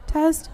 Test.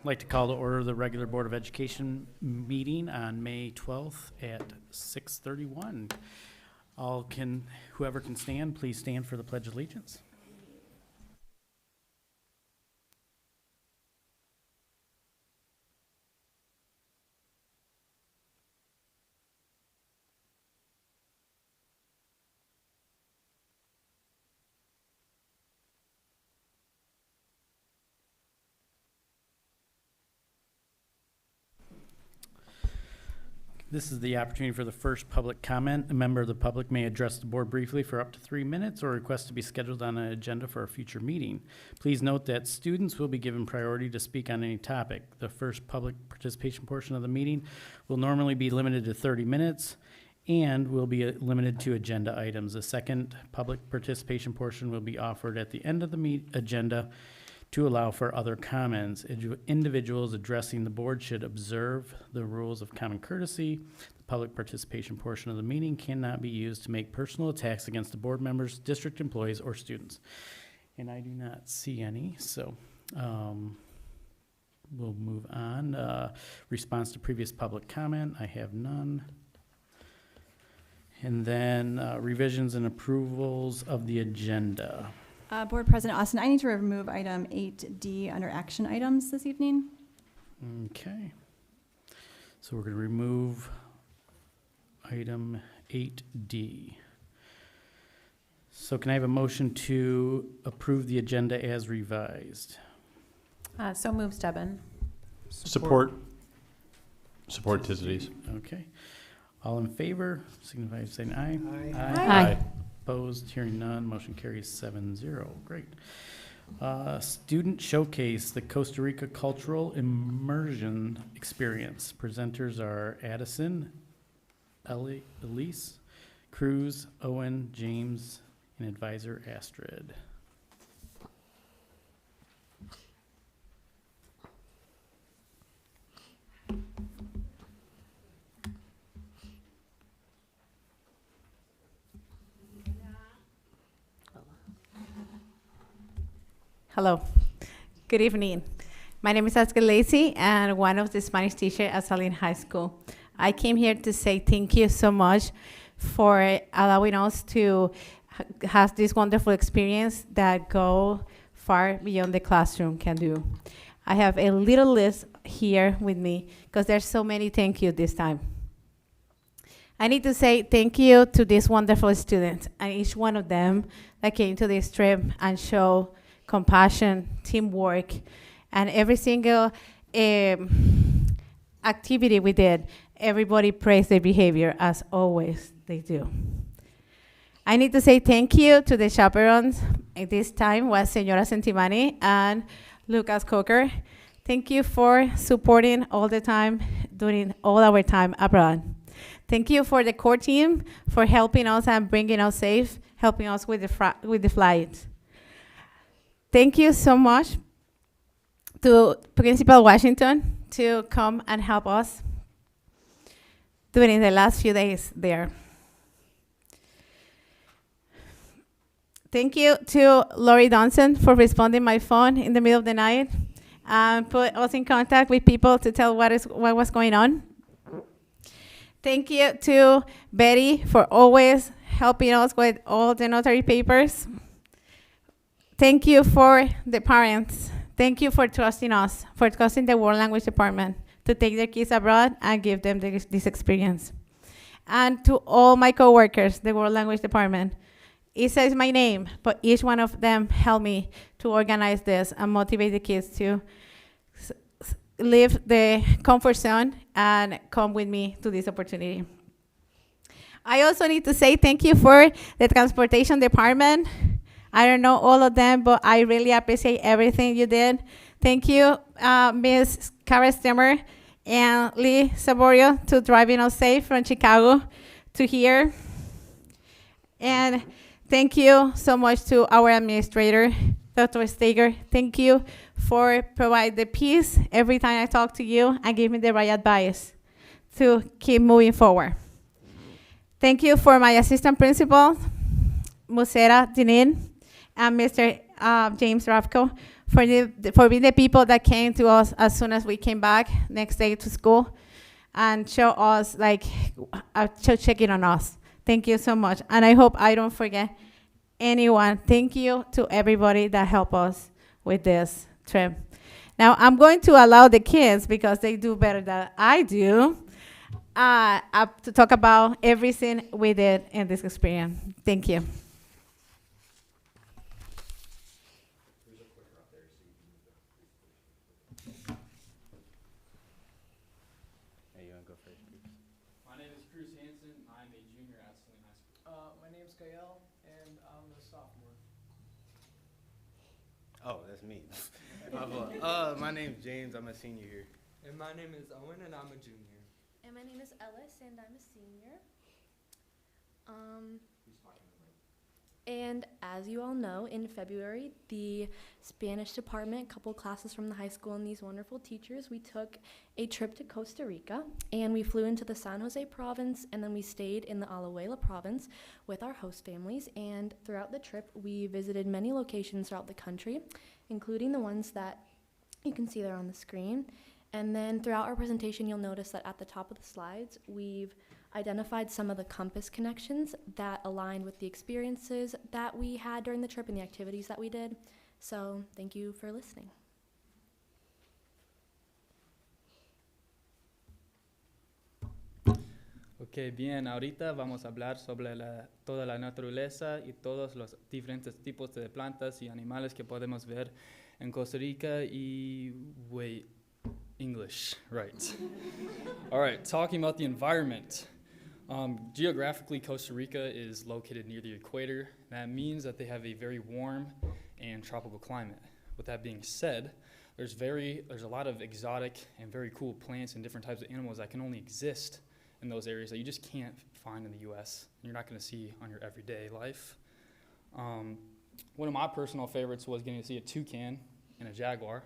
I'd like to call to order the regular Board of Education meeting on May 12th at 6:31. Whoever can stand, please stand for the Pledge of Allegiance. This is the opportunity for the first public comment. A member of the public may address the board briefly for up to 3 minutes or request to be scheduled on an agenda for a future meeting. Please note that students will be given priority to speak on any topic. The first public participation portion of the meeting will normally be limited to 30 minutes and will be limited to agenda items. The second public participation portion will be offered at the end of the agenda to allow for other comments. Individuals addressing the board should observe the rules of common courtesy. The public participation portion of the meeting cannot be used to make personal attacks against the board members, district employees, or students. And I do not see any, so we'll move on. Response to previous public comment, I have none. And then revisions and approvals of the agenda. Board President Austin, I need to remove item 8D under action items this evening. Okay. So we're going to remove item 8D. So can I have a motion to approve the agenda as revised? So move, Stebbin. Support. Support Tizities. Okay. All in favor, signify by saying aye. Aye. Opposed, hearing none, motion carries 7-0. Great. Student Showcase, the Costa Rica Cultural Immersion Experience. Presenters are Addison, Elise, Cruz, Owen, James, and advisor Astrid. Hello. Good evening. My name is D.E.I.A.C. and one of the Spanish teachers at Saline High School. I came here to say thank you so much for allowing us to have this wonderful experience that go far beyond the classroom can do. I have a little list here with me because there's so many thank you this time. I need to say thank you to these wonderful students and each one of them that came to this trip and show compassion, teamwork, and every single activity we did, everybody praised their behavior, as always they do. I need to say thank you to the chaperones. At this time was Senora Sentimani and Lucas Coker. Thank you for supporting all the time during all our time abroad. Thank you for the core team for helping us and bringing us safe, helping us with the flight. Thank you so much to Principal Washington to come and help us during the last few days there. Thank you to Lori Donson for responding my phone in the middle of the night and put us in contact with people to tell what was going on. Thank you to Betty for always helping us with all the notary papers. Thank you for the parents. Thank you for trusting us, for trusting the World Language Department to take their kids abroad and give them this experience. And to all my coworkers, the World Language Department. It says my name, but each one of them helped me to organize this and motivate the kids to leave the comfort zone and come with me to this opportunity. I also need to say thank you for the Transportation Department. I don't know all of them, but I really appreciate everything you did. Thank you, Ms. Cara Stemmer and Lee Saborio, to driving us safe from Chicago to here. And thank you so much to our administrator, Dr. Steger. Thank you for providing the peace every time I talk to you and give me the right advice to keep moving forward. Thank you for my assistant principal, Musera Dinin, and Mr. James Ravko, for being the people that came to us as soon as we came back next day to school and show us, checking on us. Thank you so much. And I hope I don't forget anyone. Thank you to everybody that helped us with this trip. Now, I'm going to allow the kids, because they do better than I do, to talk about everything we did in this experience. Thank you. My name is Cruz Hansen. I'm a junior at Saline High School. My name's Gael, and I'm a sophomore. Oh, that's me. My name's James. I'm a senior here. And my name is Owen, and I'm a junior. And my name is Ellis, and I'm a senior. And as you all know, in February, the Spanish department, a couple classes from the high school and these wonderful teachers, we took a trip to Costa Rica, and we flew into the San Jose province, and then we stayed in the Alajuela province with our host families. And throughout the trip, we visited many locations throughout the country, including the ones that you can see there on the screen. And then throughout our presentation, you'll notice that at the top of the slides, we've identified some of the compass connections that aligned with the experiences that we had during the trip and the activities that we did. So thank you for listening. Ok, bien, ahorita vamos a hablar sobre toda la naturaleza y todos los diferentes tipos de plantas y animales que podemos ver en Costa Rica y, wait, English, right. All right, talking about the environment. Geographically, Costa Rica is located near the equator. That means that they have a very warm and tropical climate. With that being said, there's a lot of exotic and very cool plants and different types of animals that can only exist in those areas that you just can't find in the U.S. You're not going to see on your everyday life. One of my personal favorites was getting to see a toucan and a jaguar.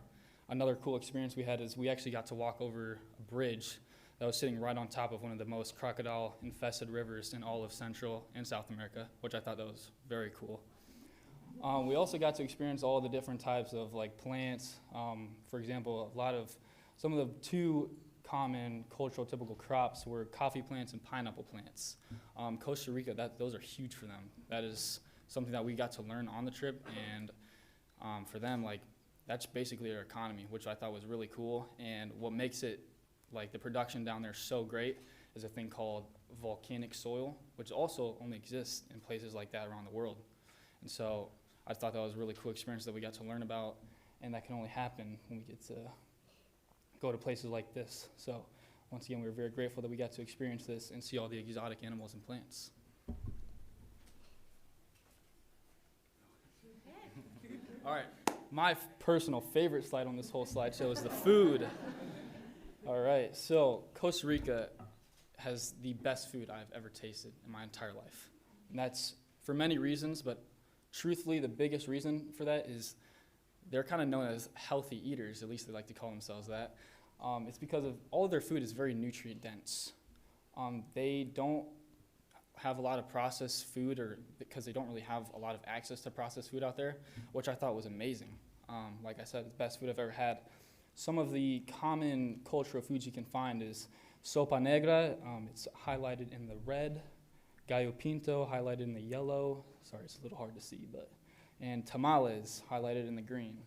Another cool experience we had is we actually got to walk over a bridge that was sitting right on top of one of the most crocodile-infested rivers in all of Central and South America, which I thought that was very cool. We also got to experience all the different types of like plants. For example, some of the two common cultural typical crops were coffee plants and pineapple plants. Costa Rica, those are huge for them. That is something that we got to learn on the trip, and for them, like, that's basically their economy, which I thought was really cool. And what makes it, like, the production down there so great is a thing called volcanic soil, which also only exists in places like that around the world. And so I thought that was a really cool experience that we got to learn about, and that can only happen when we get to go to places like this. So once again, we were very grateful that we got to experience this and see all the exotic animals and plants. All right, my personal favorite slide on this whole slideshow is the food. All right, so Costa Rica has the best food I've ever tasted in my entire life. And that's for many reasons, but truthfully, the biggest reason for that is they're kind of known as healthy eaters, at least they like to call themselves that. It's because of all of their food is very nutrient dense. They don't have a lot of processed food, or because they don't really have a lot of access to processed food out there, which I thought was amazing. Like I said, it's the best food I've ever had. Some of the common cultural foods you can find is sopa negra, it's highlighted in the red, gallo pinto, highlighted in the yellow, sorry, it's a little hard to see, and tamales, highlighted in the green.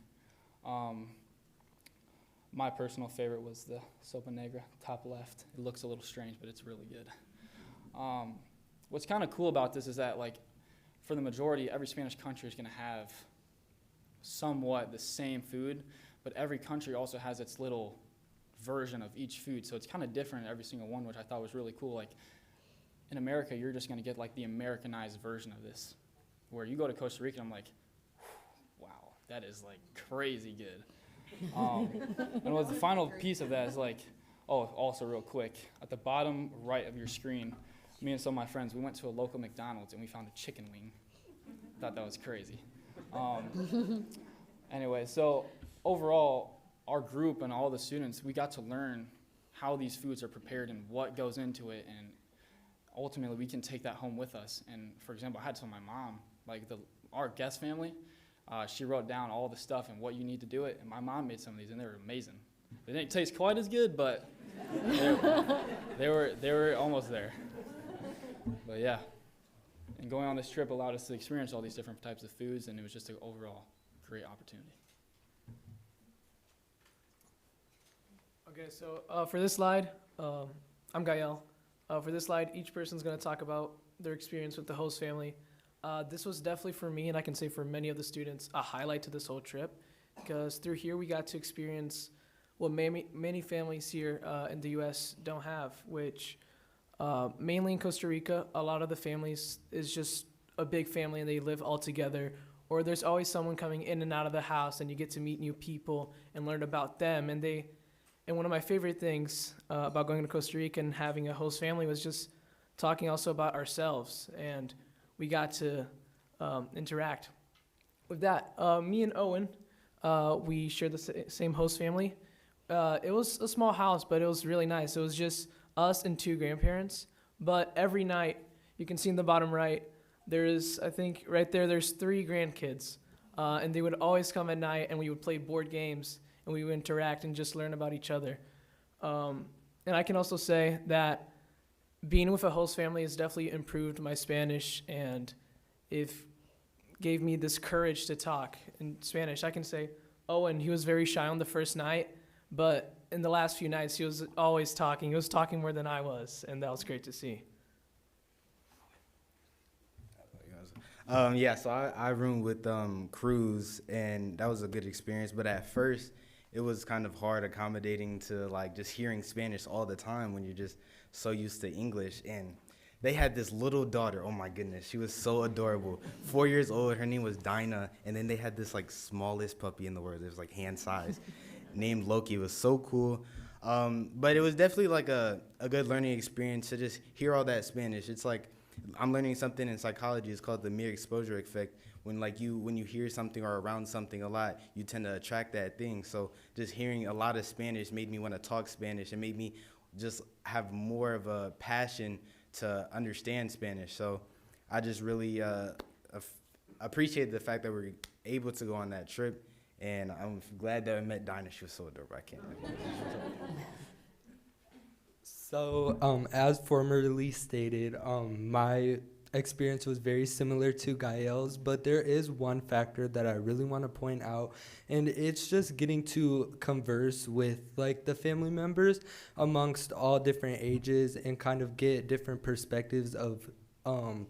My personal favorite was the sopa negra, top left. It looks a little strange, but it's really good. What's kind of cool about this is that, like, for the majority, every Spanish country is going to have somewhat the same food, but every country also has its little version of each food, so it's kind of different in every single one, which I thought was really cool. Like, in America, you're just going to get, like, the Americanized version of this, where you go to Costa Rica, and I'm like, wow, that is, like, crazy good. And what the final piece of that is, like, also real quick, at the bottom right of your screen, me and some of my friends, we went to a local McDonald's and we found a chicken wing. Thought that was crazy. Anyway, so overall, our group and all the students, we got to learn how these foods are prepared and what goes into it, and ultimately we can take that home with us. And for example, I had to tell my mom, like our guest family, she wrote down all the stuff and what you need to do it, and my mom made some of these, and they were amazing. They didn't taste quite as good, but they were almost there. But yeah, and going on this trip allowed us to experience all these different types of foods, and it was just an overall great opportunity. Okay, so for this slide, I'm Gael. For this slide, each person's going to talk about their experience with the host family. This was definitely for me, and I can say for many of the students, a highlight to this whole trip, because through here we got to experience what many families here in the U.S. don't have, which mainly in Costa Rica, a lot of the families is just a big family and they live all together, or there's always someone coming in and out of the house and you get to meet new people and learn about them. And one of my favorite things about going to Costa Rica and having a host family was just talking also about ourselves, and we got to interact. With that, me and Owen, we shared the same host family. It was a small house, but it was really nice. It was just us and two grandparents. But every night, you can see in the bottom right, there's 3 grandkids. And they would always come at night, and we would play board games, and we would interact and just learn about each other. And I can also say that being with a host family has definitely improved my Spanish, and it gave me this courage to talk in Spanish. I can say, Owen, he was very shy on the first night, but in the last few nights, he was always talking. He was talking more than I was, and that was great to see. Yeah, so I roomed with Cruz, and that was a good experience. But at first, it was kind of hard accommodating to like just hearing Spanish all the time when you're just so used to English. And they had this little daughter. Oh my goodness, she was so adorable. 4 years old. Her name was Dinah. And then they had this like smallest puppy in the world. It was like hand size, named Loki. It was so cool. But it was definitely like a good learning experience to just hear all that Spanish. It's like I'm learning something in psychology. It's called the mere exposure effect. When you hear something or around something a lot, you tend to attract that thing. So just hearing a lot of Spanish made me want to talk Spanish. It made me just have more of a passion to understand Spanish. So I just really appreciate the fact that we were able to go on that trip. And I'm glad that I met Dinah. She was so adorable. I can't. So, as formerly stated, my experience was very similar to Gael's, but there is one factor that I really want to point out, and it's just getting to converse with like the family members amongst all different ages and kind of get different perspectives of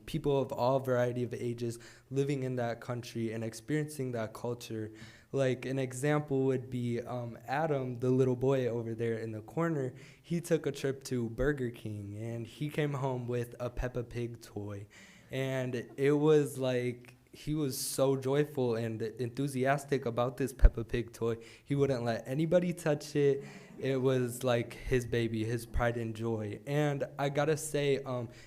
people of all variety of ages living in that country and experiencing that culture. Like an example would be Adam, the little boy over there in the corner. He took a trip to Burger King and he came home with a Peppa Pig toy. And it was like he was so joyful and enthusiastic about this Peppa Pig toy. He wouldn't let anybody touch it. It was like his baby, his pride and joy. And I gotta say,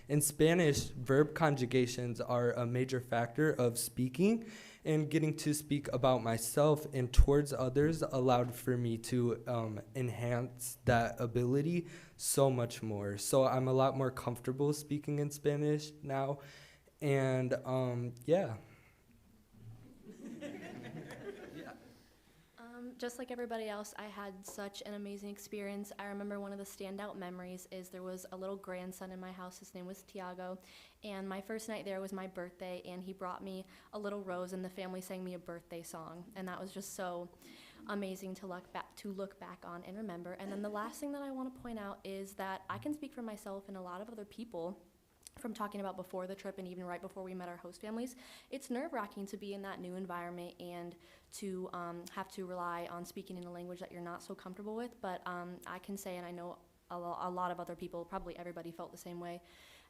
in Spanish, verb conjugations are a major factor of speaking. And getting to speak about myself and towards others allowed for me to enhance that ability so much more. So I'm a lot more comfortable speaking in Spanish now. And yeah. Just like everybody else, I had such an amazing experience. I remember one of the standout memories is there was a little grandson in my house. His name was Tiago, and my first night there was my birthday, and he brought me a little rose, and the family sang me a birthday song, and that was just so amazing to look back on and remember. And then the last thing that I want to point out is that I can speak for myself and a lot of other people from talking about before the trip and even right before we met our host families. It's nerve-wracking to be in that new environment and to have to rely on speaking in a language that you're not so comfortable with. But I can say, and I know a lot of other people, probably everybody felt the same way,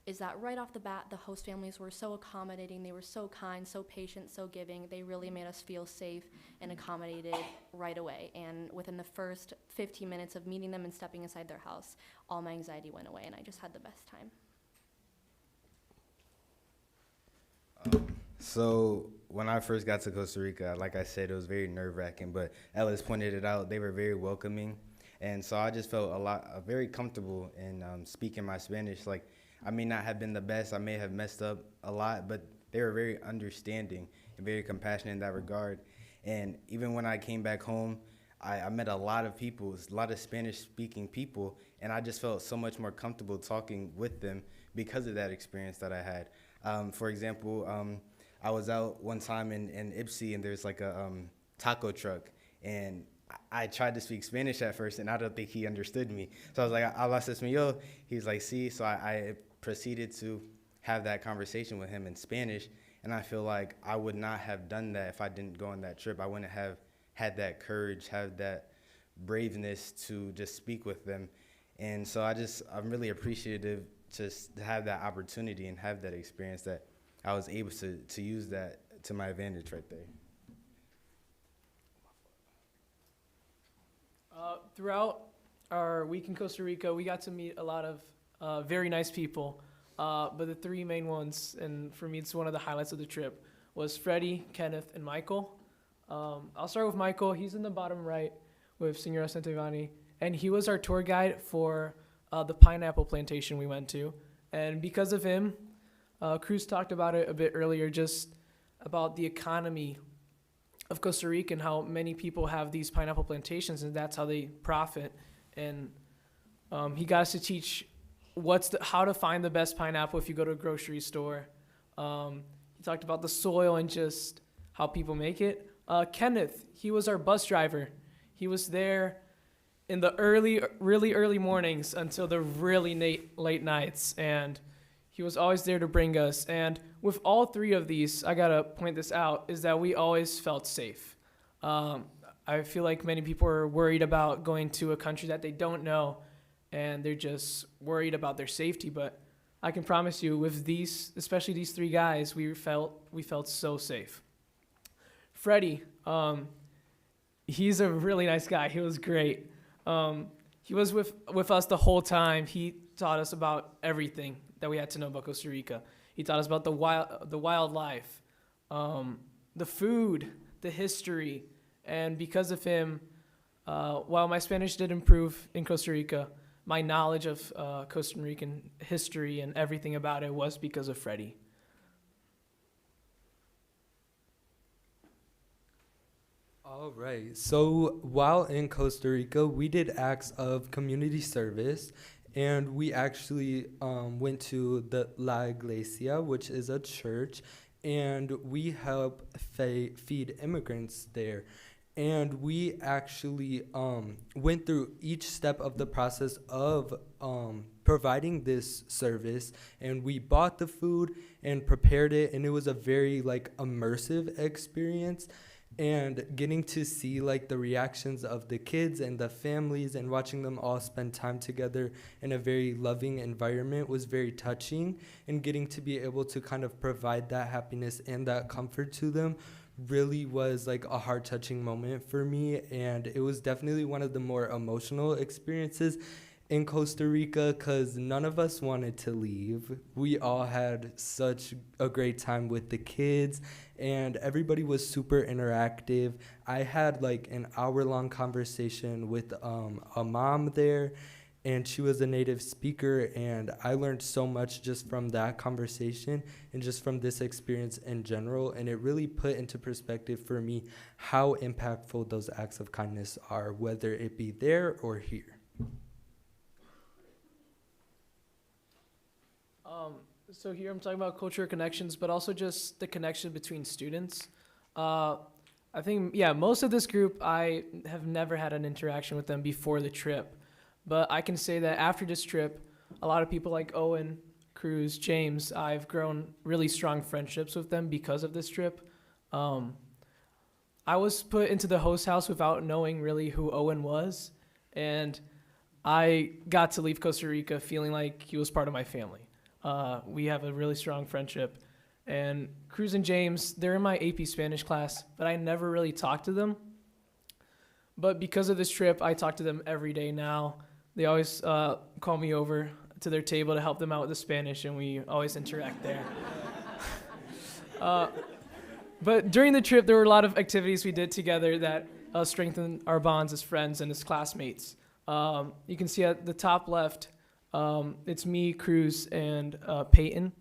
is that right off the bat, the host families were so accommodating. They were so kind, so patient, so giving. They really made us feel safe and accommodated right away. And within the first 15 minutes of meeting them and stepping inside their house, all my anxiety went away, and I just had the best time. So when I first got to Costa Rica, like I said, it was very nerve-wracking, but Ellis pointed it out. They were very welcoming, and so I just felt very comfortable in speaking my Spanish. Like, I may not have been the best. I may have messed up a lot, but they were very understanding and very compassionate in that regard. And even when I came back home, I met a lot of people, a lot of Spanish-speaking people, and I just felt so much more comfortable talking with them because of that experience that I had. For example, I was out one time in Ipsy, and there's like a taco truck, and I tried to speak Spanish at first, and I don't think he understood me. So I was like, hablas español? He was like, sí. So I proceeded to have that conversation with him in Spanish, and I feel like I would not have done that if I didn't go on that trip. I wouldn't have had that courage, have that braveness to just speak with them. And so I'm really appreciative to have that opportunity and have that experience that I was able to use that to my advantage right there. Throughout our week in Costa Rica, we got to meet a lot of very nice people. But the three main ones, and for me it's one of the highlights of the trip, was Freddie, Kenneth, and Michael. I'll start with Michael. He's in the bottom right with Senora Santevani, and he was our tour guide for the pineapple plantation we went to. And because of him, Cruz talked about it a bit earlier, just about the economy of Costa Rica and how many people have these pineapple plantations, and that's how they profit. And he got us to teach how to find the best pineapple if you go to a grocery store. He talked about the soil and just how people make it. Kenneth, he was our bus driver. He was there in the really early mornings until the really late nights, and he was always there to bring us. And with all three of these, I gotta point this out, is that we always felt safe. I feel like many people are worried about going to a country that they don't know, and they're just worried about their safety. But I can promise you, with these, especially these three guys, we felt so safe. Freddie, he's a really nice guy. He was great. He was with us the whole time. He taught us about everything that we had to know about Costa Rica. He taught us about the wildlife, the food, the history, and because of him, while my Spanish did improve in Costa Rica, my knowledge of Costa Rican history and everything about it was because of Freddie. All right. So while in Costa Rica, we did acts of community service, and we actually went to the D.E.I.C, which is a church, and we help feed immigrants there. And we actually went through each step of the process of providing this service, and we bought the food and prepared it, and it was a very immersive experience. And getting to see the reactions of the kids and the families and watching them all spend time together in a very loving environment was very touching, and getting to be able to kind of provide that happiness and that comfort to them really was a heart-touching moment for me. And it was definitely one of the more emotional experiences in Costa Rica because none of us wanted to leave. We all had such a great time with the kids, and everybody was super interactive. I had an hour-long conversation with a mom there, and she was a native speaker, and I learned so much just from that conversation and just from this experience in general, and it really put into perspective for me how impactful those acts of kindness are, whether it be there or here. So here I'm talking about cultural connections, but also just the connection between students. I think, most of this group, I have never had an interaction with them before the trip. But I can say that after this trip, a lot of people like Owen, Cruz, James, I've grown really strong friendships with them because of this trip. I was put into the host house without knowing really who Owen was, and I got to leave Costa Rica feeling like he was part of my family. We have a really strong friendship. And Cruz and James, they're in my AP Spanish class, but I never really talked to them. But because of this trip, I talk to them every day now. They always call me over to their table to help them out with the Spanish, and we always interact there. But during the trip, there were a lot of activities we did together that strengthened our bonds as friends and as classmates. You can see at the top left, it's me, Cruz, and Peyton.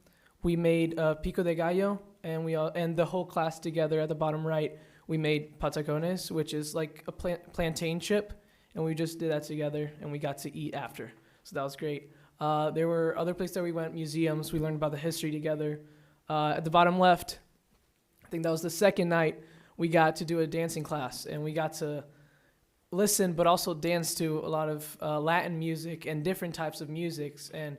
We made pico de gallo, and the whole class together. At the bottom right, we made patacones, which is like a plantain chip, and we just did that together, and we got to eat after. So that was great. There were other places that we went, museums. We learned about the history together. At the bottom left, I think that was the second night, we got to do a dancing class, and we got to listen but also dance to a lot of Latin music and different types of musics, and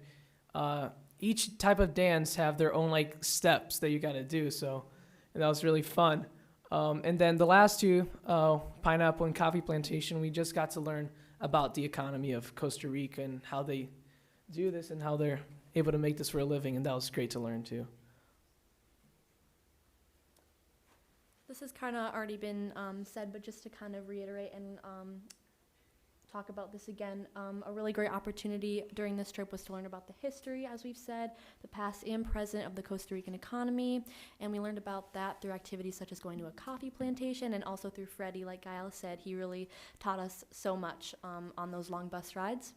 each type of dance have their own steps that you got to do, so and that was really fun. And then the last two, pineapple and coffee plantation, we just got to learn about the economy of Costa Rica and how they do this and how they're able to make this for a living, and that was great to learn too. This has kind of already been said, but just to kind of reiterate and talk about this again, a really great opportunity during this trip was to learn about the history, as we've said, the past and present of the Costa Rican economy, and we learned about that through activities such as going to a coffee plantation, and also through Freddie, like Gael said, he really taught us so much on those long bus rides.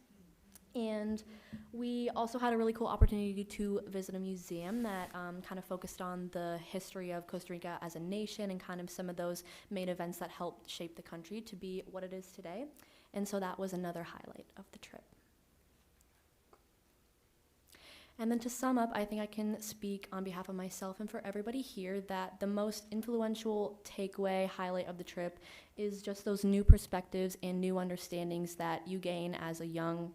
And we also had a really cool opportunity to visit a museum that kind of focused on the history of Costa Rica as a nation and kind of some of those main events that helped shape the country to be what it is today. And so that was another highlight of the trip. And then to sum up, I think I can speak on behalf of myself and for everybody here that the most influential takeaway, highlight of the trip is just those new perspectives and new understandings that you gain as a young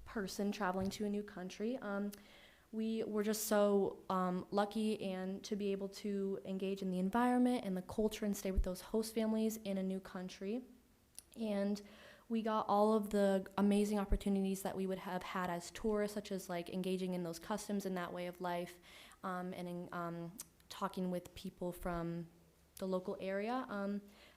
person traveling to a new country. We were just so lucky and to be able to engage in the environment and the culture and stay with those host families in a new country. And we got all of the amazing opportunities that we would have had as tourists, such as like engaging in those customs and that way of life, and in, talking with people from the local area.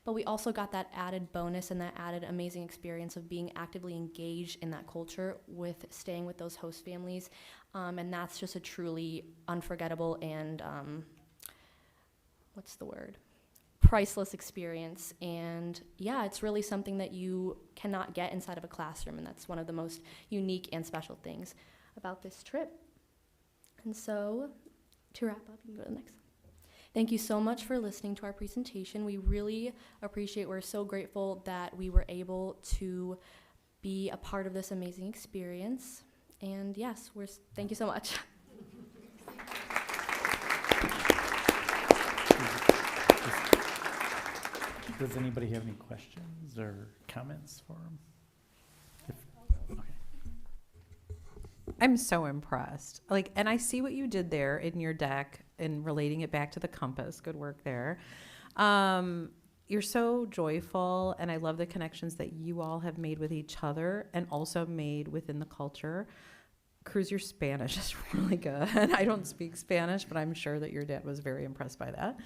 But we also got that added bonus and that added amazing experience of being actively engaged in that culture with staying with those host families. And that's just a truly unforgettable and, what's the word? Priceless experience. And yeah, it's really something that you cannot get inside of a classroom. And that's one of the most unique and special things about this trip. And so to wrap up, you can go to the next. Thank you so much for listening to our presentation. We really appreciate, we're so grateful that we were able to be a part of this amazing experience. And yes, thank you so much. Does anybody have any questions or comments for him? Okay. I'm so impressed. Like, and I see what you did there in your deck and relating it back to the compass. Good work there. You're so joyful, and I love the connections that you all have made with each other and also made within the culture. Cruz, your Spanish is really good. I don't speak Spanish, but I'm sure that your dad was very impressed by that.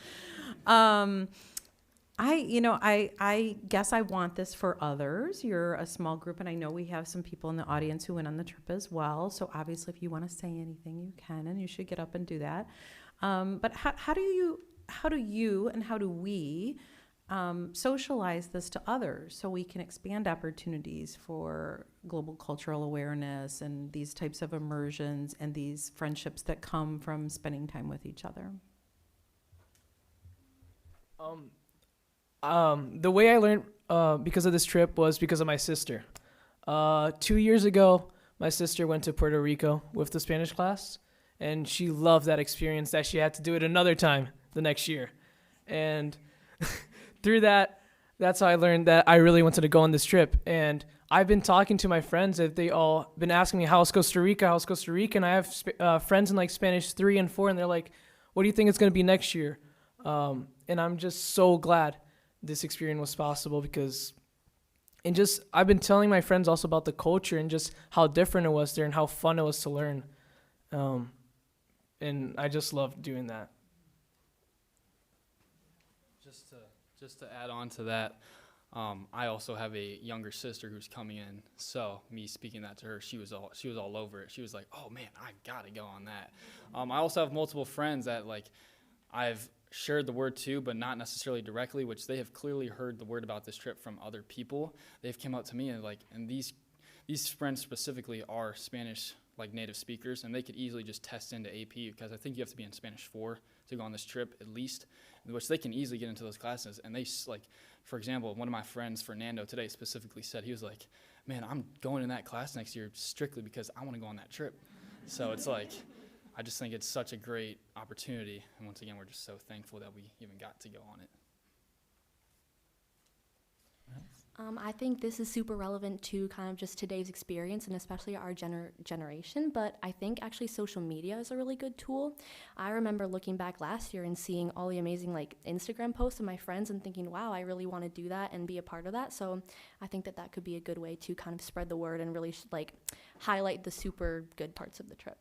I guess I want this for others. You're a small group, and I know we have some people in the audience who went on the trip as well. So obviously, if you want to say anything, you can, and you should get up and do that. But how do you and how do we socialize this to others so we can expand opportunities for global cultural awareness and these types of immersions and these friendships that come from spending time with each other? The way I learned because of this trip was because of my sister. 2 years ago, my sister went to Puerto Rico with the Spanish class, and she loved that experience that she had to do it another time the next year. And through that, that's how I learned that I really wanted to go on this trip. And I've been talking to my friends that they all been asking me, how's Costa Rica? How's Costa Rica? And I have friends in like Spanish 3 and 4, and they're like, what do you think it's going to be next year? And I'm just so glad this experience was possible because I've been telling my friends also about the culture and just how different it was there and how fun it was to learn. And I just love doing that. Just to add on to that, I also have a younger sister who's coming in. So me speaking that to her, she was all over it. She was like, "Oh man, I gotta go on that." I also have multiple friends that like I've shared the word to, but not necessarily directly, which they have clearly heard the word about this trip from other people. They've come up to me and these friends specifically are Spanish like native speakers, and they could easily just test into AP because I think you have to be in Spanish 4 to go on this trip at least, which they can easily get into those classes. And they like, for example, one of my friends, Fernando, today specifically said, he was like, man, I'm going in that class next year strictly because I want to go on that trip. So it's like, I just think it's such a great opportunity. And once again, we're just so thankful that we even got to go on it. I think this is super relevant to kind of just today's experience and especially our generation, but I think actually social media is a really good tool. I remember looking back last year and seeing all the amazing like Instagram posts of my friends and thinking, wow, I really want to do that and be a part of that. So I think that could be a good way to kind of spread the word and really like highlight the super good parts of the trip.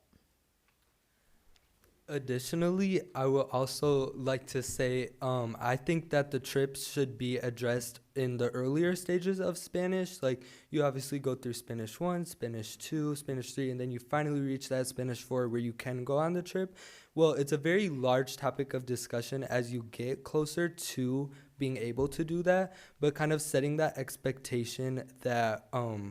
Additionally, I would also like to say I think that the trips should be addressed in the earlier stages of Spanish. Like, you obviously go through Spanish 1, Spanish 2, Spanish 3, and then you finally reach that Spanish 4 where you can go on the trip. Well, it's a very large topic of discussion as you get closer to being able to do that, but kind of setting that expectation that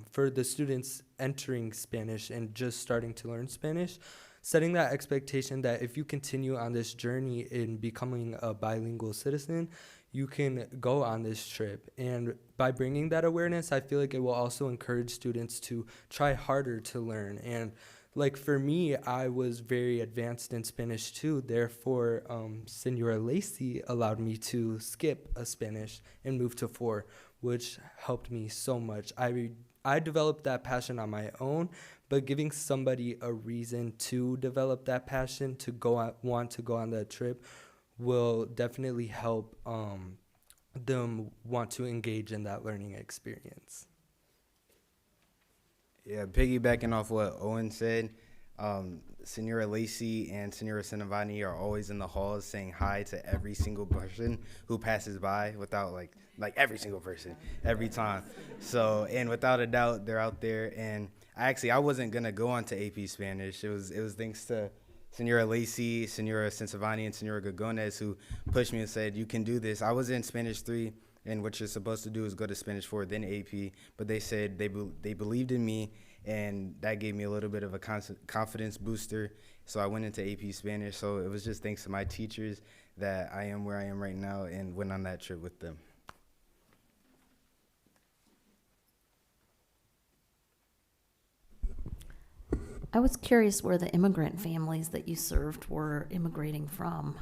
for the students entering Spanish and just starting to learn Spanish, setting that expectation that if you continue on this journey in becoming a bilingual citizen, you can go on this trip. And by bringing that awareness, I feel like it will also encourage students to try harder to learn. And like for me, I was very advanced in Spanish too. Therefore, Senora Lacey allowed me to skip a Spanish and move to 4, which helped me so much. I developed that passion on my own, but giving somebody a reason to develop that passion to want to go on that trip will definitely help them want to engage in that learning experience. Yeah, piggybacking off what Owen said, Senora Lacey and Senora Cinnavani are always in the halls saying hi to every single person who passes by, without like every single person, every time. So, and without a doubt, they're out there. And I wasn't gonna go on to AP Spanish. It was thanks to Senora Lacey, Senora Cinnavani, and Senora Gagones who pushed me and said, you can do this. I was in Spanish 3. And what you're supposed to do is go to Spanish 4, then AP. But they said they believed in me, and that gave me a little bit of a confidence booster. So I went into AP Spanish. So it was just thanks to my teachers that I am where I am right now and went on that trip with them. I was curious where the immigrant families that you served were immigrating from.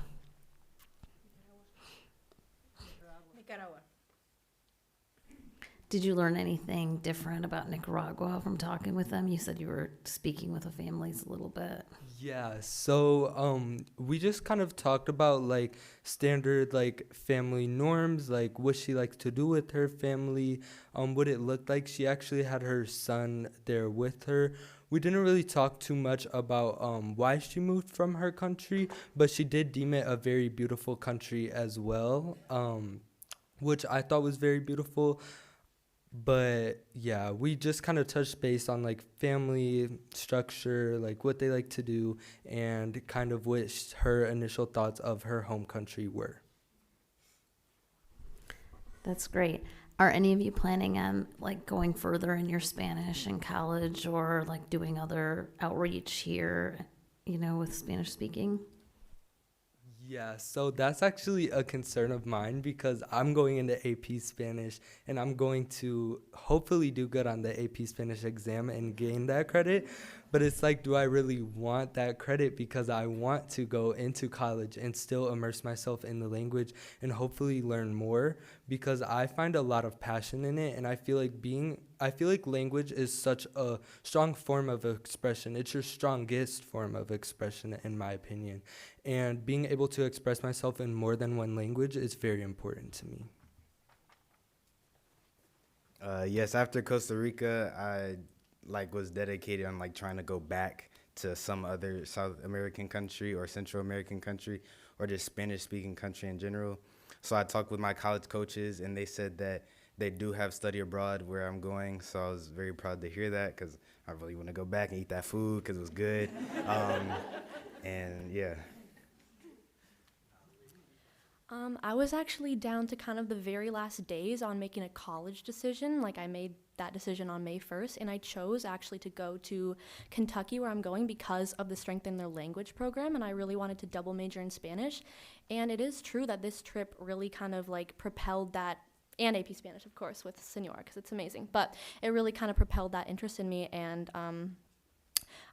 Did you learn anything different about Nicaragua from talking with them? You said you were speaking with the families a little bit. Yeah, so we just kind of talked about like standard like family norms, like what she likes to do with her family, what it looked like. She actually had her son there with her. We didn't really talk too much about why she moved from her country, but she did deem it a very beautiful country as well, which I thought was very beautiful. But yeah, we just kind of touched base on like family structure, like what they like to do, and kind of what her initial thoughts of her home country were. That's great. Are any of you planning on like going further in your Spanish in college, or like doing other outreach here, with Spanish speaking? Yeah, so that's actually a concern of mine because I'm going into AP Spanish and I'm going to hopefully do good on the AP Spanish exam and gain that credit. But it's like, do I really want that credit? Because I want to go into college and still immerse myself in the language and hopefully learn more, because I find a lot of passion in it. And I feel like language is such a strong form of expression. It's your strongest form of expression, in my opinion. And being able to express myself in more than one language is very important to me. Yes, after Costa Rica, I was dedicated on trying to go back to some other South American country or Central American country or just Spanish-speaking country in general. So I talked with my college coaches, and they said that they do have study abroad where I'm going. So I was very proud to hear that because I really want to go back and eat that food because it was good. And yeah. I was actually down to kind of the very last days on making a college decision. I made that decision on May 1st, and I chose actually to go to Kentucky, where I'm going, because of the Strength in Their Language program, and I really wanted to double major in Spanish. And it is true that this trip really kind of propelled that, and AP Spanish, of course, with Senora, because it's amazing. But it really kind of propelled that interest in me, and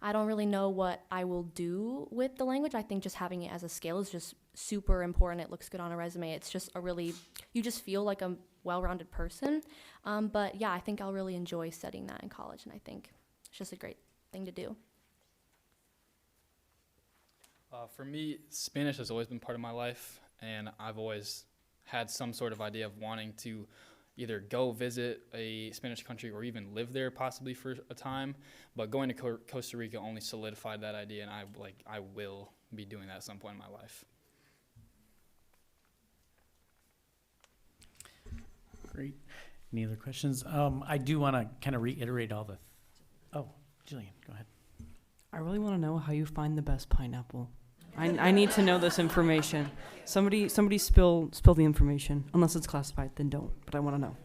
I don't really know what I will do with the language. I think just having it as a skill is just super important. It looks good on a resume. It's just you just feel like a well-rounded person. But yeah, I think I'll really enjoy studying that in college, and I think it's just a great thing to do. For me, Spanish has always been part of my life, and I've always had some sort of idea of wanting to either go visit a Spanish country or even live there possibly for a time. But going to Costa Rica only solidified that idea, and I will be doing that at some point in my life. Great. Any other questions? I do want to kind of reiterate all the. Oh, Jillian, go ahead. I really want to know how you find the best pineapple. I need to know this information. Somebody spill the information. Unless it's classified, then don't. But I want to know.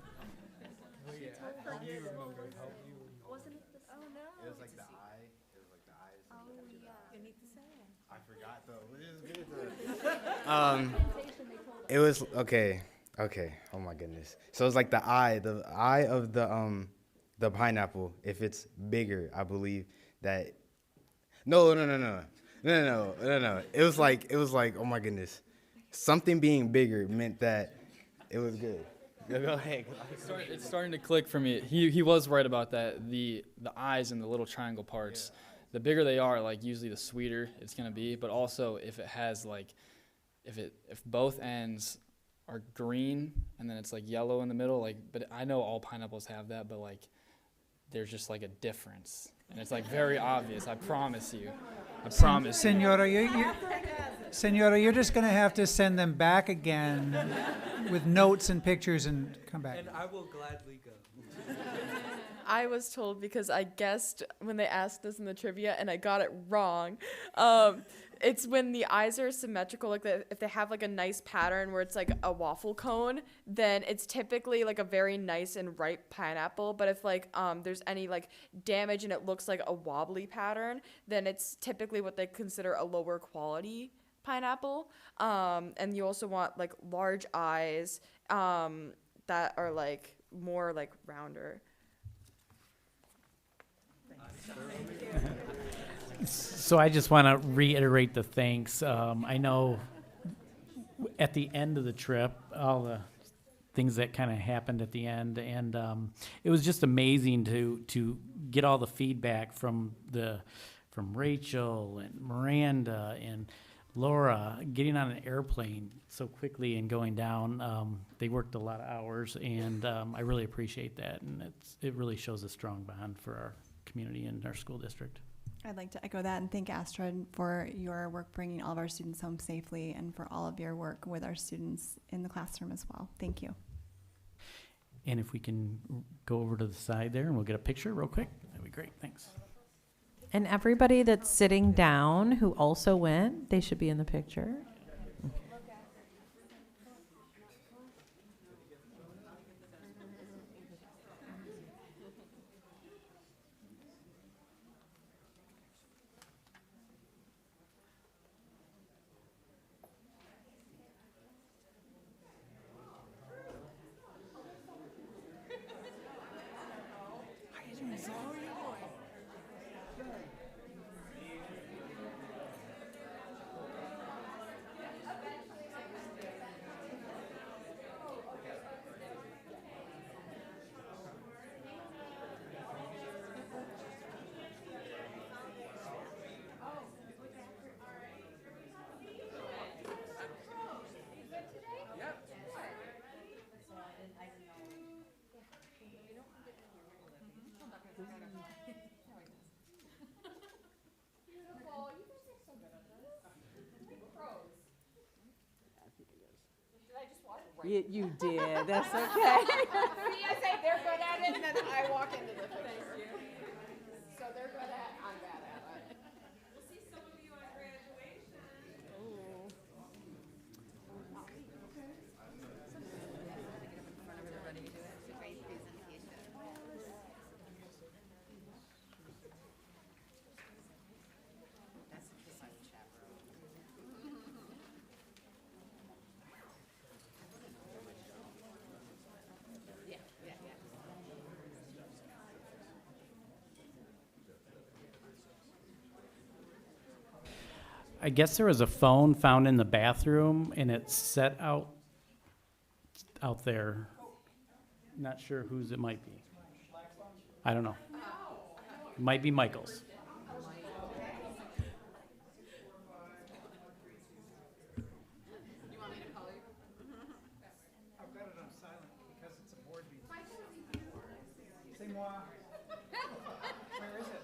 It was okay. Oh my goodness. So it's the eye of the pineapple. If it's bigger, I believe that No. It was like, oh my goodness. Something being bigger meant that it was good. Go ahead. It's starting to click for me. He was right about that. The eyes and the little triangle parts, the bigger they are, like usually the sweeter it's gonna be. But also if it has like, if both ends are green and then it's like yellow in the middle, like, but I know all pineapples have that, but like there's just like a difference, and it's like very obvious. I promise you. Senora, Senora, you're just going to have to send them back again with notes and pictures and come back. And I will gladly go. I was told because I guessed when they asked us in the trivia and I got it wrong. It's when the eyes are symmetrical, like if they have like a nice pattern where it's like a waffle cone, then it's typically like a very nice and ripe pineapple. But if like there's any like damage and it looks like a wobbly pattern, then it's typically what they consider a lower quality pineapple. And you also want like large eyes that are like more like rounder. So I just want to reiterate the thanks. I know at the end of the trip, all the things that kind of happened at the end, and it was just amazing to get all the feedback from Rachel and Miranda and Laura getting on an airplane so quickly and going down. They worked a lot of hours, and I really appreciate that, and it really shows a strong bond for our community and our school district. I'd like to echo that and thank Astrid for your work bringing all of our students home safely and for all of your work with our students in the classroom as well. Thank you. And if we can go over to the side there and we'll get a picture real quick, that'd be great. Thanks. And everybody that's sitting down who also went, they should be in the picture. You did. That's okay. See, I say they're good at it, and then I walk into the picture. So they're good at it, I'm bad at it. We'll see some of you at graduation. Ooh. I guess there was a phone found in the bathroom and it's set out there. Not sure whose it might be. I don't know. It might be Michael's. I've got it on silent because it's a board meeting. C'est moi. Where is it?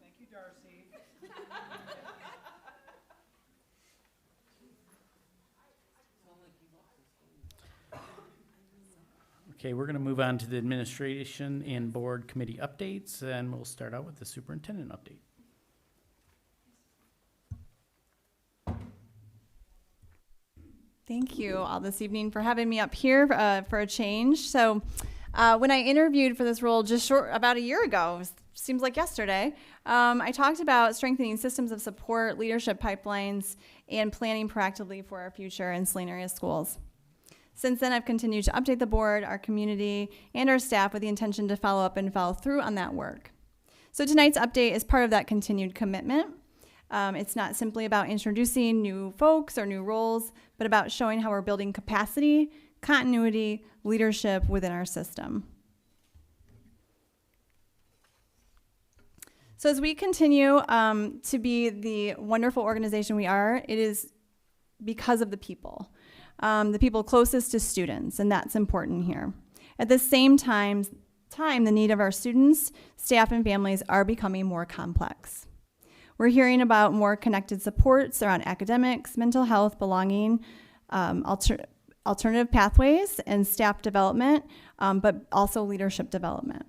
Thank you, Darcy. Okay, we're going to move on to the administration and board committee updates, and we'll start out with the superintendent update. Thank you all this evening for having me up here for a change. So when I interviewed for this role about a year ago, seems like yesterday, I talked about strengthening systems of support, leadership pipelines, and planning proactively for our future in Saline area schools. Since then, I've continued to update the board, our community, and our staff with the intention to follow up and follow through on that work. So tonight's update is part of that continued commitment. It's not simply about introducing new folks or new roles, but about showing how we're building capacity, continuity, leadership within our system. So as we continue to be the wonderful organization we are, it is because of the people closest to students, and that's important here. At the same time, the need of our students, staff, and families are becoming more complex. We're hearing about more connected supports around academics, mental health, belonging, alternative pathways, and staff development, but also leadership development.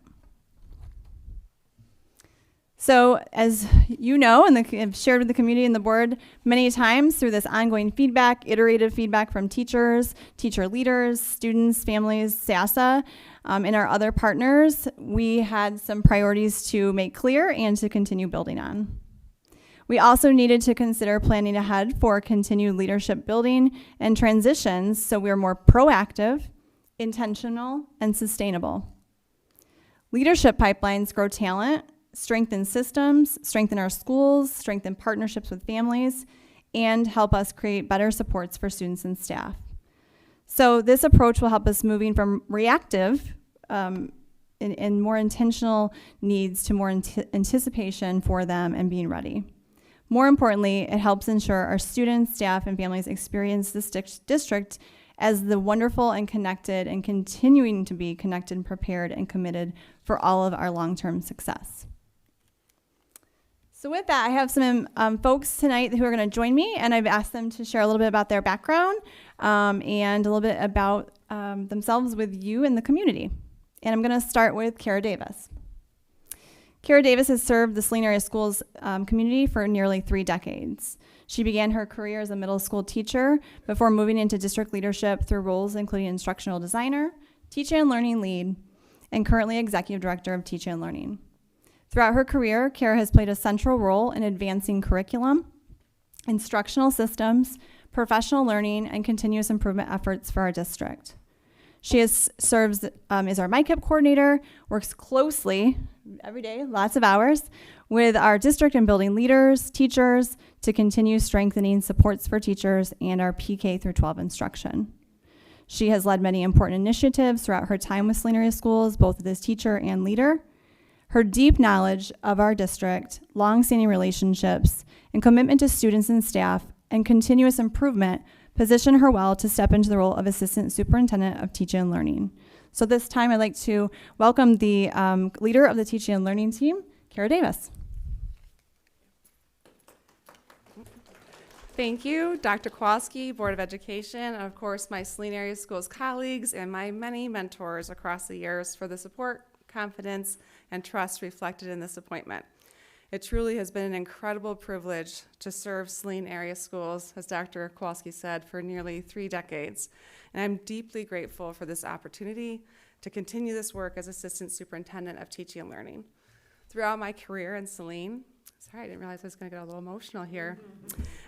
So as you know, and I've shared with the community and the board many times through this ongoing feedback, iterative feedback from teachers, teacher leaders, students, families, SASA, and our other partners, we had some priorities to make clear and to continue building on. We also needed to consider planning ahead for continued leadership building and transitions so we're more proactive, intentional, and sustainable. Leadership pipelines grow talent, strengthen systems, strengthen our schools, strengthen partnerships with families, and help us create better supports for students and staff. So this approach will help us moving from reactive and more intentional needs to more anticipation for them and being ready. More importantly, it helps ensure our students, staff, and families experience this district as the wonderful and connected and continuing to be connected, prepared, and committed for all of our long-term success. So with that, I have some folks tonight who are going to join me, and I've asked them to share a little bit about their background and a little bit about themselves with you and the community. And I'm going to start with Kara Davis. Kara Davis has served the Saline area schools community for nearly 3 decades. She began her career as a middle school teacher before moving into district leadership through roles including instructional designer, teacher and learning lead, and currently executive director of teacher and learning. Throughout her career, Kara has played a central role in advancing curriculum, instructional systems, professional learning, and continuous improvement efforts for our district. She serves as our MyCap coordinator, works closely every day, lots of hours, with our district and building leaders, teachers, to continue strengthening supports for teachers and our PK through 12 instruction. She has led many important initiatives throughout her time with Saline area schools, both as teacher and leader. Her deep knowledge of our district, long-standing relationships, and commitment to students and staff, and continuous improvement position her well to step into the role of Assistant Superintendent of Teaching and Learning. So this time I'd like to welcome the leader of the Teaching and Learning team, Kara Davis. Thank you, Dr. Kowalski, Board of Education, and of course my Saline area schools colleagues and my many mentors across the years for the support, confidence, and trust reflected in this appointment. It truly has been an incredible privilege to serve Saline area schools, as Dr. Kowalski said, for nearly 3 decades. And I'm deeply grateful for this opportunity to continue this work as Assistant Superintendent of Teaching and Learning. Throughout my career in Saline, sorry, I didn't realize I was going to get a little emotional here.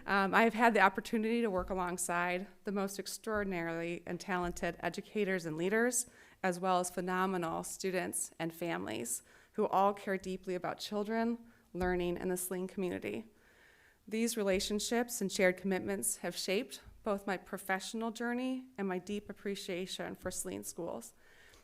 I have had the opportunity to work alongside the most extraordinarily and talented educators and leaders, as well as phenomenal students and families who all care deeply about children, learning, and the Saline community. These relationships and shared commitments have shaped both my professional journey and my deep appreciation for Saline schools.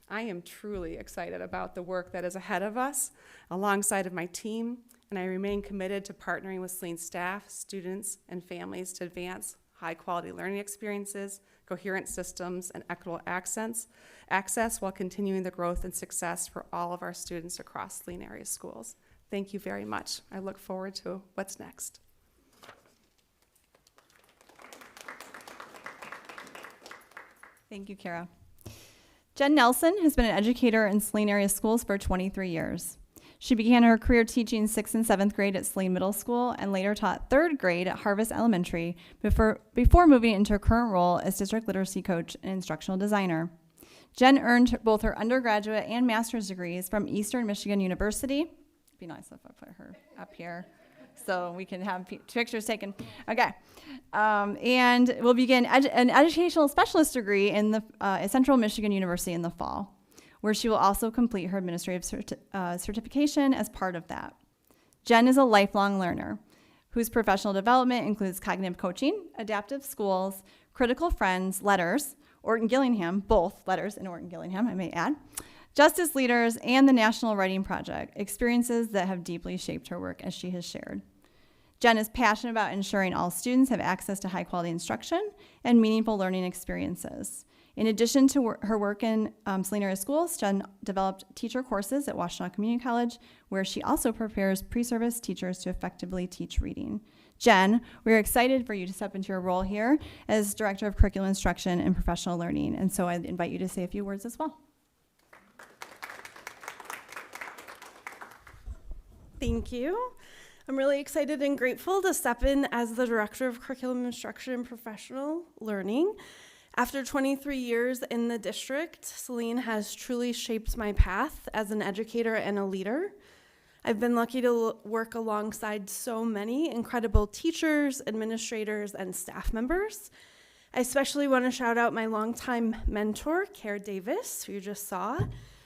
I am truly excited about the work that is ahead of us alongside of my team, and I remain committed to partnering with Saline staff, students, and families to advance high-quality learning experiences, coherent systems, and equitable access while continuing the growth and success for all of our students across Saline area schools. Thank you very much. I look forward to what's next. Thank you, Kara. Jen Nelson has been an educator in Saline area schools for 23 years. She began her career teaching 6th and 7th grade at Saline Middle School and later taught 3rd grade at Harvest Elementary before moving into her current role as district literacy coach and instructional designer. Jen earned both her undergraduate and master's degrees from Eastern Michigan University. It'd be nice if I put her up here. so we can have pictures taken. Okay. And we'll begin an educational specialist degree in the Central Michigan University in the fall, where she will also complete her administrative certification as part of that. Jen is a lifelong learner whose professional development includes cognitive coaching, adaptive schools, critical friends, letters, Orton Gillingham, both letters in Orton Gillingham, I may add, Justice Leaders, and the National Writing Project, experiences that have deeply shaped her work as she has shared. Jen is passionate about ensuring all students have access to high-quality instruction and meaningful learning experiences. In addition to her work in Saline area schools, Jen developed teacher courses at Washtenaw Community College, where she also prepares pre-service teachers to effectively teach reading. Jen, we're excited for you to step into your role here as Director of Curriculum Instruction and Professional Learning, and so I invite you to say a few words as well. Thank you. I'm really excited and grateful to step in as the Director of Curriculum Instruction and Professional Learning. After 23 years in the district, Saline has truly shaped my path as an educator and a leader. I've been lucky to work alongside so many incredible teachers, administrators, and staff members. I especially want to shout out my longtime mentor, Cara Davis, who you just saw,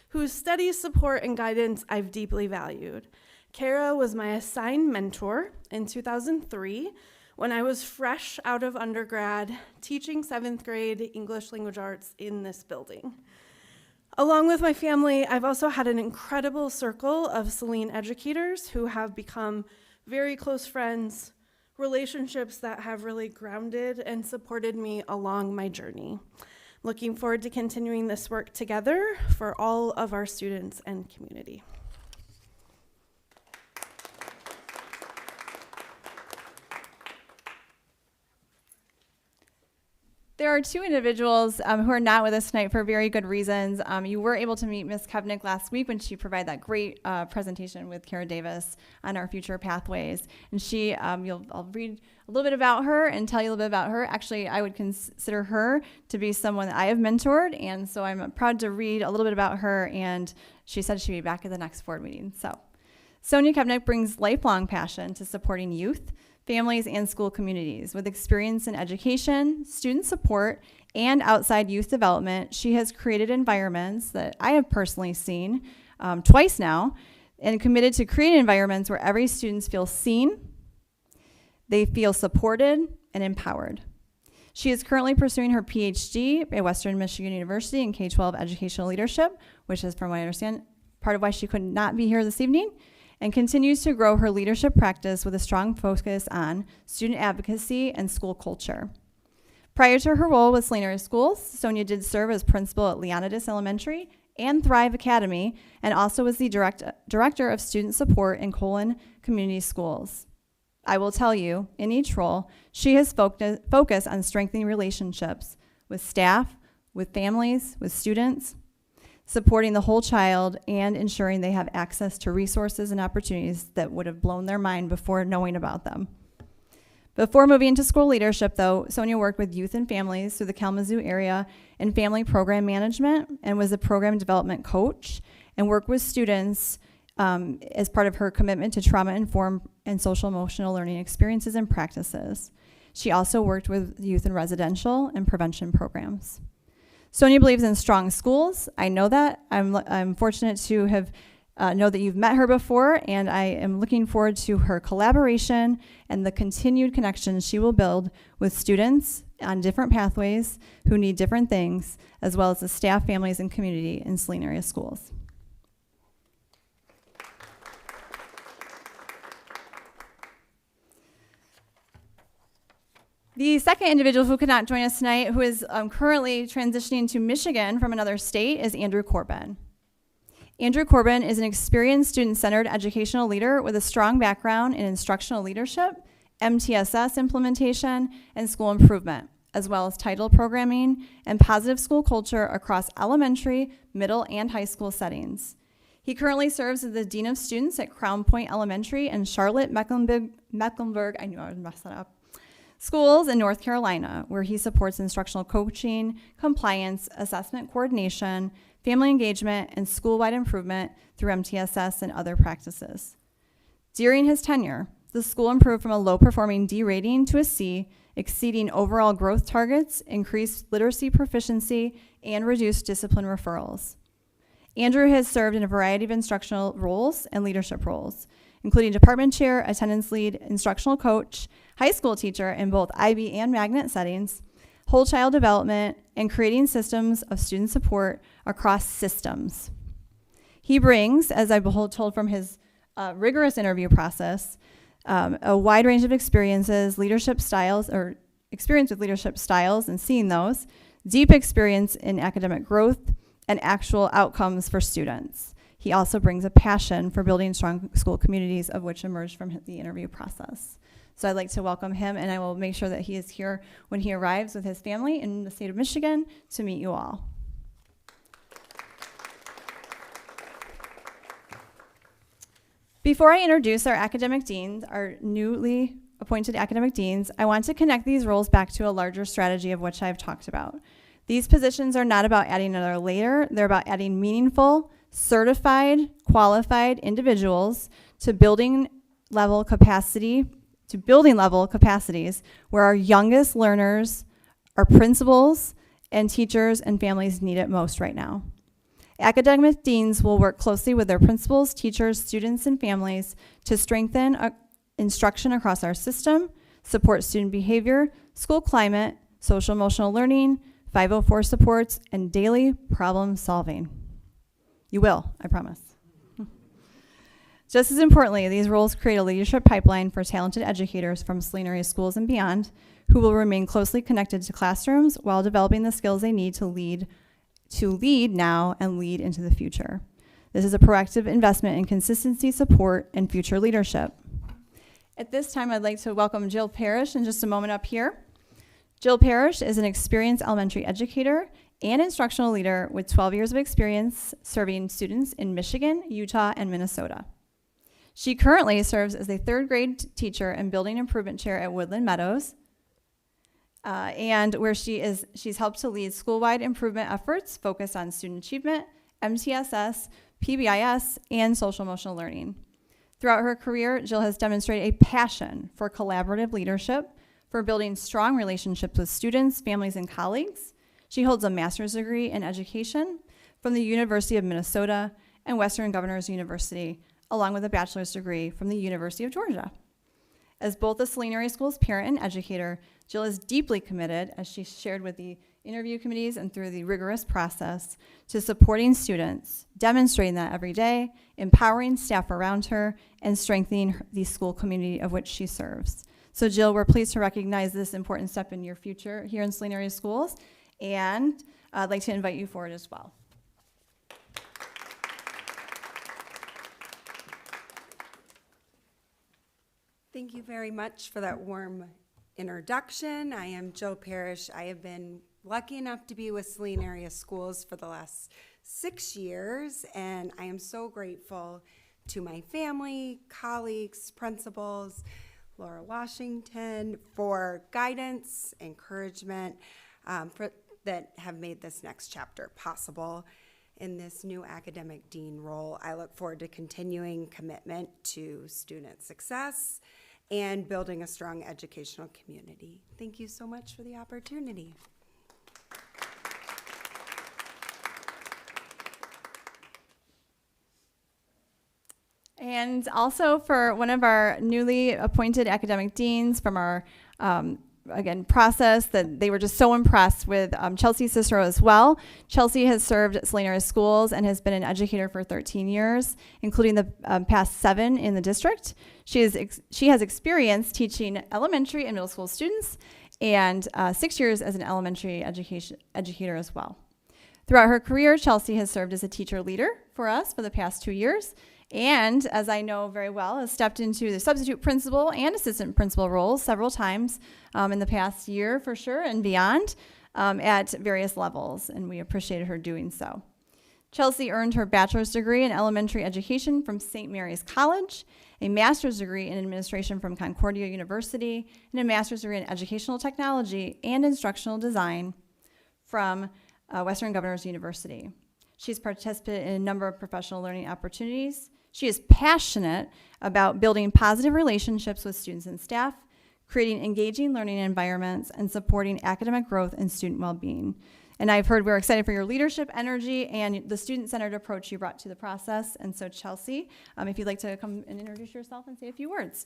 whose steady support and guidance I've deeply valued. Cara was my assigned mentor in 2003 when I was fresh out of undergrad, teaching 7th grade English language arts in this building. Along with my family, I've also had an incredible circle of Saline educators who have become very close friends, relationships that have really grounded and supported me along my journey. Looking forward to continuing this work together for all of our students and community. There are two individuals who are not with us tonight for very good reasons. You were able to meet Ms. Kovnick last week when she provided that great presentation with Cara Davis on our future pathways. And she, I'll read a little bit about her and tell you a little bit about her. Actually, I would consider her to be someone that I have mentored, and so I'm proud to read a little bit about her, and she said she'd be back at the next board meeting. So, Sonia Kovnick brings lifelong passion to supporting youth, families, and school communities. With experience in education, student support, and outside youth development, she has created environments that I have personally seen twice now, and committed to creating environments where every student feels seen, they feel supported, and empowered. She is currently pursuing her PhD at Western Michigan University in K-12 educational leadership, which is, from what I understand, part of why she could not be here this evening, and continues to grow her leadership practice with a strong focus on student advocacy and school culture. Prior to her role with Saline area schools, Sonia did serve as principal at Leonidas Elementary and Thrive Academy, and also was the director of student support in Colon Community Schools. I will tell you, in each role, she has focused on strengthening relationships with staff, with families, with students, supporting the whole child, and ensuring they have access to resources and opportunities that would have blown their mind before knowing about them. Before moving into school leadership, though, Sonia worked with youth and families through the Kalamazoo area in family program management, and was a program development coach, and worked with students as part of her commitment to trauma-informed and social-emotional learning experiences and practices. She also worked with youth in residential and prevention programs. Sonia believes in strong schools. I know that. I'm fortunate to have know that you've met her before, and I am looking forward to her collaboration and the continued connections she will build with students on different pathways who need different things, as well as the staff, families, and community in Saline area schools. The second individual who could not join us tonight, who is currently transitioning to Michigan from another state, is Andrew Corbin. Andrew Corbin is an experienced student-centered educational leader with a strong background in instructional leadership, MTSS implementation, and school improvement, as well as title programming and positive school culture across elementary, middle, and high school settings. He currently serves as the Dean of Students at Crown Point Elementary and Charlotte Mecklenburg, I knew I would mess that up, schools in North Carolina, where he supports instructional coaching, compliance, assessment coordination, family engagement, and school-wide improvement through MTSS and other practices. During his tenure, The school improved from a low-performing D rating to a C, exceeding overall growth targets, increased literacy proficiency, and reduced discipline referrals. Andrew has served in a variety of instructional roles and leadership roles, including department chair, attendance lead, instructional coach, high school teacher in both IB and magnet settings, whole child development, and creating systems of student support across systems. He brings, as I've been told from his rigorous interview process, a wide range of experiences, leadership styles, or experience with leadership styles and seeing those, deep experience in academic growth, and actual outcomes for students. He also brings a passion for building strong school communities, of which emerged from the interview process. So I'd like to welcome him, and I will make sure that he is here when he arrives with his family in the state of Michigan to meet you all. Before I introduce our academic deans, our newly appointed academic deans, I want to connect these roles back to a larger strategy of which I've talked about. These positions are not about adding another layer, they're about adding meaningful, certified, qualified individuals to building level capacities where our youngest learners, our principals, and teachers and families need it most right now. Academic deans will work closely with their principals, teachers, students, and families to strengthen instruction across our system, support student behavior, school climate, social emotional learning, 504 supports, and daily problem solving. You will, I promise. Just as importantly, these roles create a leadership pipeline for talented educators from Saline area schools and beyond who will remain closely connected to classrooms while developing the skills they need to lead now and lead into the future. This is a proactive investment in consistency, support, and future leadership. At this time, I'd like to welcome Jill Parrish in just a moment up here. Jill Parrish is an experienced elementary educator and instructional leader with 12 years of experience serving students in Michigan, Utah, and Minnesota. She currently serves as a third grade teacher and building improvement chair at Woodland Meadows, and where she's helped to lead school-wide improvement efforts focused on student achievement, MTSS, PBIS, and social emotional learning. Throughout her career, Jill has demonstrated a passion for collaborative leadership, for building strong relationships with students, families, and colleagues. She holds a master's degree in education from the University of Minnesota and Western Governors University, along with a bachelor's degree from the University of Georgia. As both the Saline area schools parent and educator, Jill is deeply committed, as she shared with the interview committees and through the rigorous process, to supporting students, demonstrating that every day, empowering staff around her, and strengthening the school community of which she serves. So Jill, we're pleased to recognize this important step in your future here in Saline area schools, and I'd like to invite you forward as well. Thank you very much for that warm introduction. I am Jill Parrish. I have been lucky enough to be with Saline area schools for the last 6 years, and I am so grateful to my family, colleagues, principals, Laura Washington, for guidance, encouragement, that have made this next chapter possible. In this new academic dean role, I look forward to continuing commitment to student success and building a strong educational community. Thank you so much for the opportunity. And also for one of our newly appointed academic deans from our, again, process, that they were just so impressed with Chelsea Cicero as well. Chelsea has served at Saline area schools and has been an educator for 13 years, including the past 7 in the district. She has experience teaching elementary and middle school students and 6 years as an elementary educator as well. Throughout her career, Chelsea has served as a teacher leader for us for the past 2 years, and as I know very well, has stepped into the substitute principal and assistant principal roles several times in the past year for sure and beyond at various levels, and we appreciated her doing so. Chelsea earned her bachelor's degree in elementary education from St. Mary's College, a master's degree in administration from Concordia University, and a master's degree in educational technology and instructional design from Western Governors University. She's participated in a number of professional learning opportunities. She is passionate about building positive relationships with students and staff, creating engaging learning environments, and supporting academic growth and student well-being. And I've heard we're excited for your leadership, energy, and the student-centered approach you brought to the process. And so Chelsea, if you'd like to come and introduce yourself and say a few words.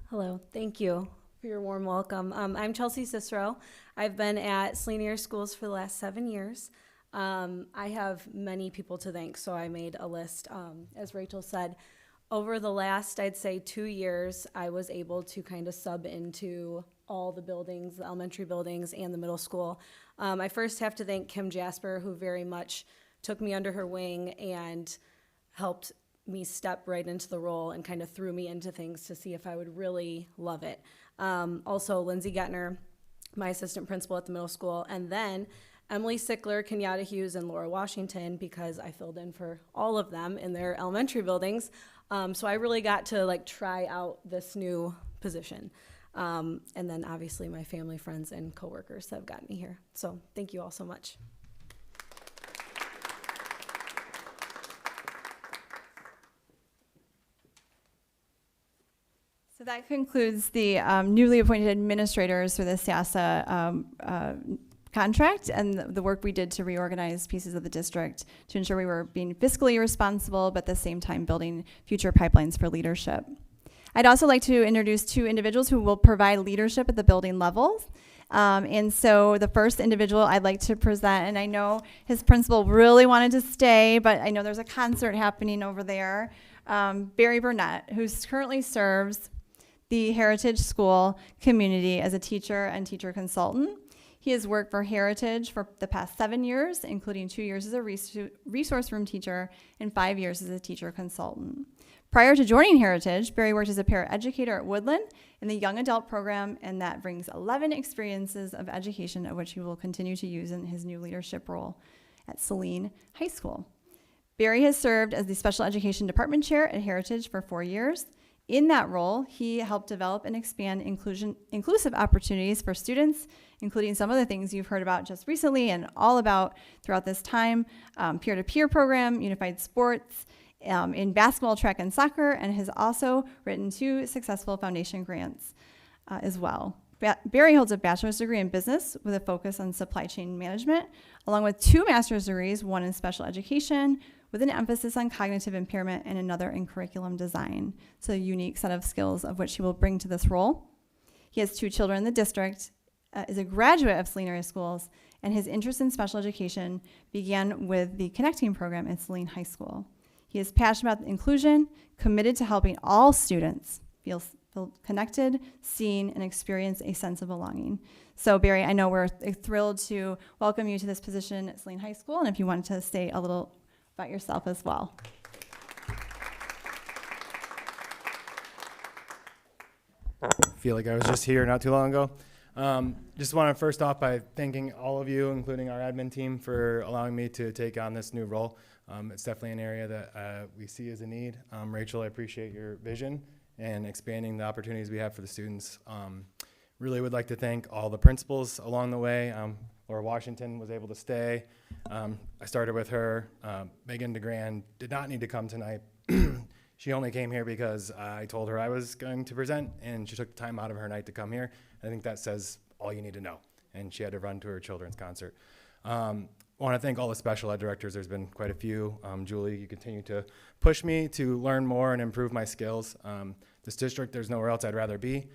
Hello, thank you for your warm welcome. I'm Chelsea Cicero. I've been at Saline Schools for the last 7 years. I have many people to thank, so I made a list. As Rachel said, over the last, I'd say 2 years, I was able to kind of sub into all the buildings, the elementary buildings and the middle school. I first have to thank Kim Jasper, who very much took me under her wing and helped me step right into the role and kind of threw me into things to see if I would really love it. Also, Lindsay Gettner, my assistant principal at the middle school, and then Emily Sickler, Kenyatta Hughes, and Laura Washington, because I filled in for all of them in their elementary buildings. So I really got to try out this new position. And then obviously my family, friends, and coworkers have gotten me here. So thank you all so much. So that concludes the newly appointed administrators for the SIASA contract and the work we did to reorganize pieces of the district to ensure we were being fiscally responsible, but at the same time building future pipelines for leadership. I'd also like to introduce 2 individuals who will provide leadership at the building level. And so the first individual I'd like to present, and I know his principal really wanted to stay, but I know there's a concert happening over there, Barry Burnett, who currently serves the Heritage School community as a teacher and teacher consultant. He has worked for Heritage for the past 7 years, including 2 years as a resource room teacher and 5 years as a teacher consultant. Prior to joining Heritage, Barry worked as a paraeducator at Woodland in the young adult program, and that brings 11 experiences of education, of which he will continue to use in his new leadership role at Saline High School. Barry has served as the special education department chair at Heritage for 4 years. In that role, he helped develop and expand inclusive opportunities for students, including some of the things you've heard about just recently and all about throughout this time, peer-to-peer program, unified sports, in basketball, track, and soccer, and has also written 2 successful foundation grants as well. Barry holds a bachelor's degree in business with a focus on supply chain management, along with 2 master's degrees, one in special education, with an emphasis on cognitive impairment and another in curriculum design. So a unique set of skills of which he will bring to this role. He has 2 children in the district, is a graduate of Saline area schools, and his interest in special education began with the Connecting program at Saline High School. He is passionate about inclusion, committed to helping all students feel connected, seen, and experience a sense of belonging. So Barry, I know we're thrilled to welcome you to this position at Saline High School, and if you wanted to say a little about yourself as well. I feel like I was just here not too long ago. Just want to first off by thanking all of you, including our admin team, for allowing me to take on this new role. It's definitely an area that we see as a need. Rachel, I appreciate your vision and expanding the opportunities we have for the students. Really would like to thank all the principals along the way. Laura Washington was able to stay. I started with her. Megan DeGrand did not need to come tonight. She only came here because I told her I was going to present, and she took the time out of her night to come here. I think that says all you need to know. And she had to run to her children's concert. I want to thank all the special ed directors. There's been quite a few. Julie, you continue to push me to learn more and improve my skills. This district, there's nowhere else I'd rather be.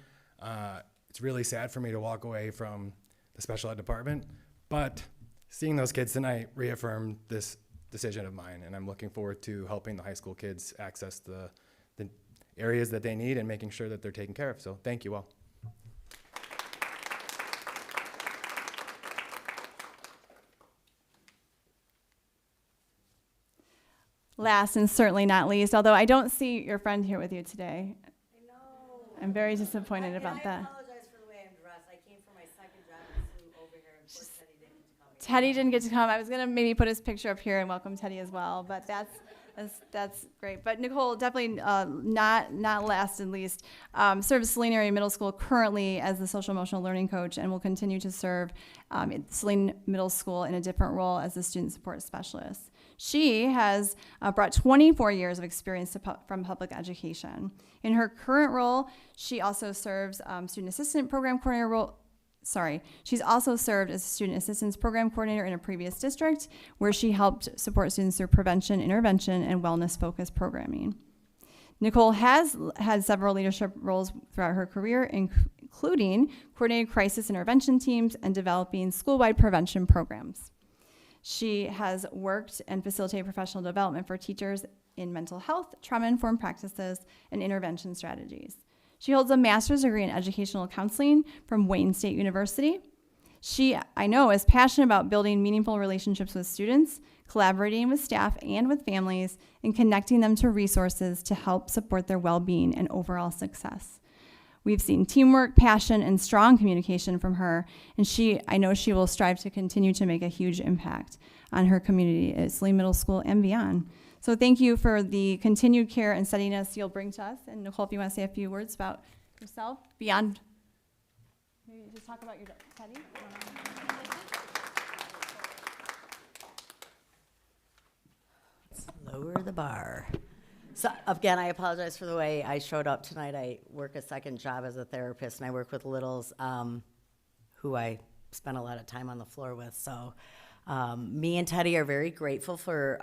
It's really sad for me to walk away from the special ed department, but seeing those kids tonight reaffirmed this decision of mine, and I'm looking forward to helping the high school kids access the areas that they need and making sure that they're taken care of. So thank you all. Last and certainly not least, although I don't see your friend here with you today. I know. I'm very disappointed about that. I apologize for the way I'm dressed. I came for my second job and flew over here, and poor Teddy didn't get to come. Teddy didn't get to come. I was going to maybe put his picture up here and welcome Teddy as well, but That's great. But Nicole, definitely not last and least, serves Saline Area Middle School currently as the social emotional learning coach, and will continue to serve Saline Middle School in a different role as the student support specialist. She has brought 24 years of experience from public education. In her current role, she also serves student assistant program coordinator role. She's also served as a student assistance program coordinator in a previous district where she helped support students through prevention, intervention, and wellness-focused programming. Nicole has had several leadership roles throughout her career, including coordinating crisis intervention teams and developing school-wide prevention programs. She has worked and facilitated professional development for teachers in mental health, trauma-informed practices, and intervention strategies. She holds a master's degree in educational counseling from Wayne State University. She, I know, is passionate about building meaningful relationships with students, collaborating with staff and with families, and connecting them to resources to help support their well-being and overall success. We've seen teamwork, passion, and strong communication from her, and I know she will strive to continue to make a huge impact on her community at Saline Middle School and beyond. So thank you for the continued care and steadiness you'll bring to us. And Nicole, if you want to say a few words about yourself beyond, maybe just talk about your Teddy. Lower the bar. So again, I apologize for the way I showed up tonight. I work a second job as a therapist, and I work with littles who I spend a lot of time on the floor with. So me and Teddy are very grateful for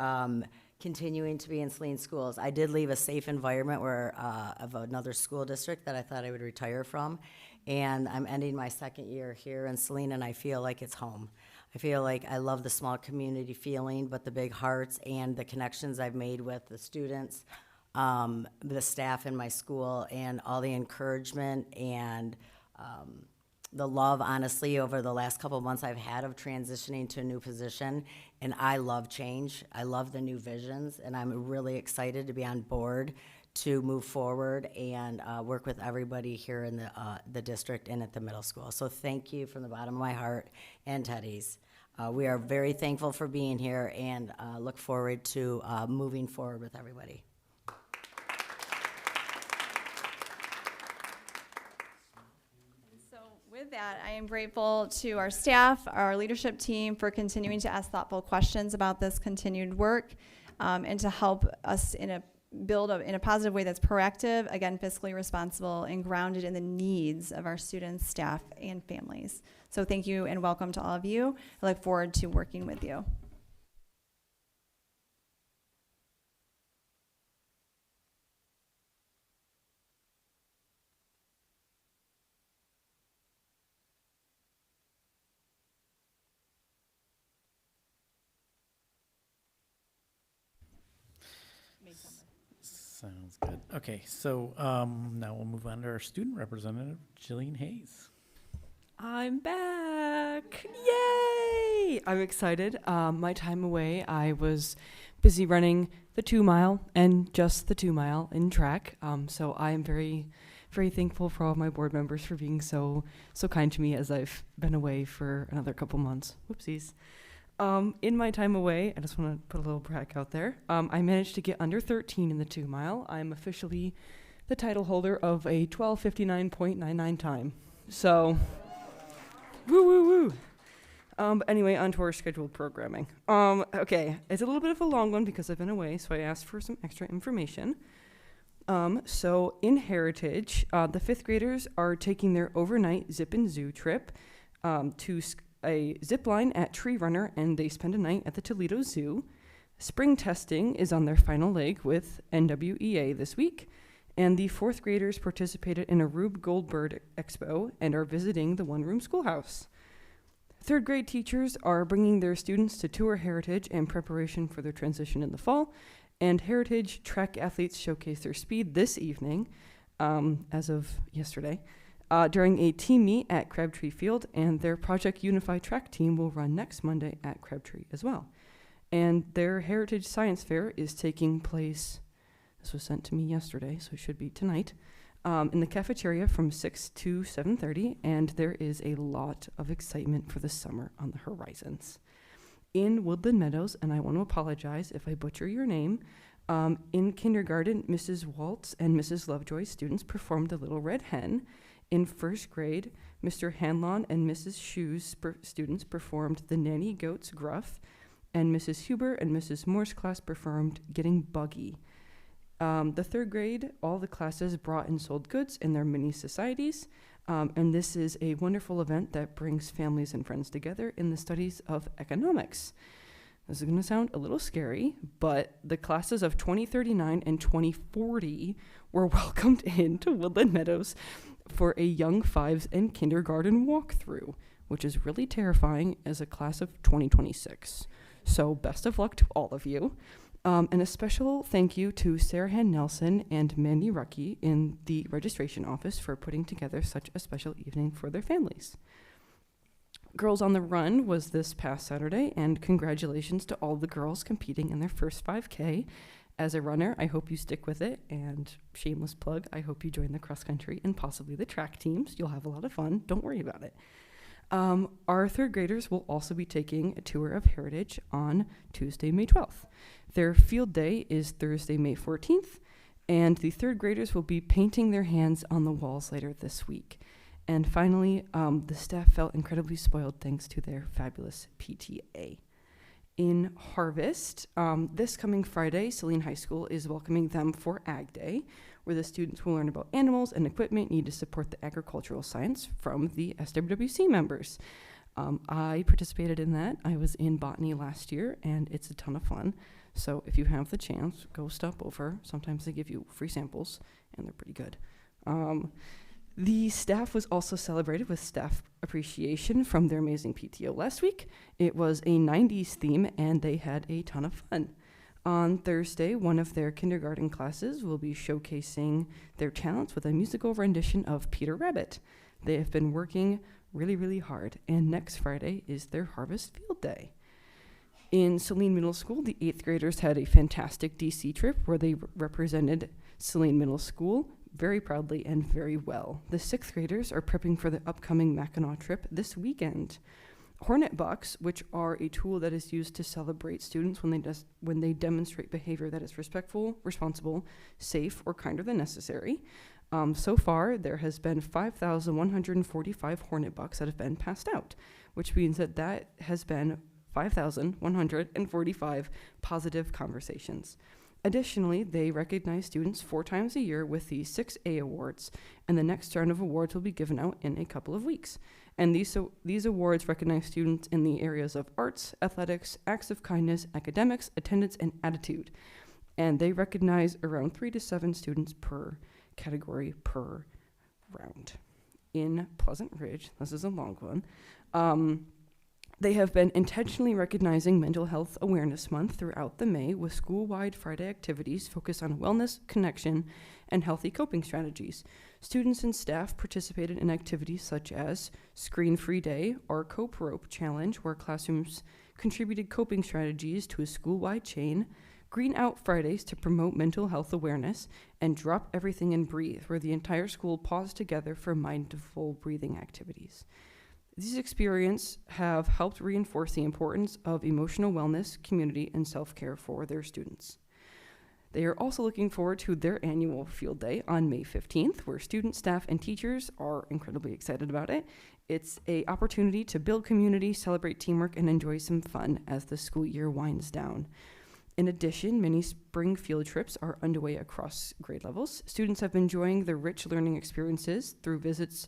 continuing to be in Saline schools. I did leave a safe environment of another school district that I thought I would retire from, and I'm ending my second year here in Saline, and I feel like it's home. I feel like I love the small community feeling, but the big hearts and the connections I've made with the students, the staff in my school, and all the encouragement and the love, honestly, over the last couple of months I've had of transitioning to a new position. And I love change. I love the new visions, and I'm really excited to be on board to move forward and work with everybody here in the district and at the middle school. So thank you from the bottom of my heart and Teddy's. We are very thankful for being here and look forward to moving forward with everybody. With that, I am grateful to our staff, our leadership team for continuing to ask thoughtful questions about this continued work and to help us in a positive way that's proactive, again, fiscally responsible, and grounded in the needs of our students, staff, and families. So thank you and welcome to all of you. I look forward to working with you. Sounds good. Okay, so now we'll move on to our student representative, Jillian Hayes. I'm back. Yay! I'm excited. My time away, I was busy running the 2 mile and just the 2 mile in track. So I am very, very thankful for all of my board members for being so kind to me as I've been away for another couple months. Whoopsies. In my time away, I just want to put a little brag out there. I managed to get under 13 in the 2 mile. I'm officially the title holder of a 12:59.99 time. So, woo, woo, woo. But anyway, on to our scheduled programming. Okay, it's a little bit of a long one because I've been away, so I asked for some extra information. So in Heritage, the 5th graders are taking their overnight zip and zoo trip to a zip line at Tree Runner, and they spend a night at the Toledo Zoo. Spring testing is on their final leg with NWEA this week, and the 4th graders participated in a Rube Goldberg Expo and are visiting the one-room schoolhouse. 3rd grade teachers are bringing their students to tour Heritage in preparation for their transition in the fall, and Heritage track athletes showcase their speed this evening, as of yesterday, during a team meet at Crabtree Field, and their Project Unify track team will run next Monday at Crabtree as well. And their Heritage Science Fair is taking place, this was sent to me yesterday, so it should be tonight, in the cafeteria from 6 to 7:30, and there is a lot of excitement for the summer on the horizons. In Woodland Meadows, and I want to apologize if I butcher your name, In kindergarten, Mrs. Waltz and Mrs. Lovejoy students performed The Little Red Hen. In first grade, Mr. Hanlon and Mrs. Shoes students performed The Nanny Goat's Gruff, and Mrs. Huber and Mrs. Moore's class performed Getting Buggy. The third grade, all the classes brought and sold goods in their mini societies, and this is a wonderful event that brings families and friends together in the studies of economics. This is going to sound a little scary, but the classes of 2039 and 2040 were welcomed into Woodland Meadows for a Young Fives and Kindergarten walkthrough, which is really terrifying as a class of 2026. So best of luck to all of you. And a special thank you to Sarah Han Nelson and Mandy Rucky in the registration office for putting together such a special evening for their families. Girls on the Run was this past Saturday, and congratulations to all the girls competing in their first 5K. As a runner, I hope you stick with it, and shameless plug, I hope you join the cross country and possibly the track teams. You'll have a lot of fun. Don't worry about it. Our third graders will also be taking a tour of Heritage on Tuesday, May 12th. Their field day is Thursday, May 14th, and the third graders will be painting their hands on the walls later this week. And finally, the staff felt incredibly spoiled thanks to their fabulous PTA. In Harvest, this coming Friday, Saline High School is welcoming them for Ag Day, where the students will learn about animals and equipment needed to support the agricultural science from the SWWC members. I participated in that. I was in botany last year, and it's a ton of fun. So if you have the chance, go stop over. Sometimes they give you free samples, and they're pretty good. The staff was also celebrated with staff appreciation from their amazing PTO last week. It was a 90s theme, and they had a ton of fun. On Thursday, one of their kindergarten classes will be showcasing their talents with a musical rendition of Peter Rabbit. They have been working really, really hard, and next Friday is their Harvest Field Day. In Saline Middle School, the 8th graders had a fantastic DC trip where they represented Saline Middle School very proudly and very well. The 6th graders are prepping for the upcoming Mackinac trip this weekend. Hornet bucks, which are a tool that is used to celebrate students when they demonstrate behavior that is respectful, responsible, safe, or kinder than necessary. So far, there has been 5,145 Hornet bucks that have been passed out, which means that has been 5,145 positive conversations. Additionally, they recognize students 4 times a year with the 6A awards, and the next round of awards will be given out in a couple of weeks. And these awards recognize students in the areas of arts, athletics, acts of kindness, academics, attendance, and attitude. And they recognize around 3 to 7 students per category per round. In Pleasant Ridge, this is a long one, they have been intentionally recognizing Mental Health Awareness Month throughout the May with school-wide Friday activities focused on wellness, connection, and healthy coping strategies. Students and staff participated in activities such as Screen-Free Day or Cope Rope Challenge, where classrooms contributed coping strategies to a school-wide chain, Green Out Fridays to promote mental health awareness, and Drop Everything and Breathe, where the entire school paused together for mindful breathing activities. These experiences have helped reinforce the importance of emotional wellness, community, and self-care for their students. They are also looking forward to their annual field day on May 15th, where students, staff, and teachers are incredibly excited about it. It's an opportunity to build community, celebrate teamwork, and enjoy some fun as the school year winds down. In addition, many spring field trips are underway across grade levels. Students have been enjoying the rich learning experiences through visits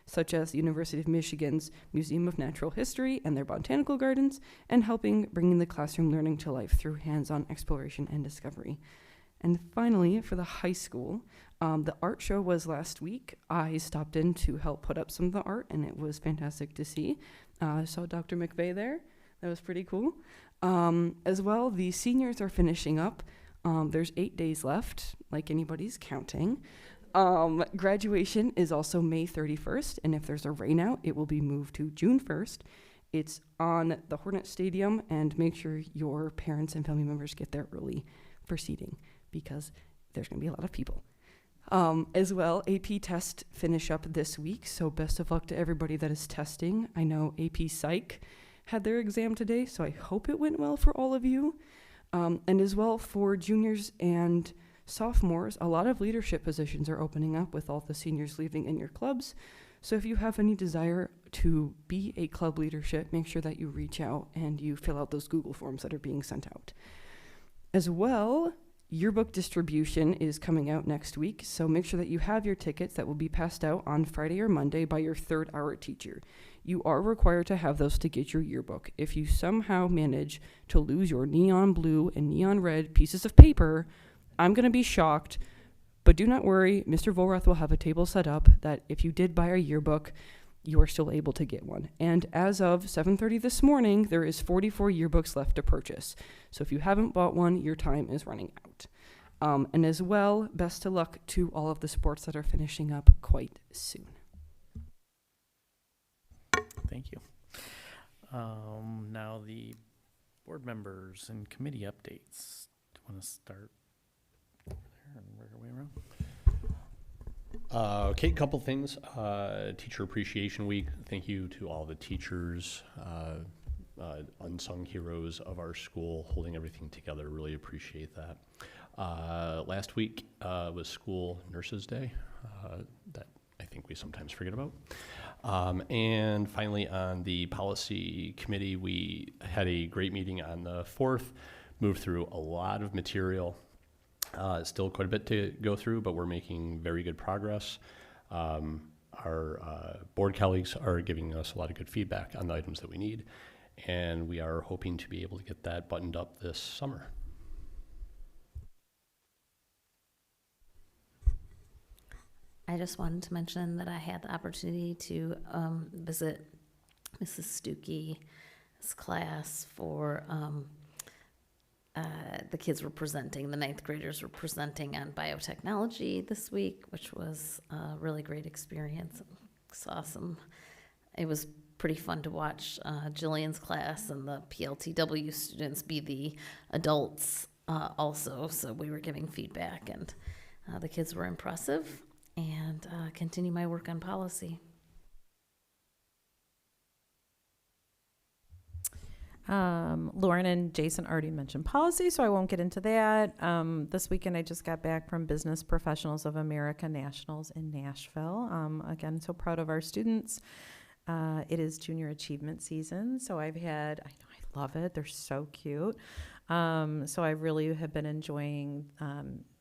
such as the University of Michigan's Museum of Natural History and their botanical gardens, and bringing the classroom learning to life through hands-on exploration and discovery. And finally, for the high school, the art show was last week. I stopped in to help put up some of the art, and it was fantastic to see. I saw Dr. McVeigh there. That was pretty cool. As well, the seniors are finishing up. There's 8 days left, like anybody's counting. Graduation is also May 31st, and if there's a rainout, it will be moved to June 1st. It's on the Hornet Stadium, and make sure your parents and family members get there early for seating, because there's going to be a lot of people. As well, AP tests finish up this week, so best of luck to everybody that is testing. I know AP Psych had their exam today, so I hope it went well for all of you. And as well for juniors and sophomores, a lot of leadership positions are opening up with all the seniors leaving in your clubs. So if you have any desire to be a club leadership, make sure that you reach out and you fill out those Google forms that are being sent out. As well, yearbook distribution is coming out next week, so make sure that you have your tickets that will be passed out on Friday or Monday by your third hour teacher. You are required to have those to get your yearbook. If you somehow manage to lose your neon blue and neon red pieces of paper, I'm going to be shocked, but do not worry. Mr. Volrath will have a table set up that if you did buy a yearbook, you are still able to get one. And as of 7:30 this morning, there is 44 yearbooks left to purchase. So if you haven't bought one, your time is running out. And as well, best of luck to all of the sports that are finishing up quite soon. Thank you. Now the board members and committee updates. Do you want to start there and work our way around? Okay, couple things. Teacher Appreciation Week. Thank you to all the teachers, unsung heroes of our school, holding everything together. Really appreciate that. Last week was School Nurses Day, that I think we sometimes forget about. And finally, on the policy committee, we had a great meeting on the 4th, moved through a lot of material. Still quite a bit to go through, but we're making very good progress. Our board colleagues are giving us a lot of good feedback on the items that we need, and we are hoping to be able to get that buttoned up this summer. I just wanted to mention that I had the opportunity to visit Mrs. Stuckey's class for the kids were presenting, the 9th graders were presenting on biotechnology this week, which was a really great experience. It's awesome. It was pretty fun to watch Jillian's class and the PLTW students be the adults also. So we were giving feedback, and the kids were impressive, and continue my work on policy. Lauren and Jason already mentioned policy, so I won't get into that. This weekend, I just got back from Business Professionals of America Nationals in Nashville. Again, so proud of our students. It is junior achievement season, so I love it. They're so cute. So I really have been enjoying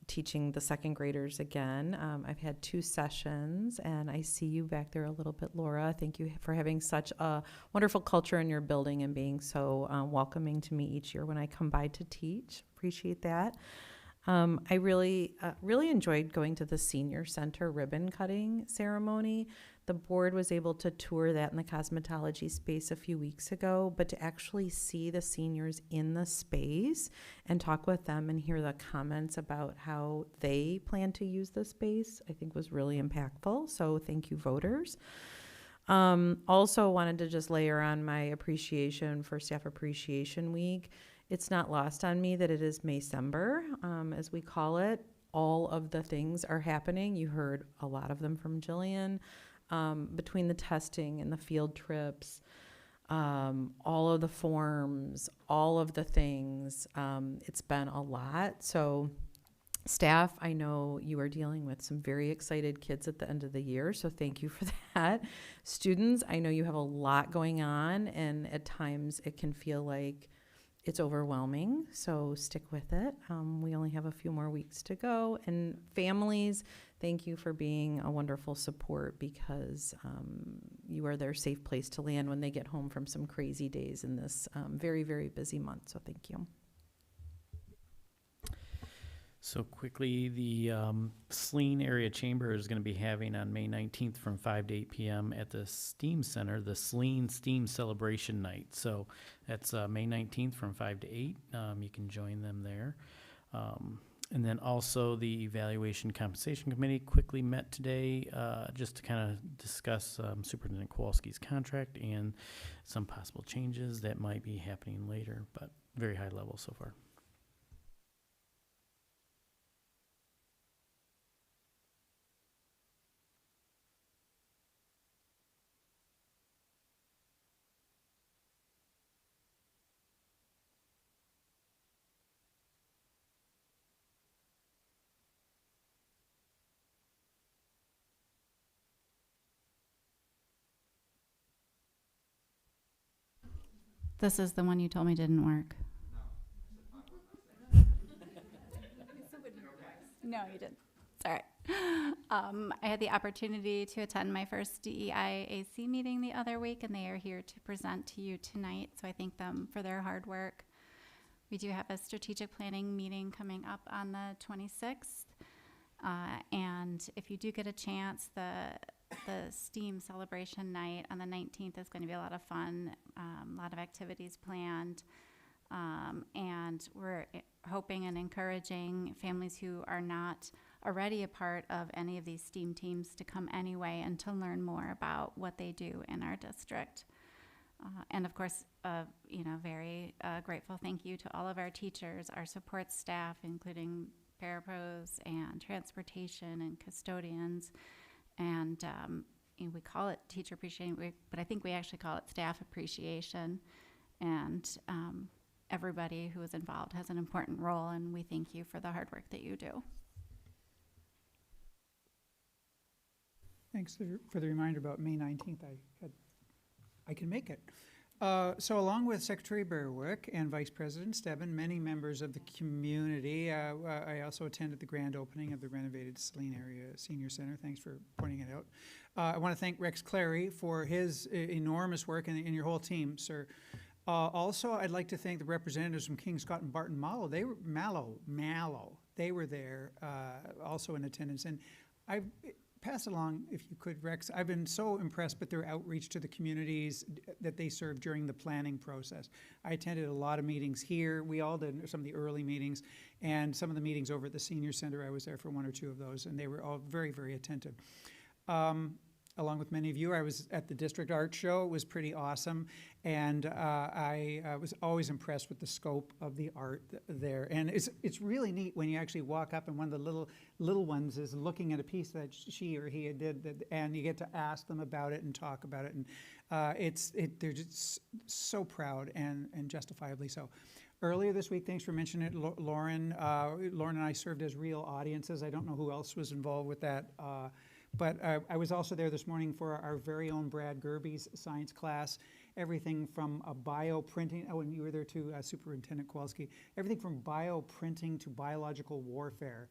teaching the 2nd graders again. I've had 2 sessions, and I see you back there a little bit, Laura. Thank you for having such a wonderful culture in your building and being so welcoming to me each year when I come by to teach. Appreciate that. I really enjoyed going to the senior center ribbon cutting ceremony. The board was able to tour that in the cosmetology space a few weeks ago, but to actually see the seniors in the space and talk with them and hear the comments about how they plan to use the space, I think was really impactful. So thank you, voters. Also wanted to just layer on my appreciation for Staff Appreciation Week. It's not lost on me that it is Maycember, as we call it. All of the things are happening. You heard a lot of them from Jillian. Between the testing and the field trips, all of the forms, all of the things, it's been a lot. So staff, I know you are dealing with some very excited kids at the end of the year, so thank you for that. Students, I know you have a lot going on, and at times it can feel like it's overwhelming, so stick with it. We only have a few more weeks to go. And families, thank you for being a wonderful support, because you are their safe place to land when they get home from some crazy days in this very, very busy month. So thank you. So quickly, the Saline Area Chamber is going to be having on May 19th from 5 to 8 p.m. at the STEAM Center, the Saline STEAM Celebration Night. So that's May 19th from 5 to 8. You can join them there. And then also the Evaluation Compensation Committee quickly met today just to kind of discuss Superintendent Kowalski's contract and some possible changes that might be happening later, but very high level so far. This is the one you told me didn't work. No, you didn't. It's all right. I had the opportunity to attend my first D.E.I.A.C meeting the other week, and they are here to present to you tonight, so I thank them for their hard work. We do have a strategic planning meeting coming up on the 26th, and if you do get a chance, the STEAM celebration night on the 19th is going to be a lot of fun, a lot of activities planned. And we're hoping and encouraging families who are not already a part of any of these STEAM teams to come anyway and to learn more about what they do in our district. And of course, very grateful thank you to all of our teachers, our support staff, including parapros and transportation and custodians. And we call it teacher appreciation, but I think we actually call it staff appreciation. And everybody who is involved has an important role, and we thank you for the hard work that you do. Thanks for the reminder about May 19th. I can make it. So along with Secretary Berwick and Vice President Stebbin, many members of the community, I also attended the grand opening of the renovated Saline Area Senior Center. Thanks for pointing it out. I want to thank Rex Clary for his enormous work and your whole team, sir. Also, I'd like to thank the representatives from King, Scott, and Barton Mallow. They were Mallow. They were there, also in attendance. And I pass along, if you could, Rex. I've been so impressed with their outreach to the communities that they serve during the planning process. I attended a lot of meetings here. We all did some of the early meetings, and some of the meetings over at the Senior Center. I was there for one or two of those, and they were all very, very attentive. Along with many of you, I was at the District Art Show. It was pretty awesome, and I was always impressed with the scope of the art there. And it's really neat when you actually walk up and one of the little ones is looking at a piece that she or he did, and you get to ask them about it and talk about it. And they're just so proud and justifiably so. Earlier this week, thanks for mentioning it, Lauren. Lauren and I served as real audiences. I don't know who else was involved with that. But I was also there this morning for our very own Brad Gerby's science class. Everything from bioprinting, and you were there too, Superintendent Kowalski. Everything from bioprinting to biological warfare.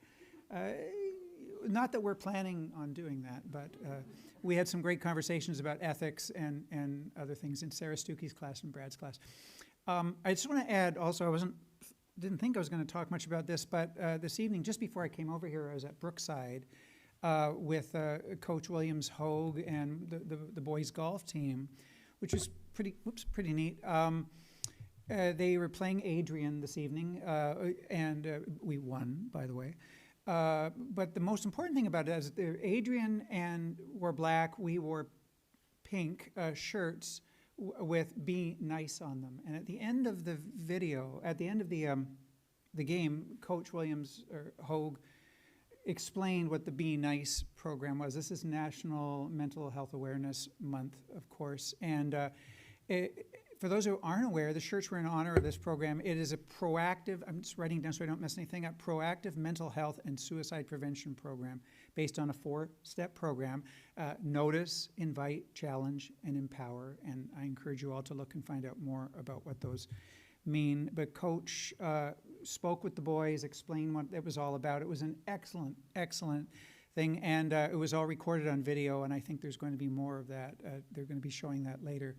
Not that we're planning on doing that, but we had some great conversations about ethics and other things in Sarah Stuckey's class and Brad's class. I just want to add also, didn't think I was going to talk much about this, but this evening, just before I came over here, I was at Brookside with Coach Williams Hogue and the boys golf team, which was pretty neat. They were playing Adrian this evening, and we won, by the way. But the most important thing about it is Adrian wore black, we wore pink shirts with "Be Nice" on them. And at the end of the video, at the end of the game, Coach Williams Hogue explained what the Be Nice program was. This is National Mental Health Awareness Month, of course. And for those who aren't aware, the shirts were in honor of this program. It is a proactive, I'm just writing down so I don't mess anything up, proactive mental health and suicide prevention program based on a 4-step program. Notice, invite, challenge, and empower. And I encourage you all to look and find out more about what those mean. But Coach spoke with the boys, explained what it was all about. It was an excellent thing, and it was all recorded on video, and I think there's going to be more of that. They're going to be showing that later.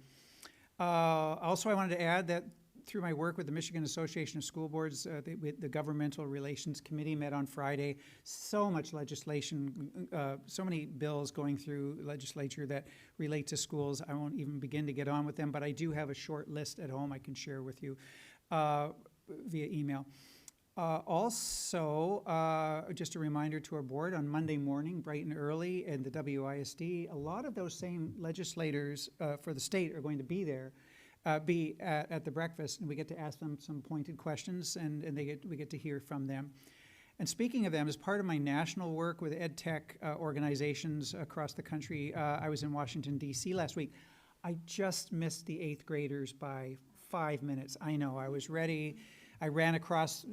Also, I wanted to add that through my work with the Michigan Association of School Boards, the Governmental Relations Committee met on Friday. So much legislation, so many bills going through legislature that relate to schools. I won't even begin to get on with them, but I do have a short list at home I can share with you via email. Also, just a reminder to our board, on Monday morning, bright and early, in the WISD, a lot of those same legislators for the state are going to be there, be at the breakfast, and we get to ask them some pointed questions, and we get to hear from them. And speaking of them, as part of my national work with ed tech organizations across the country, I was in Washington, D.C. last week. I just missed the 8th graders by 5 minutes. I know, I was ready. I ran across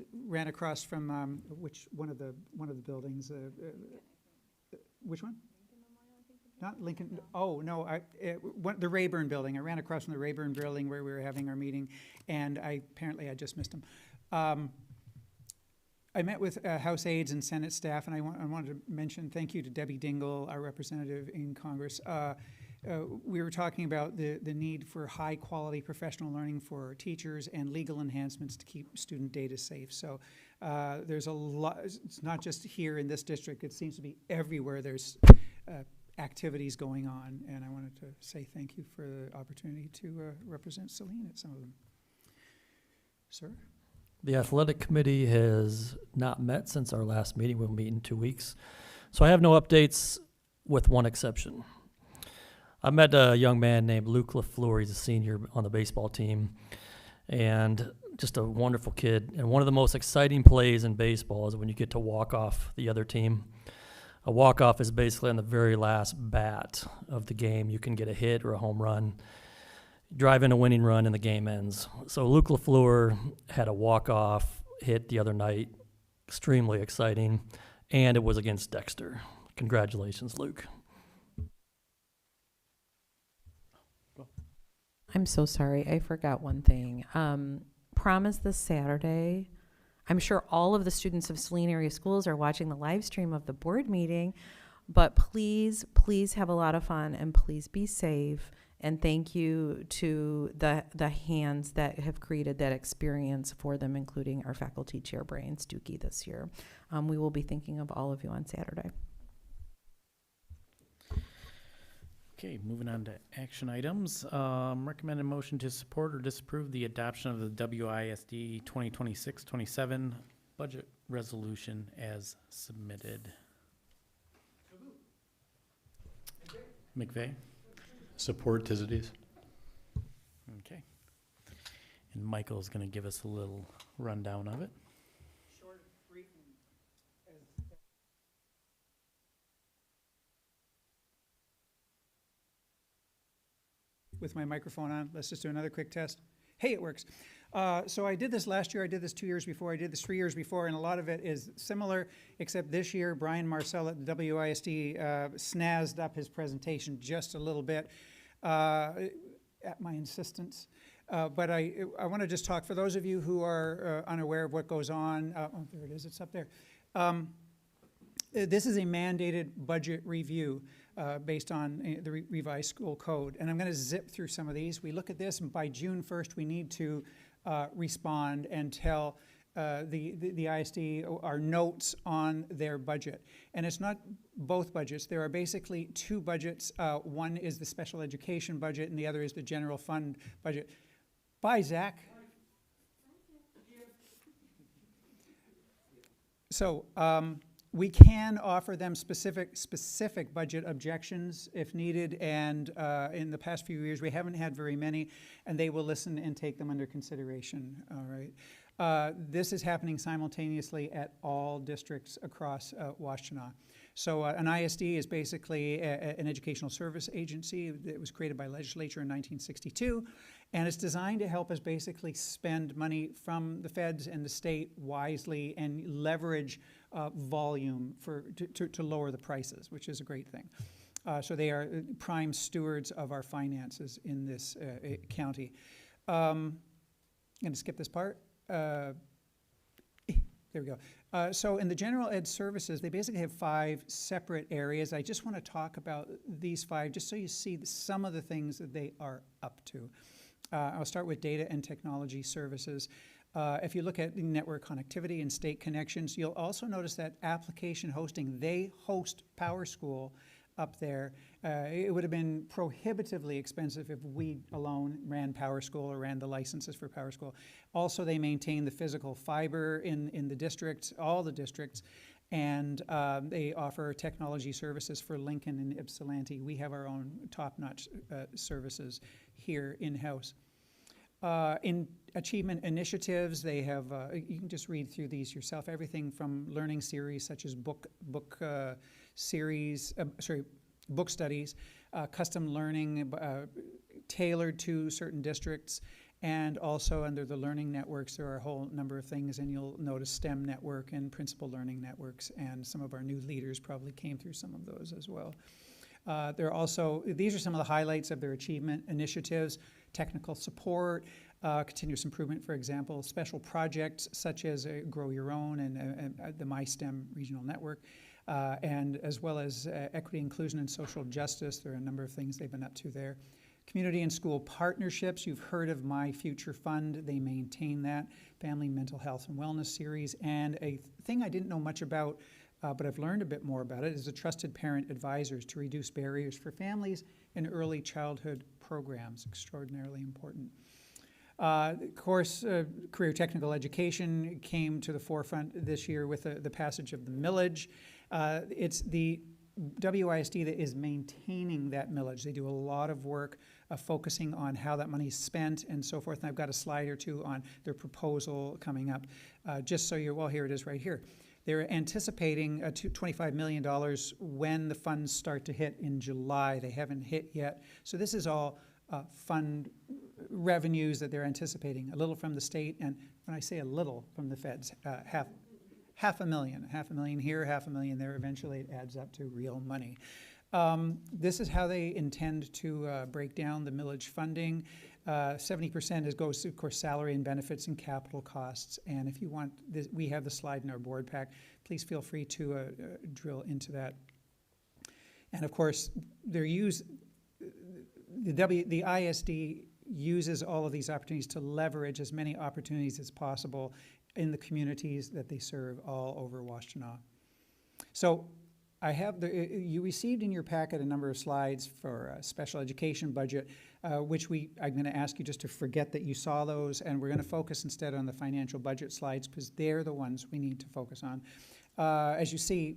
from one of the buildings. Which one? not Lincoln, oh, no, the Rayburn building. I ran across from the Rayburn building where we were having our meeting, and apparently I just missed him. I met with House aides and Senate staff, and I wanted to mention thank you to Debbie Dingell, our representative in Congress. We were talking about the need for high-quality professional learning for teachers and legal enhancements to keep student data safe. So there's a lot. It's not just here in this district. It seems to be everywhere there's activities going on, and I wanted to say thank you for the opportunity to represent Saline at some of them. Sir? The athletic committee has not met since our last meeting. We'll meet in 2 weeks. So I have no updates with one exception. I met a young man named Luke LaFleur. He's a senior on the baseball team and just a wonderful kid. And one of the most exciting plays in baseball is when you get to walk off the other team. A walk-off is basically on the very last bat of the game. You can get a hit or a home run, drive in a winning run, and the game ends. So Luke LaFleur had a walk-off hit the other night, extremely exciting, and it was against Dexter. Congratulations, Luke. I'm so sorry. I forgot one thing. Prom is this Saturday. I'm sure all of the students of Saline area schools are watching the live stream of the board meeting, but please, please have a lot of fun and please be safe. And thank you to the hands that have created that experience for them, including our faculty chair, Brian Stuckey, this year. We will be thinking of all of you on Saturday. Okay, moving on to action items. Recommended motion to support or disapprove the adoption of the WISD 2026-27 budget resolution as submitted. McVeigh? Support Tizides. Okay. And Michael's going to give us a little rundown of it. With my microphone on, let's just do another quick test. Hey, it works. So I did this last year, I did this 2 years before, I did this 3 years before, and a lot of it is similar, except this year, Brian Marcel at the WISD snazzed up his presentation just a little bit at my insistence. But I want to just talk, for those of you who are unaware of what goes on, oh, there it is, it's up there. This is a mandated budget review based on the revised school code. And I'm going to zip through some of these. We look at this, and by June 1st, we need to respond and tell the ISD our notes on their budget. And it's not both budgets. There are basically two budgets. One is the special education budget, and the other is the general fund budget. Bye, Zach. So we can offer them specific budget objections if needed, and in the past few years we haven't had very many, and they will listen and take them under consideration. All right. This is happening simultaneously at all districts across Washtenaw. So an ISD is basically an educational service agency that was created by legislature in 1962, and it's designed to help us basically spend money from the feds and the state wisely and leverage volume to lower the prices, which is a great thing. So they are prime stewards of our finances in this county. I'm going to skip this part. There we go. So in the general ed services, they basically have 5 separate areas. I just want to talk about these 5 just so you see some of the things that they are up to. I'll start with data and technology services. If you look at network connectivity and state connections, you'll also notice that application hosting, they host PowerSchool up there. It would have been prohibitively expensive if we alone ran PowerSchool or ran the licenses for PowerSchool. Also, they maintain the physical fiber in the districts, all the districts, and they offer technology services for Lincoln and Ypsilanti. We have our own top-notch services here in-house. In achievement initiatives, they have, you can just read through these yourself, everything from learning series such as book studies, custom learning tailored to certain districts, and also under the learning networks there are a whole number of things, and you'll notice STEM network and principal learning networks, and some of our new leaders probably came through some of those as well. These are some of the highlights of their achievement initiatives: technical support, continuous improvement, for example, special projects such as Grow Your Own and the MySTEM regional network, and as well as equity, inclusion, and social justice. There are a number of things they've been up to there. Community and school partnerships. You've heard of My Future Fund. They maintain that. Family Mental Health and Wellness Series. And a thing I didn't know much about, but I've learned a bit more about it, is the Trusted Parent Advisors to reduce barriers for families in early childhood programs. Extraordinarily important. Of course, career technical education came to the forefront this year with the passage of the millage. It's the WISD that is maintaining that millage. They do a lot of work focusing on how that money is spent and so forth. And I've got a slide or two on their proposal coming up. Just so you're, well, here it is right here. They're anticipating $25 million when the funds start to hit in July. They haven't hit yet. So this is all fund revenues that they're anticipating. A little from the state, and when I say a little from the feds, half a million here, $500,000 there. Eventually it adds up to real money. This is how they intend to break down the millage funding. 70% goes to, of course, salary and benefits and capital costs. And if you want this, we have the slide in our board pack. Please feel free to drill into that. And of course, the ISD uses all of these opportunities to leverage as many opportunities as possible in the communities that they serve all over Washtenaw. So I have you received in your packet a number of slides for a special education budget, which I'm going to ask you just to forget that you saw those, and we're going to focus instead on the financial budget slides because they're the ones we need to focus on. As you see,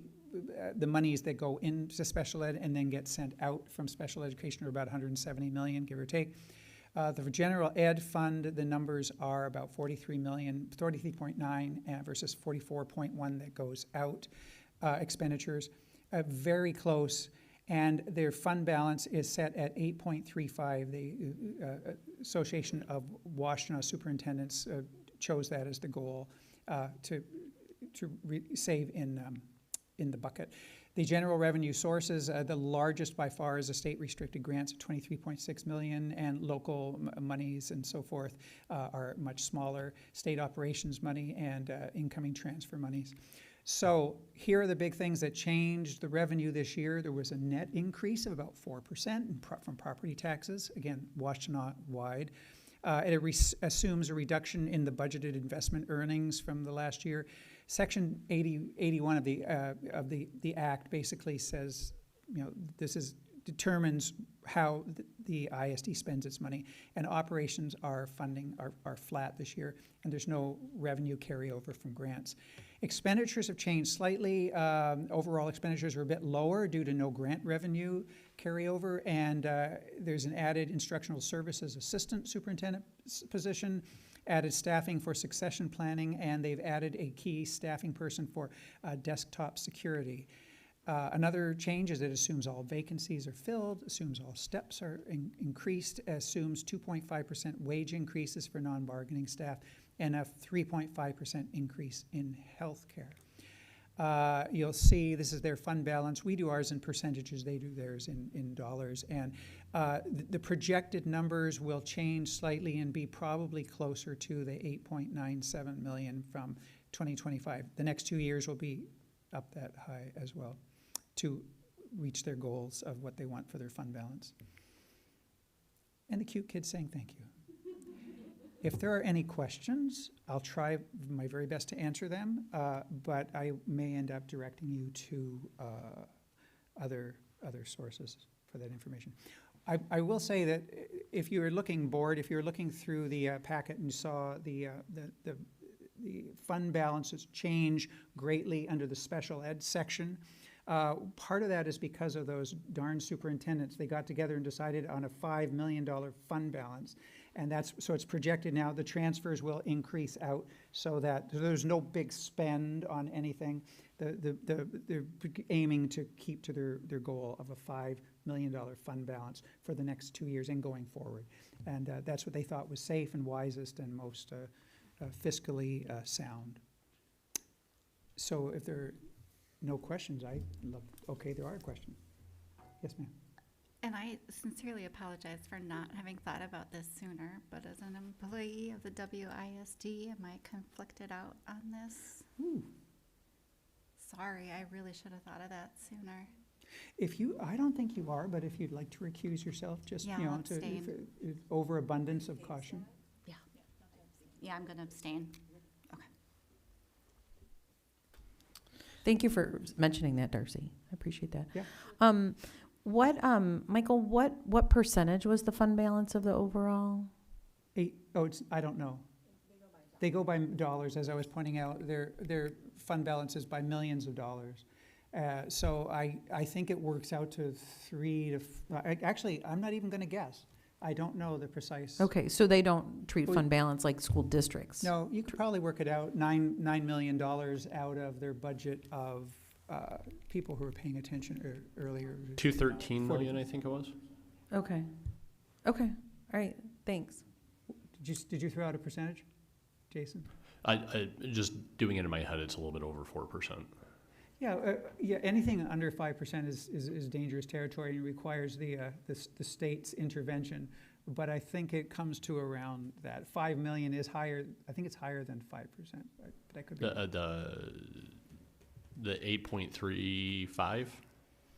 the monies that go into special ed and then get sent out from special education are about $170 million, give or take. The general ed fund, the numbers are about 43.9 versus 44.1 that goes out. Expenditures, very close, and their fund balance is set at 8.35. The Association of Washtenaw Superintendents chose that as the goal to save in the bucket. The general revenue sources, the largest by far is the state restricted grants of $23.6 million, and local monies and so forth are much smaller. State operations money and incoming transfer monies. So here are the big things that changed the revenue this year. There was a net increase of about 4% from property taxes, again, Washtenaw-wide. It assumes a reduction in the budgeted investment earnings from the last year. Section 81 of the Act basically says, determines how the ISD spends its money, and operations are flat this year, and there's no revenue carryover from grants. Expenditures have changed slightly. Overall expenditures are a bit lower due to no grant revenue carryover, and there's an added instructional services assistant superintendent position, added staffing for succession planning, and they've added a key staffing person for desktop security. Another change is it assumes all vacancies are filled, assumes all steps are increased, assumes 2.5% wage increases for non-bargaining staff, and a 3.5% increase in health care. You'll see this is their fund balance. We do ours in percentages, they do theirs in dollars. And the projected numbers will change slightly and be probably closer to the $8.97 million from 2025. The next 2 years will be up that high as well to reach their goals of what they want for their fund balance. And the cute kids saying thank you. If there are any questions, I'll try my very best to answer them, but I may end up directing you to other sources for that information. I will say that if you're looking through the packet and saw the fund balances change greatly under the special ed section, part of that is because of those darn superintendents. They got together and decided on a $5 million fund balance. And so it's projected now the transfers will increase out so that there's no big spend on anything. They're aiming to keep to their goal of a $5 million fund balance for the next 2 years and going forward. And that's what they thought was safe and wisest and most fiscally sound. So if there are no questions, okay, there are questions. Yes, ma'am. And I sincerely apologize for not having thought about this sooner, but as an employee of the WISD, am I conflicted out on this? Sorry, I really should have thought of that sooner. I don't think you are, but if you'd like to recuse yourself, just, Yeah, you know, I'll abstain. overabundance of caution. Yeah, I'm going to abstain. Thank you for mentioning that, Darcy. I appreciate that. Yeah. Michael, what percentage was the fund balance of the overall? I don't know. They go by dollars, as I was pointing out. Their fund balance is by millions of dollars. So I think it works out to actually, I'm not even going to guess. I don't know the precise. Okay, so they don't treat fund balance like school districts. No, you could probably work it out, $9 million out of their budget of people who were paying attention earlier. 213 million, I think it was. Okay. All right. Thanks. Did you throw out a percentage, Jason? I just doing it in my head, it's a little bit over 4%. Yeah, anything under 5% is dangerous territory and requires the state's intervention. But I think it comes to around that. 5 million is higher. I think it's higher than 5%. But I could be. The 8.35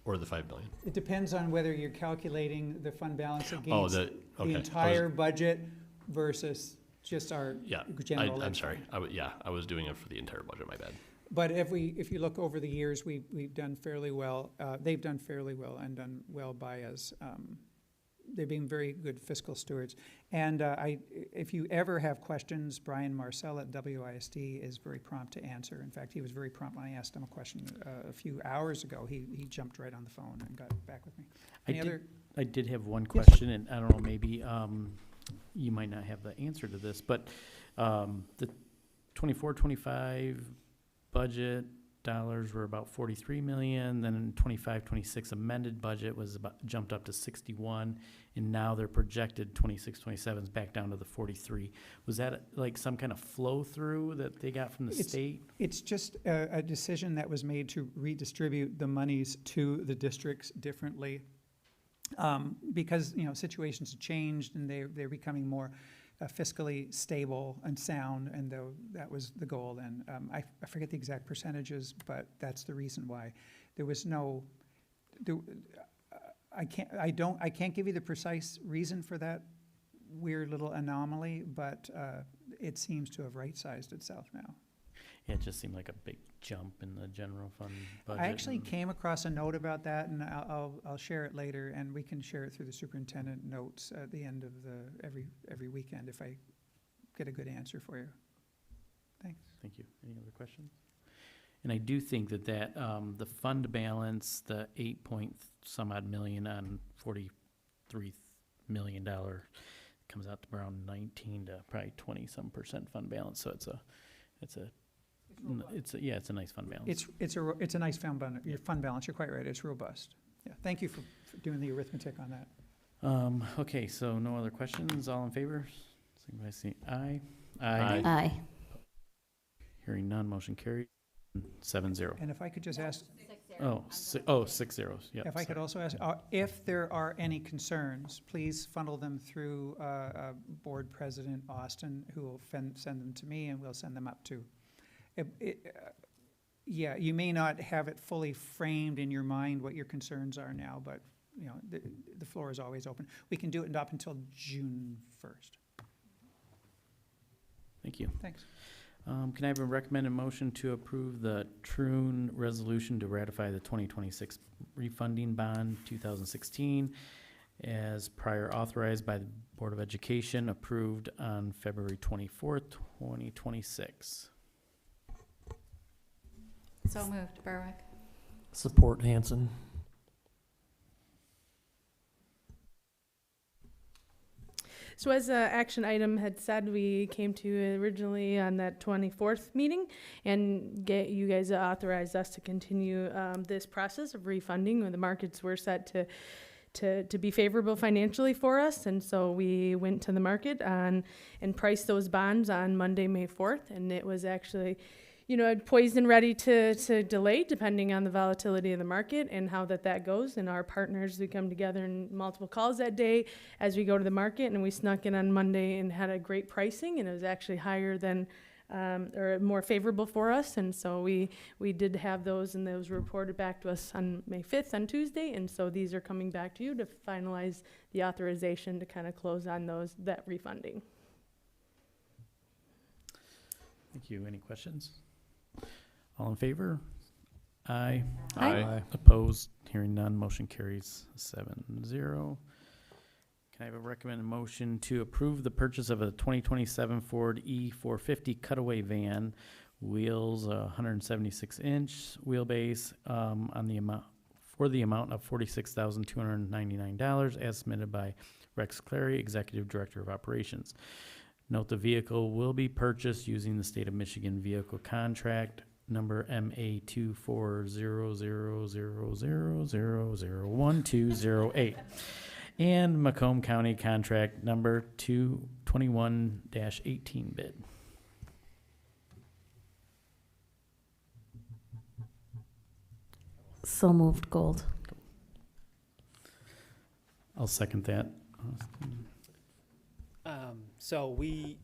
or the 5 million? It depends on whether you're calculating the fund balance against the entire budget versus just our general. I'm sorry. I was doing it for the entire budget. My bad. But if you look over the years, we've done fairly well. They've done fairly well and done well by us. They've been very good fiscal stewards. And if you ever have questions, Brian Marcel at WISD is very prompt to answer. In fact, he was very prompt when I asked him a question a few hours ago. He jumped right on the phone and got back with me. I did have one question, and I don't know, maybe you might not have the answer to this, but the 24-25 budget dollars were about 43 million, then in 25-26 amended budget was jumped up to 61, and now their projected 26-27 is back down to the 43. Was that like some kind of flow through that they got from the state? It's just a decision that was made to redistribute the monies to the districts differently, because situations have changed and they're becoming more fiscally stable and sound, and that was the goal. And I forget the exact percentages, but that's the reason why there was no. I can't give you the precise reason for that weird little anomaly, but it seems to have right-sized itself now. Yeah, it just seemed like a big jump in the general fund budget. I actually came across a note about that, and I'll share it later, and we can share it through the superintendent notes at the end of every weekend if I get a good answer for you. Thanks. Thank you. Any other questions? And I do think that the fund balance, the 8-point-some odd million on $43 million comes out to around 19 to probably 20% fund balance. So it's a nice fund balance. It's a nice fund balance. Your fund balance. You're quite right. It's robust. Yeah. Thank you for doing the arithmetic on that. Okay. So no other questions. All in favor? Signify by saying aye. Aye. Hearing none. Motion carried. 7-0. And if I could just ask. 6 zeros. Yeah. If I could also ask, if there are any concerns, please funnel them through Board President Austin, who will send them to me, and we'll send them up to. You may not have it fully framed in your mind what your concerns are now, but the floor is always open. We can do it up until June 1st. Thank you. Thanks. Can I have a recommended motion to approve the Troon resolution to ratify the 2026 refunding bond 2016 as prior authorized by the Board of Education, approved on February 24th, 2026? So moved, Berwick. Support Hanson. So as an action item had said, we came to originally on that 24th meeting and you guys authorized us to continue this process of refunding when the markets were set to be favorable financially for us. And so we went to the market and priced those bonds on Monday, May 4th. And it was actually poised and ready to delay depending on the volatility of the market and how that goes. And our partners, we come together in multiple calls that day as we go to the market, and we snuck in on Monday and had a great pricing, and it was actually higher than or more favorable for us. And so we did have those, and those were reported back to us on May 5th on Tuesday. And so these are coming back to you to finalize the authorization to kind of close on that refunding. Thank you. Any questions? All in favor? Aye. Aye. Opposed? Hearing none, motion carries 7-0. Can I have a recommended motion to approve the purchase of a 2027 Ford E450 cutaway van, wheels 176-inch wheelbase, for the amount of $46,299 as submitted by Rex Clary, Executive Director of Operations. Note the vehicle will be purchased using the State of Michigan Vehicle Contract number MA2400000012008 and Macomb County Contract number 221-18 bid. So moved, Gold. I'll second that. So we,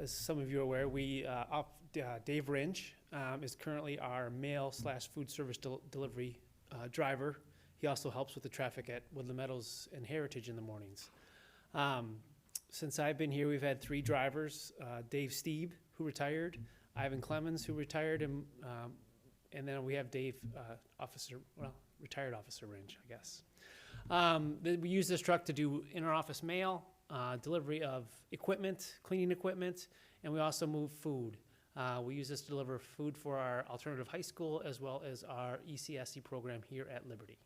as some of you are aware, Dave Rinch is currently our mail/food service delivery driver. He also helps with the traffic at Woodland Meadows and Heritage in the mornings. Since I've been here, we've had 3 drivers: Dave Steeb, who retired, Ivan Clemens, who retired, and then we have Dave, retired Officer Rinch, I guess. We use this truck to do inter-office mail, delivery of equipment, cleaning equipment, and we also move food. We use this to deliver food for our alternative high school as well as our ECSE program here at Liberty.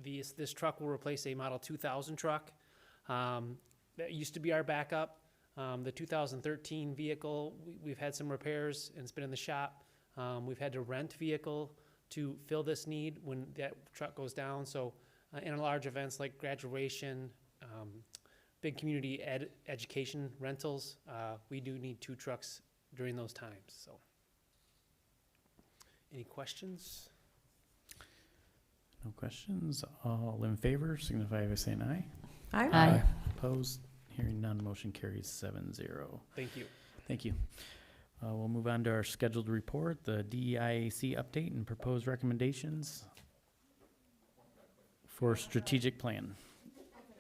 This truck will replace a Model 2000 truck that used to be our backup. The 2013 vehicle, we've had some repairs and it's been in the shop. We've had to rent vehicle to fill this need when that truck goes down. So in large events like graduation, big community education rentals, we do need 2 trucks during those times. So, any questions? No questions. All in favor signify by saying aye. Aye. Aye. Opposed? Hearing none, motion carries 7-0. Thank you. Thank you. We'll move on to our scheduled report, the D.E.I.A.C update and proposed recommendations for strategic plan.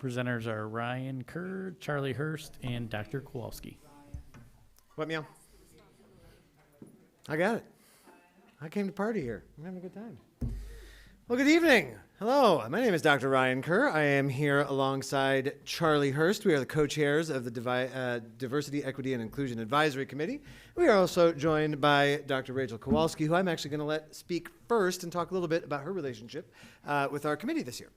Presenters are Ryan Kerr, Charlie Hurst, and Dr. Kowalski. What, meow? I got it. I came to party here. I'm having a good time. Well, good evening. Hello, my name is Dr. Ryan Kerr. I am here alongside Charlie Hurst. We are the co-chairs of the Diversity, Equity, and Inclusion Advisory Committee. We are also joined by Dr. Rachel Kowalski, who I'm actually going to let speak first and talk a little bit about her relationship with our committee this year.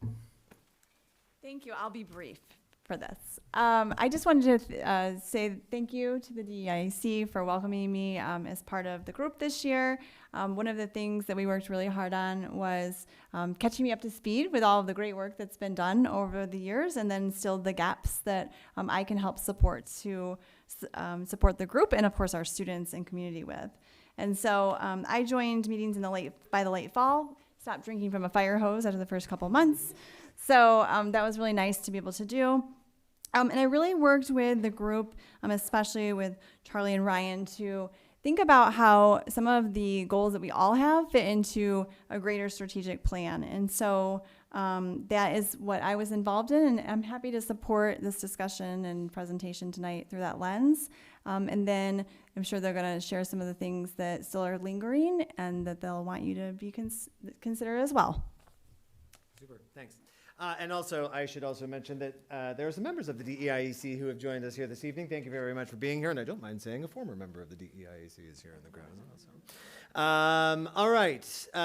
Thank you. I'll be brief for this. I just wanted to say thank you to the D.E.I.C for welcoming me as part of the group this year. One of the things that we worked really hard on was catching me up to speed with all of the great work that's been done over the years, and then still the gaps that I can help support to support the group and, of course, our students and community with. And so I joined meetings by the late fall, stopped drinking from a fire hose after the first couple months. So that was really nice to be able to do. And I really worked with the group, especially with Charlie and Ryan, to think about how some of the goals that we all have fit into a greater strategic plan. And so that is what I was involved in, and I'm happy to support this discussion and presentation tonight through that lens. And then I'm sure they're going to share some of the things that still are lingering and that they'll want you to be considered as well. Super, thanks. And also, I should also mention that there are some members of the D.E.I.A.C who have joined us here this evening. Thank you very much for being here, and I don't mind saying a former member of the D.E.I.A.C is here in the crowd as well. All right,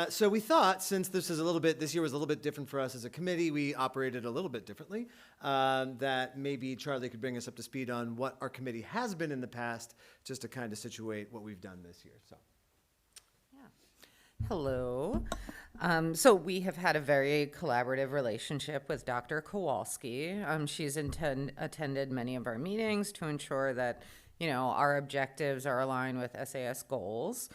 so we thought, since this year was a little bit different for us as a committee, we operated a little bit differently, that maybe Charlie could bring us up to speed on what our committee has been in the past, just to kind of situate what we've done this year. So. Hello. So we have had a very collaborative relationship with Dr. Kowalski. She's attended many of our meetings to ensure that our objectives are aligned with SAS goals.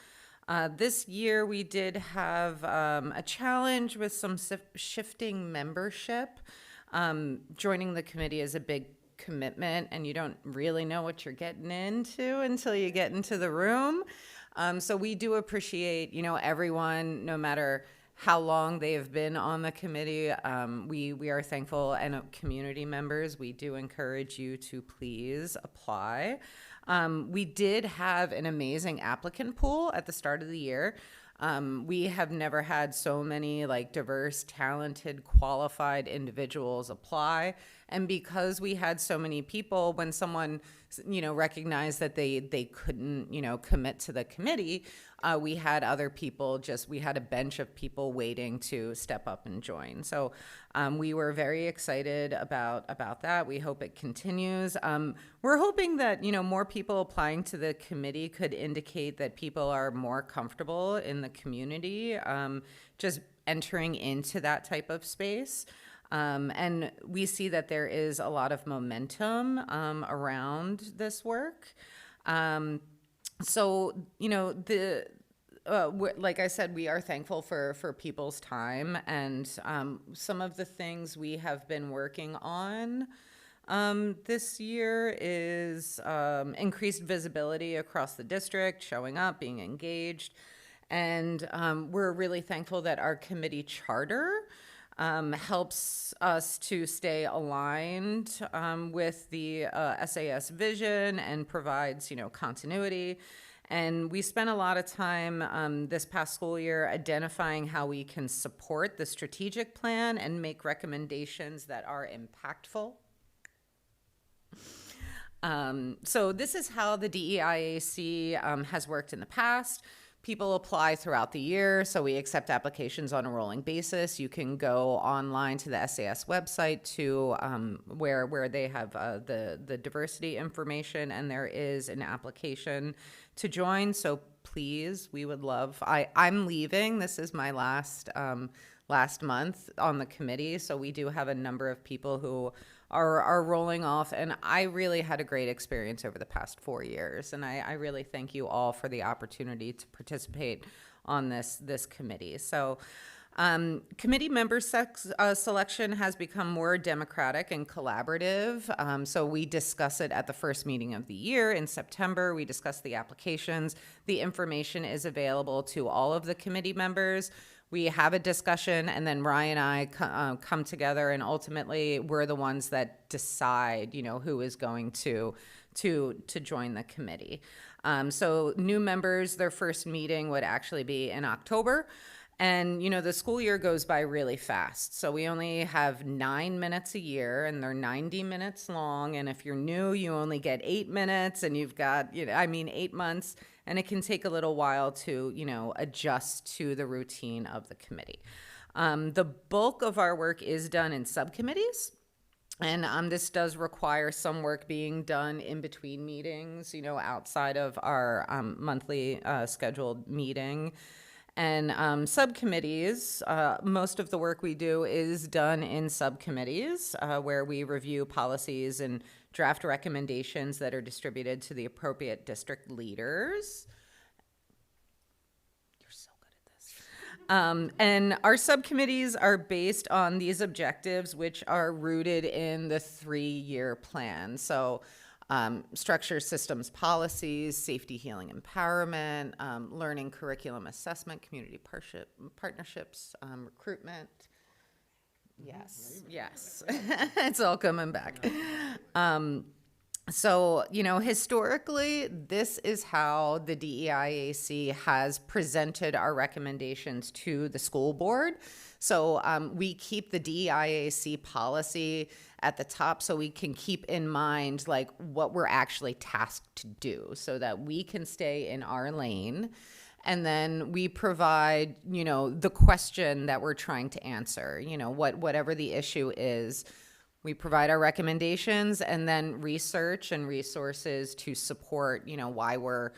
This year we did have a challenge with some shifting membership. Joining the committee is a big commitment, and you don't really know what you're getting into until you get into the room. So we do appreciate, everyone, no matter how long they have been on the committee. We are thankful, and community members, we do encourage you to please apply. We did have an amazing applicant pool at the start of the year. We have never had so many diverse, talented, qualified individuals apply. And because we had so many people, when someone, recognized that they couldn't, commit to the committee, we had other people we had a bench of people waiting to step up and join. So we were very excited about that. We hope it continues. We're hoping that, more people applying to the committee could indicate that people are more comfortable in the community, just entering into that type of space. And we see that there is a lot of momentum around this work. So, like I said, we are thankful for people's time, and some of the things we have been working on this year is increased visibility across the district, showing up, being engaged, and we're really thankful that our committee charter helps us to stay aligned with the SAS vision and provides, continuity. And we spent a lot of time this past school year identifying how we can support the strategic plan and make recommendations that are impactful. So this is how the D.E.I.A.C has worked in the past. People apply throughout the year, so we accept applications on a rolling basis. You can go online to the SAS website to where they have the diversity information, and there is an application to join. So please, we would love. I'm leaving. This is my last month on the committee, so we do have a number of people who are rolling off, and I really had a great experience over the past 4 years, and I really thank you all for the opportunity to participate on this committee. So committee member selection has become more democratic and collaborative. So we discuss it at the first meeting of the year in September. We discuss the applications. The information is available to all of the committee members. We have a discussion, and then Ryan and I come together, and ultimately we're the ones that decide, who is going to join the committee. So new members, their first meeting would actually be in October. And, the school year goes by really fast. So we only have 9 minutes a year, and they're 90 minutes long. And if you're new, you only get 8 minutes, and you've got, 8 months. And it can take a little while to, adjust to the routine of the committee. The bulk of our work is done in subcommittees. And this does require some work being done in between meetings, outside of our monthly scheduled meeting. And subcommittees, most of the work we do is done in subcommittees where we review policies and draft recommendations that are distributed to the appropriate district leaders. You're so good at this. And our subcommittees are based on these objectives, which are rooted in the 3-year plan. So structure, systems, policies, safety, healing, empowerment, learning, curriculum, assessment, community partnerships, recruitment. Yes, yes, it's all coming back. So, historically, this is how the D.E.I.A.C has presented our recommendations to the school board. So we keep the D.E.I.A.C policy at the top so we can keep in mind what we're actually tasked to do so that we can stay in our lane. And then we provide, the question that we're trying to answer, whatever the issue is. We provide our recommendations and then research and resources to support, why we're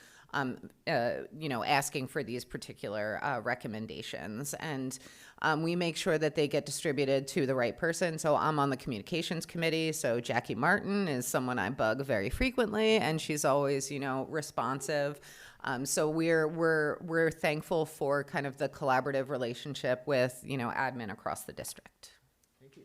asking for these particular recommendations. And we make sure that they get distributed to the right person. So I'm on the communications committee. So Jackie Martin is someone I bug very frequently, and she's always, responsive. So we're thankful for kind of the collaborative relationship with, admin across the district. Thank you.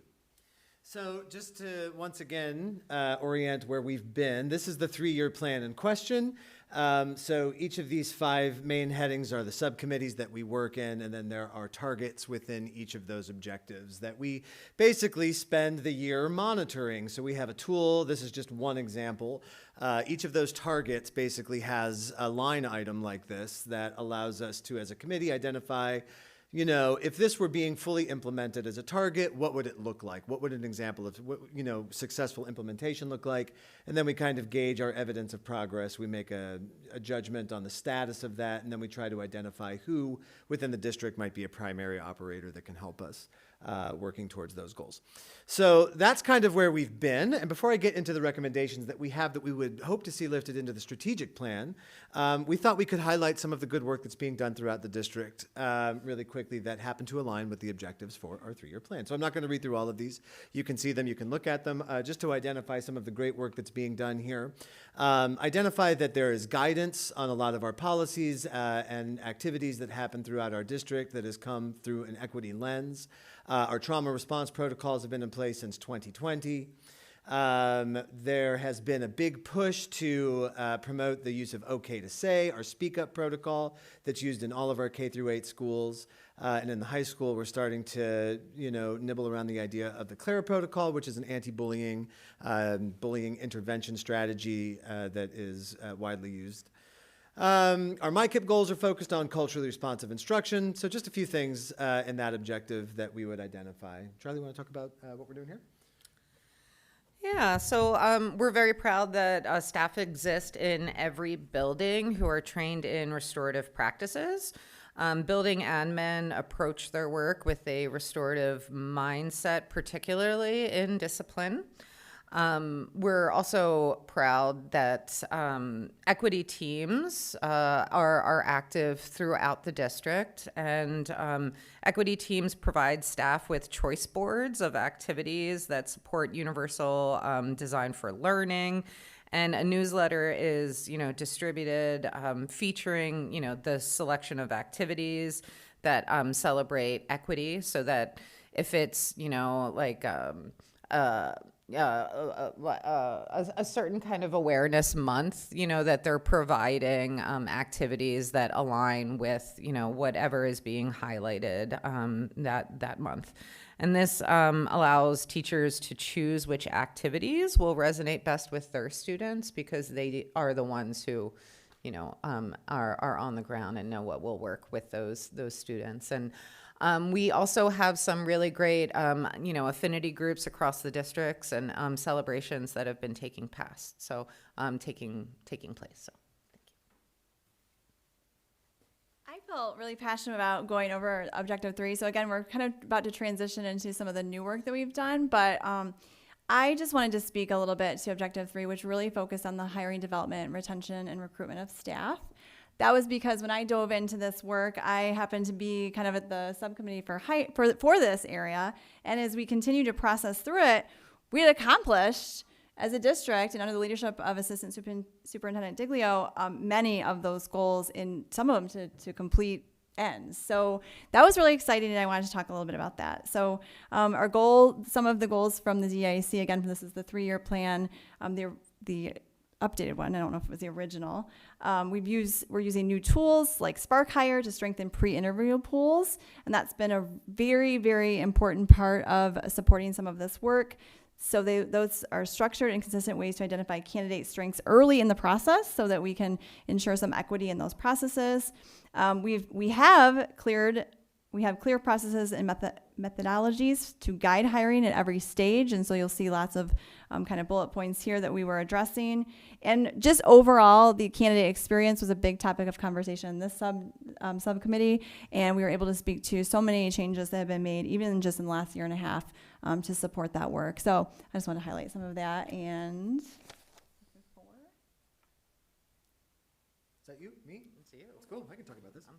So just to once again orient where we've been, this is the 3-year plan in question. So each of these 5 main headings are the subcommittees that we work in, and then there are targets within each of those objectives that we basically spend the year monitoring. So we have a tool. This is just one example. Each of those targets basically has a line item like this that allows us to, as a committee, identify, if this were being fully implemented as a target, what would it look like? What would an example of, successful implementation look like? And then we kind of gauge our evidence of progress. We make a judgment on the status of that, and then we try to identify who within the district might be a primary operator that can help us working towards those goals. So that's kind of where we've been. And before I get into the recommendations that we have that we would hope to see lifted into the strategic plan, we thought we could highlight some of the good work that's being done throughout the district really quickly that happen to align with the objectives for our 3-year plan. So I'm not going to read through all of these. You can see them, you can look at them, just to identify some of the great work that's being done here. Identify that there is guidance on a lot of our policies and activities that happen throughout our district that has come through an equity lens. Our trauma response protocols have been in place since 2020. There has been a big push to promote the use of OK to Say, our Speak Up protocol that's used in all of our K-8 schools. And in the high school, we're starting to, nibble around the idea of the CLARA protocol, which is an anti-bullying, bullying intervention strategy that is widely used. Our MyKIP goals are focused on culturally responsive instruction. So just a few things in that objective that we would identify. Charlie, want to talk about what we're doing here? Yeah, so we're very proud that staff exist in every building who are trained in restorative practices. Building admin approach their work with a restorative mindset, particularly in discipline. We're also proud that equity teams are active throughout the district, and equity teams provide staff with choice boards of activities that support universal design for learning. And a newsletter is, distributed featuring, the selection of activities that celebrate equity, so that if it's, a certain kind of awareness month, that they're providing activities that align with, whatever is being highlighted that month. And this allows teachers to choose which activities will resonate best with their students, because they are the ones who, are on the ground and know what will work with those students. And we also have some really great, affinity groups across the districts and celebrations that have been taking place. So. I felt really passionate about going over Objective 3. So again, we're kind of about to transition into some of the new work that we've done, but I just wanted to speak a little bit to Objective 3, which really focused on the hiring, development, retention, and recruitment of staff. That was because when I dove into this work, I happened to be kind of at the subcommittee for this area, and as we continue to process through it, we had accomplished as a district, and under the leadership of Assistant Superintendent Diglio, many of those goals, in some of them to complete ends. So that was really exciting, and I wanted to talk a little bit about that. So our goal, some of the goals from the D.E.I.A.C, again, this is the 3-year plan, the updated one. I don't know if it was the original. We're using new tools like Spark Hire to strengthen pre-interview pools, and that's been a very, very important part of supporting some of this work. So those are structured and consistent ways to identify candidate strengths early in the process so that we can ensure some equity in those processes. We have clear processes and methodologies to guide hiring at every stage, and so you'll see lots of kind of bullet points here that we were addressing. And just overall, the candidate experience was a big topic of conversation in this subcommittee, and we were able to speak to so many changes that have been made, even just in the last year and a half, to support that work. So I just want to highlight some of that. And that you? Me? It's you. It's cool. I can talk about this. I'm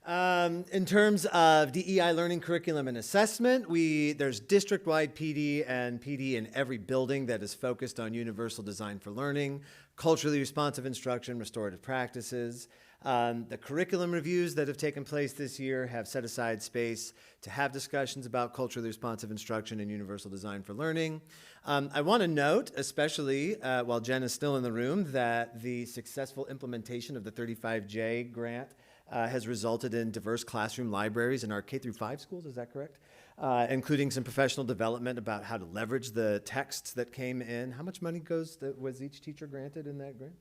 tired. In terms of DEI learning curriculum and assessment, there's district-wide PD in every building that is focused on universal design for learning, culturally responsive instruction, restorative practices. The curriculum reviews that have taken place this year have set aside space to have discussions about culturally responsive instruction and universal design for learning. I want to note, especially while Jen is still in the room, that the successful implementation of the 35J grant has resulted in diverse classroom libraries in our K-5 schools, is that correct? Including some professional development about how to leverage the texts that came in. How much money was each teacher granted in that grant?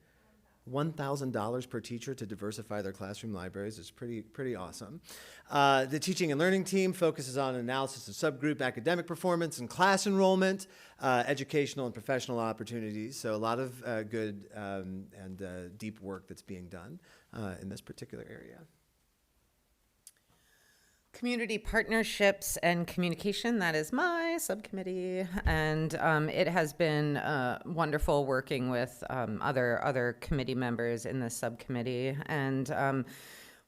$1,000 per teacher to diversify their classroom libraries is pretty awesome. The teaching and learning team focuses on analysis of subgroup academic performance and class enrollment, educational and professional opportunities. So a lot of good and deep work that's being done in this particular area. Community partnerships and communication, that is my subcommittee, and it has been wonderful working with other committee members in this subcommittee. And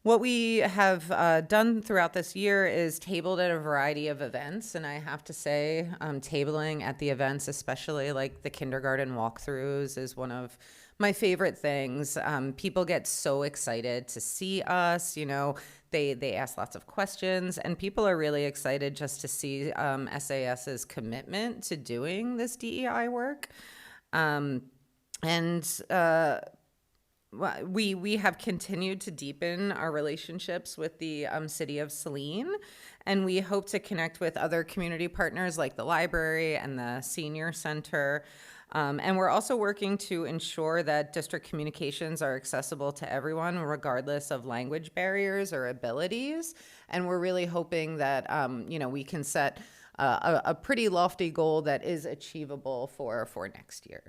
what we have done throughout this year is tabled at a variety of events, and I have to say, tabling at the events, especially like the kindergarten walkthroughs, is one of my favorite things. People get so excited to see us, you know, they ask lots of questions, and people are really excited just to see SAS's commitment to doing this DEI work. We have continued to deepen our relationships with the city of Saline, and we hope to connect with other community partners like the library and the senior center. And we're also working to ensure that district communications are accessible to everyone, regardless of language barriers or abilities. And we're really hoping that, we can set a pretty lofty goal that is achievable for next year.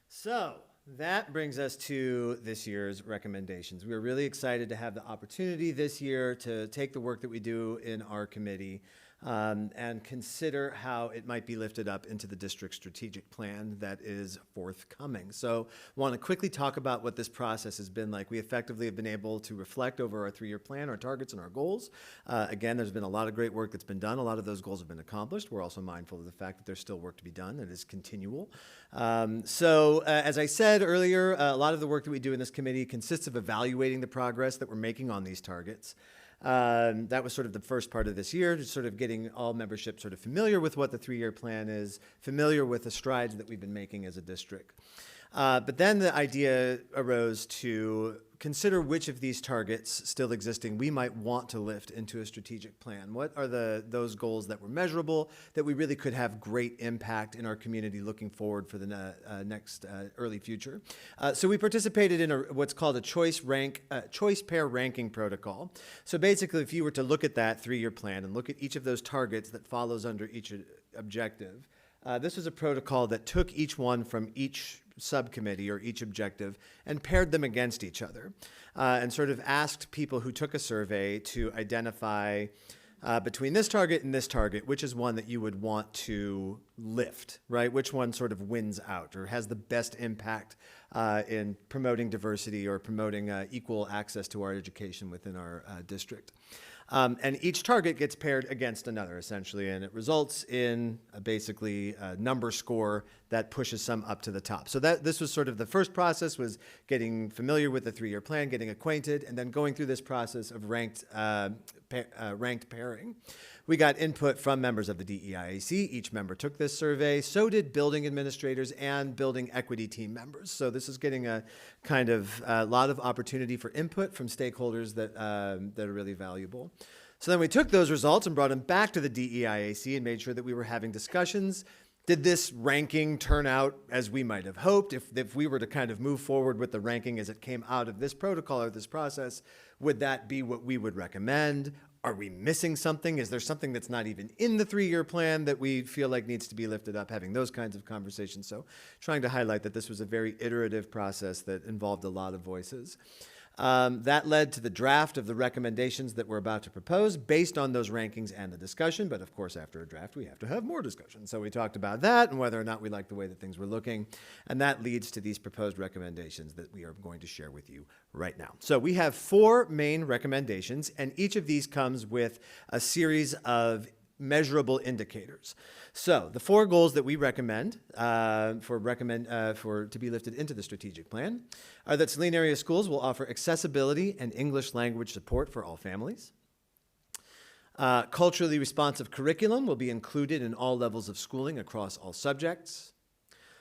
So that brings us to this year's recommendations. We're really excited to have the opportunity this year to take the work that we do in our committee and consider how it might be lifted up into the district strategic plan that is forthcoming. So I want to quickly talk about what this process has been like. We effectively have been able to reflect over our 3-year plan, our targets, and our goals. Again, there's been a lot of great work that's been done. A lot of those goals have been accomplished. We're also mindful of the fact that there's still work to be done. It is continual. As I said earlier, a lot of the work that we do in this committee consists of evaluating the progress that we're making on these targets. That was sort of the first part of this year, just sort of getting all membership sort of familiar with what the 3-year plan is, familiar with the strides that we've been making as a district. But then the idea arose to consider which of these targets still existing we might want to lift into a strategic plan. What are those goals that were measurable, that we really could have great impact in our community looking forward for the next early future? So we participated in what's called a choice pair ranking protocol. So basically, if you were to look at that 3-year plan and look at each of those targets that follows under each objective, this was a protocol that took each one from each subcommittee or each objective and paired them against each other and sort of asked people who took a survey to identify between this target and this target, which is one that you would want to lift, right? Which one sort of wins out or has the best impact in promoting diversity or promoting equal access to our education within our district. And each target gets paired against another, essentially, and it results in basically a number score that pushes some up to the top. So this was sort of the first process, was getting familiar with the 3-year plan, getting acquainted, and then going through this process of ranked pairing. We got input from members of the D.E.I.A.C. Each member took this survey. So did building administrators and building equity team members. So this is getting a kind of a lot of opportunity for input from stakeholders that are really valuable. So then we took those results and brought them back to the D.E.I.A.C. and made sure that we were having discussions. Did this ranking turn out as we might have hoped? If we were to kind of move forward with the ranking as it came out of this protocol or this process, would that be what we would recommend? Are we missing something? Is there something that's not even in the 3-year plan that we feel like needs to be lifted up? Having those kinds of conversations. So trying to highlight that this was a very iterative process that involved a lot of voices. That led to the draft of the recommendations that we're about to propose based on those rankings and the discussion. But of course, after a draft, we have to have more discussion. So we talked about that and whether or not we like the way that things were looking. And that leads to these proposed recommendations that we are going to share with you right now. So we have 4 main recommendations, and each of these comes with a series of measurable indicators. So the 4 goals that we recommend to be lifted into the strategic plan are that Saline area schools will offer accessibility and English language support for all families. Culturally responsive curriculum will be included in all levels of schooling across all subjects.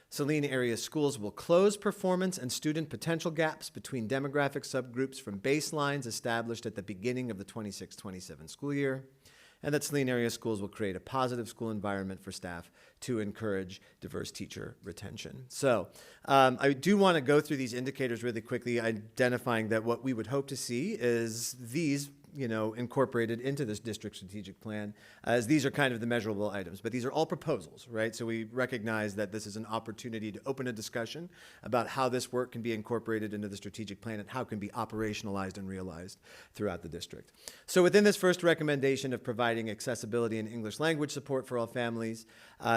Saline area schools will close performance and student potential gaps between demographic subgroups from baselines established at the beginning of the 26-27 school year. And that Saline area schools will create a positive school environment for staff to encourage diverse teacher retention. So I do want to go through these indicators really quickly, identifying that what we would hope to see is these incorporated into this district strategic plan, as these are kind of the measurable items. But these are all proposals, right? So we recognize that this is an opportunity to open a discussion about how this work can be incorporated into the strategic plan and how it can be operationalized and realized throughout the district. So within this first recommendation of providing accessibility and English language support for all families,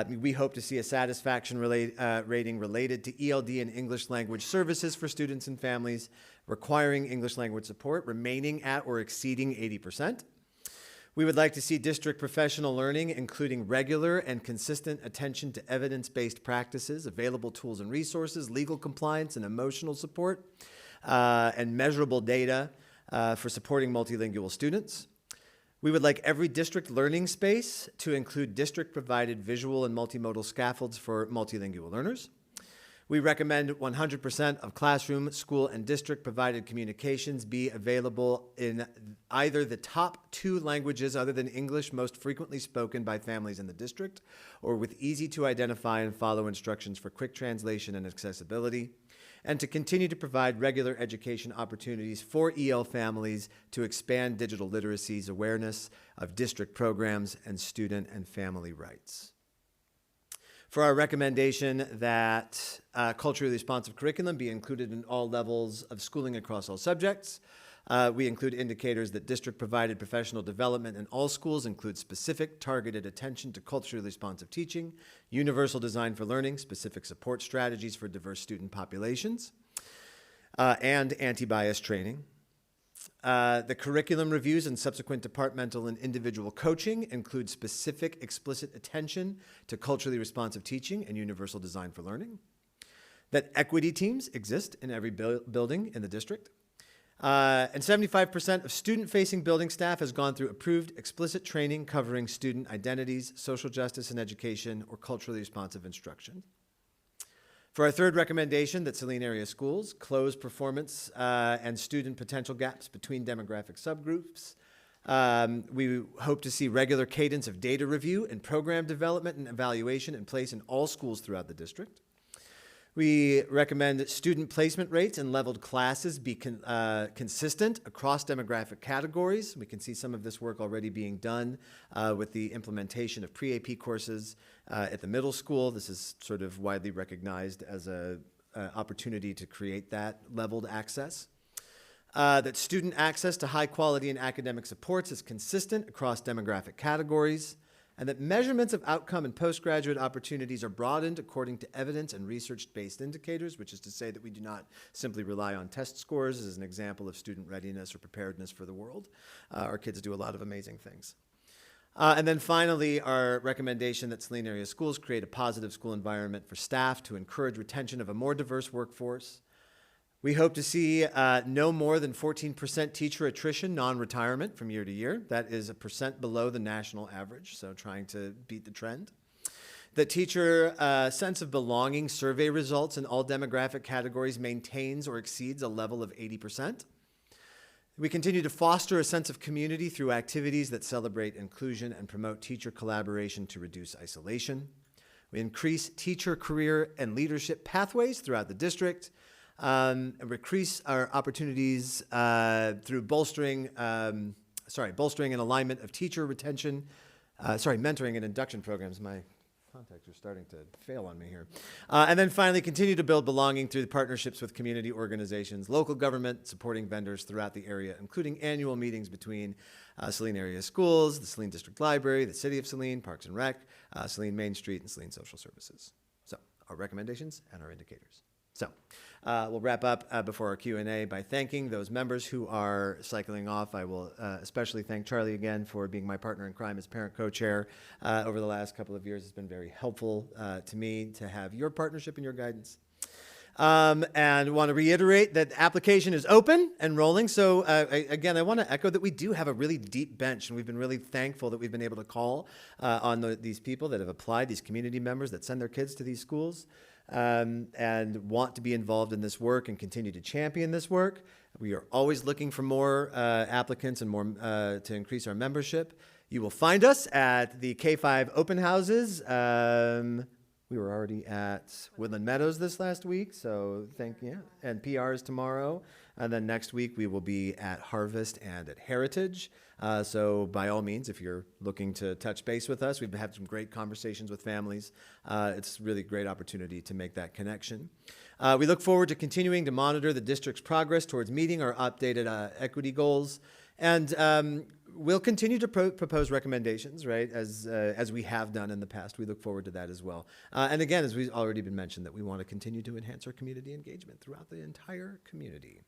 we hope to see a satisfaction rating related to ELD and English language services for students and families requiring English language support remaining at or exceeding 80%. We would like to see district professional learning, including regular and consistent attention to evidence-based practices, available tools and resources, legal compliance and emotional support, and measurable data for supporting multilingual students. We would like every district learning space to include district-provided visual and multimodal scaffolds for multilingual learners. We recommend 100% of classroom, school, and district-provided communications be available in either the top 2 languages other than English most frequently spoken by families in the district, or with easy-to-identify and follow instructions for quick translation and accessibility, and to continue to provide regular education opportunities for EL families to expand digital literacy's awareness of district programs and student and family rights. For our recommendation that culturally responsive curriculum be included in all levels of schooling across all subjects, we include indicators that district-provided professional development in all schools includes specific targeted attention to culturally responsive teaching, universal design for learning, specific support strategies for diverse student populations, and anti-bias training. The curriculum reviews and subsequent departmental and individual coaching include specific explicit attention to culturally responsive teaching and universal design for learning. That equity teams exist in every building in the district. And 75% of student-facing building staff has gone through approved explicit training covering student identities, social justice and education, or culturally responsive instruction. For our third recommendation, that Saline area schools close performance and student potential gaps between demographic subgroups. We hope to see regular cadence of data review and program development and evaluation in place in all schools throughout the district. We recommend student placement rates and leveled classes be consistent across demographic categories. We can see some of this work already being done with the implementation of pre-AP courses at the middle school. This is sort of widely recognized as an opportunity to create that leveled access. That student access to high quality and academic supports is consistent across demographic categories, and that measurements of outcome and postgraduate opportunities are broadened according to evidence and research-based indicators, which is to say that we do not simply rely on test scores as an example of student readiness or preparedness for the world. Our kids do a lot of amazing things. And then finally, our recommendation that Saline area schools create a positive school environment for staff to encourage retention of a more diverse workforce. We hope to see no more than 14% teacher attrition, non-retirement from year to year. That is 1% below the national average, so trying to beat the trend. The teacher sense of belonging survey results in all demographic categories maintains or exceeds a level of 80%. We continue to foster a sense of community through activities that celebrate inclusion and promote teacher collaboration to reduce isolation. We increase teacher career and leadership pathways throughout the district. And increase our opportunities through bolstering and alignment of teacher retention, mentoring and induction programs. My Contacts are starting to fail on me here. And then finally, continue to build belonging through partnerships with community organizations, local government, supporting vendors throughout the area, including annual meetings between Saline area schools, the Saline District Library, the City of Saline, Parks and Rec, Saline Main Street, and Saline Social Services. So our recommendations and our indicators. So we'll wrap up before our Q&A by thanking those members who are cycling off. I will especially thank Charlie again for being my partner in crime as parent co-chair over the last couple of years. It's been very helpful to me to have your partnership and your guidance. And want to reiterate that the application is open and rolling. So again, I want to echo that we do have a really deep bench, and we've been really thankful that we've been able to call on these people that have applied, these community members that send their kids to these schools. And want to be involved in this work and continue to champion this work. We are always looking for more applicants and more to increase our membership. You will find us at the K-5 open houses. We were already at Woodland Meadows this last week, so and PRs tomorrow. And then next week we will be at Harvest and at Heritage. So by all means, if you're looking to touch base with us, we've had some great conversations with families. It's really a great opportunity to make that connection. We look forward to continuing to monitor the district's progress towards meeting our updated equity goals. And we'll continue to propose recommendations, right, as we have done in the past. We look forward to that as well. And again, as we've already been mentioned, that we want to continue to enhance our community engagement throughout the entire community.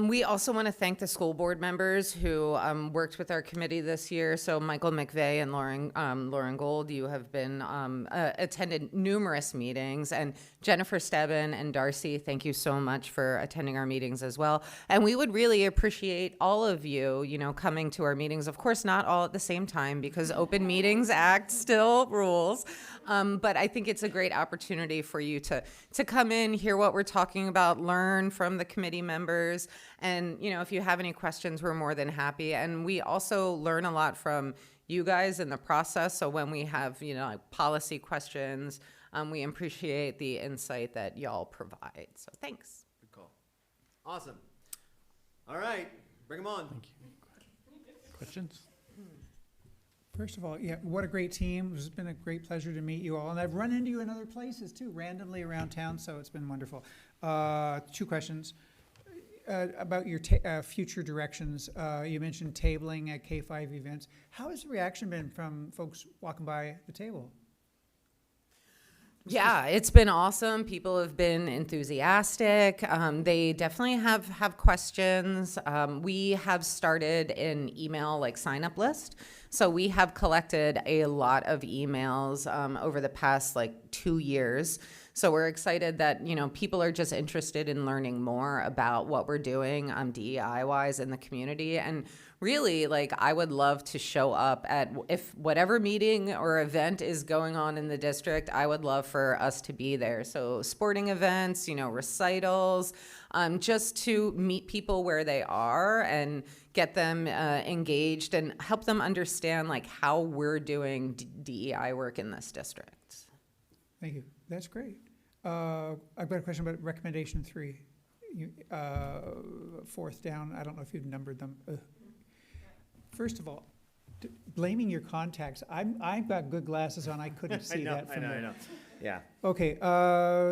We also want to thank the school board members who worked with our committee this year. So Michael McVeigh and Lauren Gold, you have been attended numerous meetings, and Jennifer Stebbin and Darcy, thank you so much for attending our meetings as well. And we would really appreciate all of you, coming to our meetings. Of course, not all at the same time because Open Meetings Act still rules. But I think it's a great opportunity for you to come in, hear what we're talking about, learn from the committee members. And, if you have any questions, we're more than happy. And we also learn a lot from you guys in the process. So when we have, policy questions, we appreciate the insight that y'all provide. So thanks. Good call. Awesome. All right. Bring them on. Thank you. Questions? First of all, what a great team. It's been a great pleasure to meet you all. And I've run into you in other places too, randomly around town, so it's been wonderful. 2 questions. About your future directions. You mentioned tabling at K-5 events. How has the reaction been from folks walking by the table? Yeah, it's been awesome. People have been enthusiastic. They definitely have questions. We have started an email sign-up list. So we have collected a lot of emails over the past 2 years. So we're excited that, people are just interested in learning more about what we're doing DEI-wise in the community. And really, I would love to show up at if whatever meeting or event is going on in the district, I would love for us to be there. So sporting events, recitals, just to meet people where they are and get them engaged and help them understand how we're doing DEI work in this district. Thank you. That's great. I've got a question about recommendation 3. Fourth down. I don't know if you've numbered them. First of all, blaming your contacts. I've got good glasses on. I couldn't see that from there. I know. Yeah. Okay.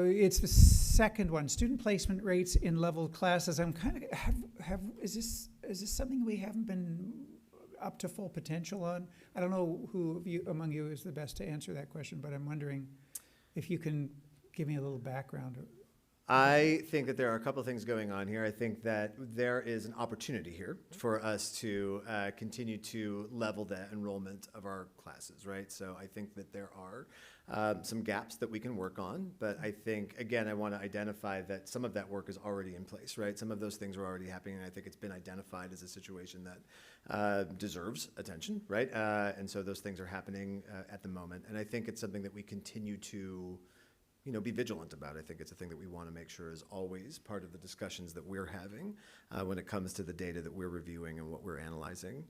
It's the second one. Student placement rates in leveled classes. I'm kind of is this something we haven't been up to full potential on? I don't know who of you among you is the best to answer that question, but I'm wondering if you can give me a little background. I think that there are a couple of things going on here. I think that there is an opportunity here for us to continue to level the enrollment of our classes, right? So I think that there are some gaps that we can work on, but I think, again, I want to identify that some of that work is already in place, right? Some of those things are already happening, and I think it's been identified as a situation that deserves attention, right? And so those things are happening at the moment, and I think it's something that we continue to be vigilant about. I think it's a thing that we want to make sure is always part of the discussions that we're having when it comes to the data that we're reviewing and what we're analyzing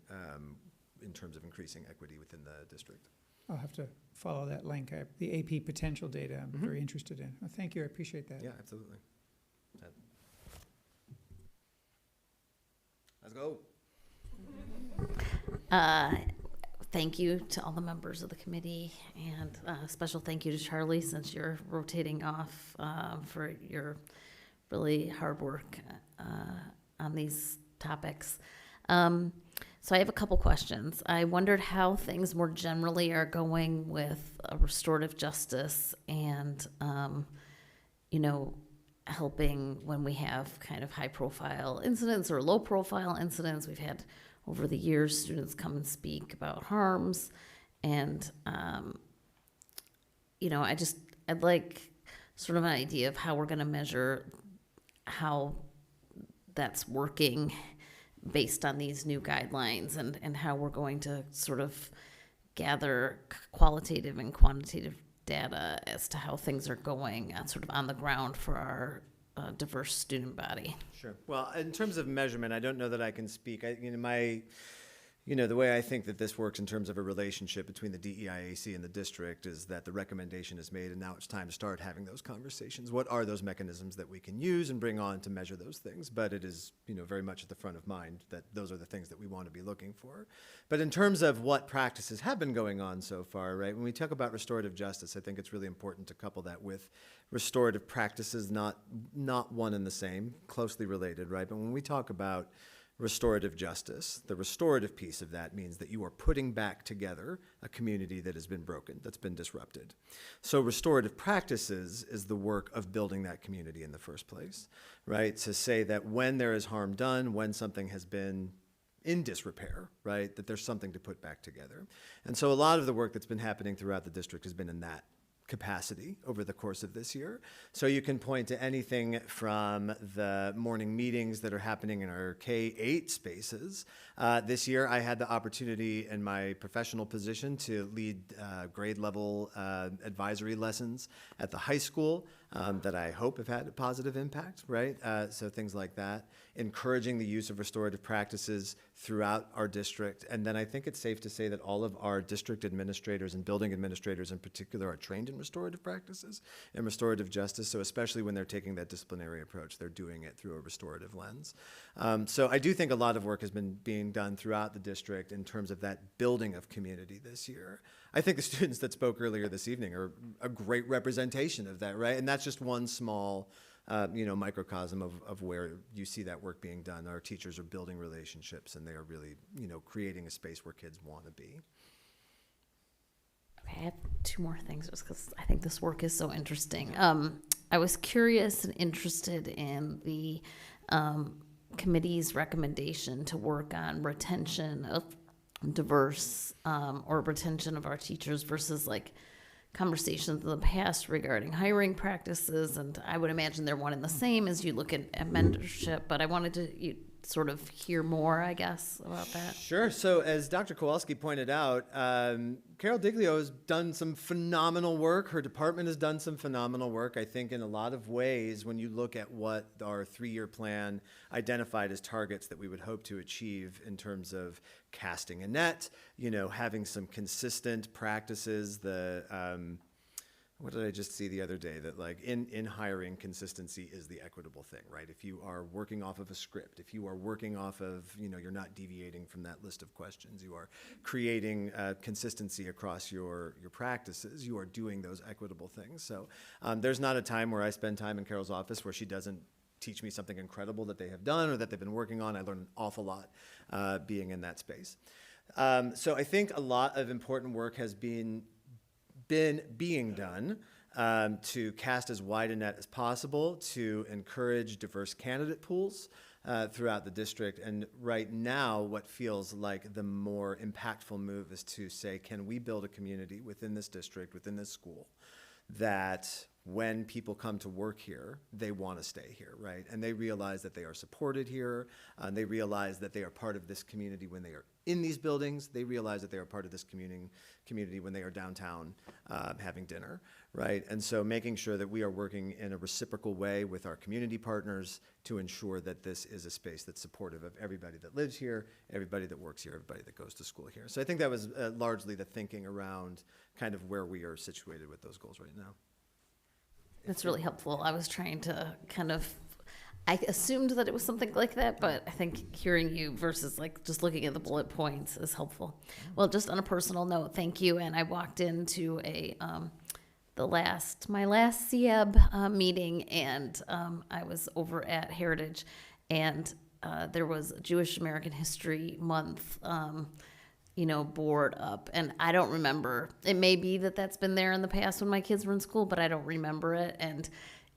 in terms of increasing equity within the district. I'll have to follow that link. The AP potential data I'm very interested in. Well, thank you. I appreciate that. Yeah, absolutely. Let's go. thank you to all the members of the committee, and special thank you to Charlie, since you're rotating off for your really hard work on these topics. So I have a couple questions. I wondered how things more generally are going with restorative justice and, helping when we have kind of high-profile incidents or low-profile incidents. We've had, over the years, students come and speak about harms, and, I'd like sort of an idea of how we're going to measure how that's working based on these new guidelines, and how we're going to sort of gather qualitative and quantitative data as to how things are going sort of on the ground for our diverse student body. Sure. Well, in terms of measurement, I don't know that I can speak. The way I think that this works in terms of a relationship between the D.E.I.A.C and the district is that the recommendation is made, and now it's time to start having those conversations. What are those mechanisms that we can use and bring on to measure those things? But it is, very much at the front of mind that those are the things that we want to be looking for. But in terms of what practices have been going on so far, right, when we talk about restorative justice, I think it's really important to couple that with restorative practices, not one and the same, closely related, right? But when we talk about restorative justice, the restorative piece of that means that you are putting back together a community that has been broken, that's been disrupted. So restorative practices is the work of building that community in the first place, right? To say that when there is harm done, when something has been in disrepair, right, that there's something to put back together. And so a lot of the work that's been happening throughout the district has been in that capacity over the course of this year. So you can point to anything from the morning meetings that are happening in our K-8 spaces. This year I had the opportunity in my professional position to lead grade level advisory lessons at the high school that I hope have had a positive impact, right? So things like that, encouraging the use of restorative practices throughout our district. And then I think it's safe to say that all of our district administrators and building administrators in particular are trained in restorative practices and restorative justice. So especially when they're taking that disciplinary approach, they're doing it through a restorative lens. So I do think a lot of work has been being done throughout the district in terms of that building of community this year. I think the students that spoke earlier this evening are a great representation of that, right? And that's just one small microcosm of where you see that work being done. Our teachers are building relationships, and they are really, creating a space where kids want to be. Okay, I have two more things just because I think this work is so interesting. I was curious and interested in the committee's recommendation to work on retention of diverse or retention of our teachers versus like conversations in the past regarding hiring practices, and I would imagine they're one and the same as you look at mentorship, but I wanted to sort of hear more, I guess, about that. Sure. So as Dr. Kowalski pointed out, Carol Diglio has done some phenomenal work. Her department has done some phenomenal work. I think in a lot of ways, when you look at what our 3-year plan identified as targets that we would hope to achieve in terms of casting a net, having some consistent practices, what did I just see the other day? That like in hiring, consistency is the equitable thing, right? If you are working off of a script, if you are working off of, you're not deviating from that list of questions, you are creating consistency across your practices, you are doing those equitable things. So there's not a time where I spend time in Carol's office where she doesn't teach me something incredible that they have done or that they've been working on. I learn an awful lot being in that space. So I think a lot of important work has been being done to cast as wide a net as possible to encourage diverse candidate pools throughout the district. And right now, what feels like the more impactful move is to say, can we build a community within this district, within this school, that when people come to work here, they want to stay here, right? And they realize that they are supported here. They realize that they are part of this community when they are in these buildings. They realize that they are part of this community when they are downtown having dinner, right? And so making sure that we are working in a reciprocal way with our community partners to ensure that this is a space that's supportive of everybody that lives here, everybody that works here, everybody that goes to school here. So I think that was largely the thinking around kind of where we are situated with those goals right now. That's really helpful. I was trying to kind of, I assumed that it was something like that, but I think hearing you versus like just looking at the bullet points is helpful. Well, just on a personal note, thank you. And I walked into my last CEB meeting, and I was over at Heritage, and there was Jewish American History Month, board up, and I don't remember. It may be that that's been there in the past when my kids were in school, but I don't remember it. And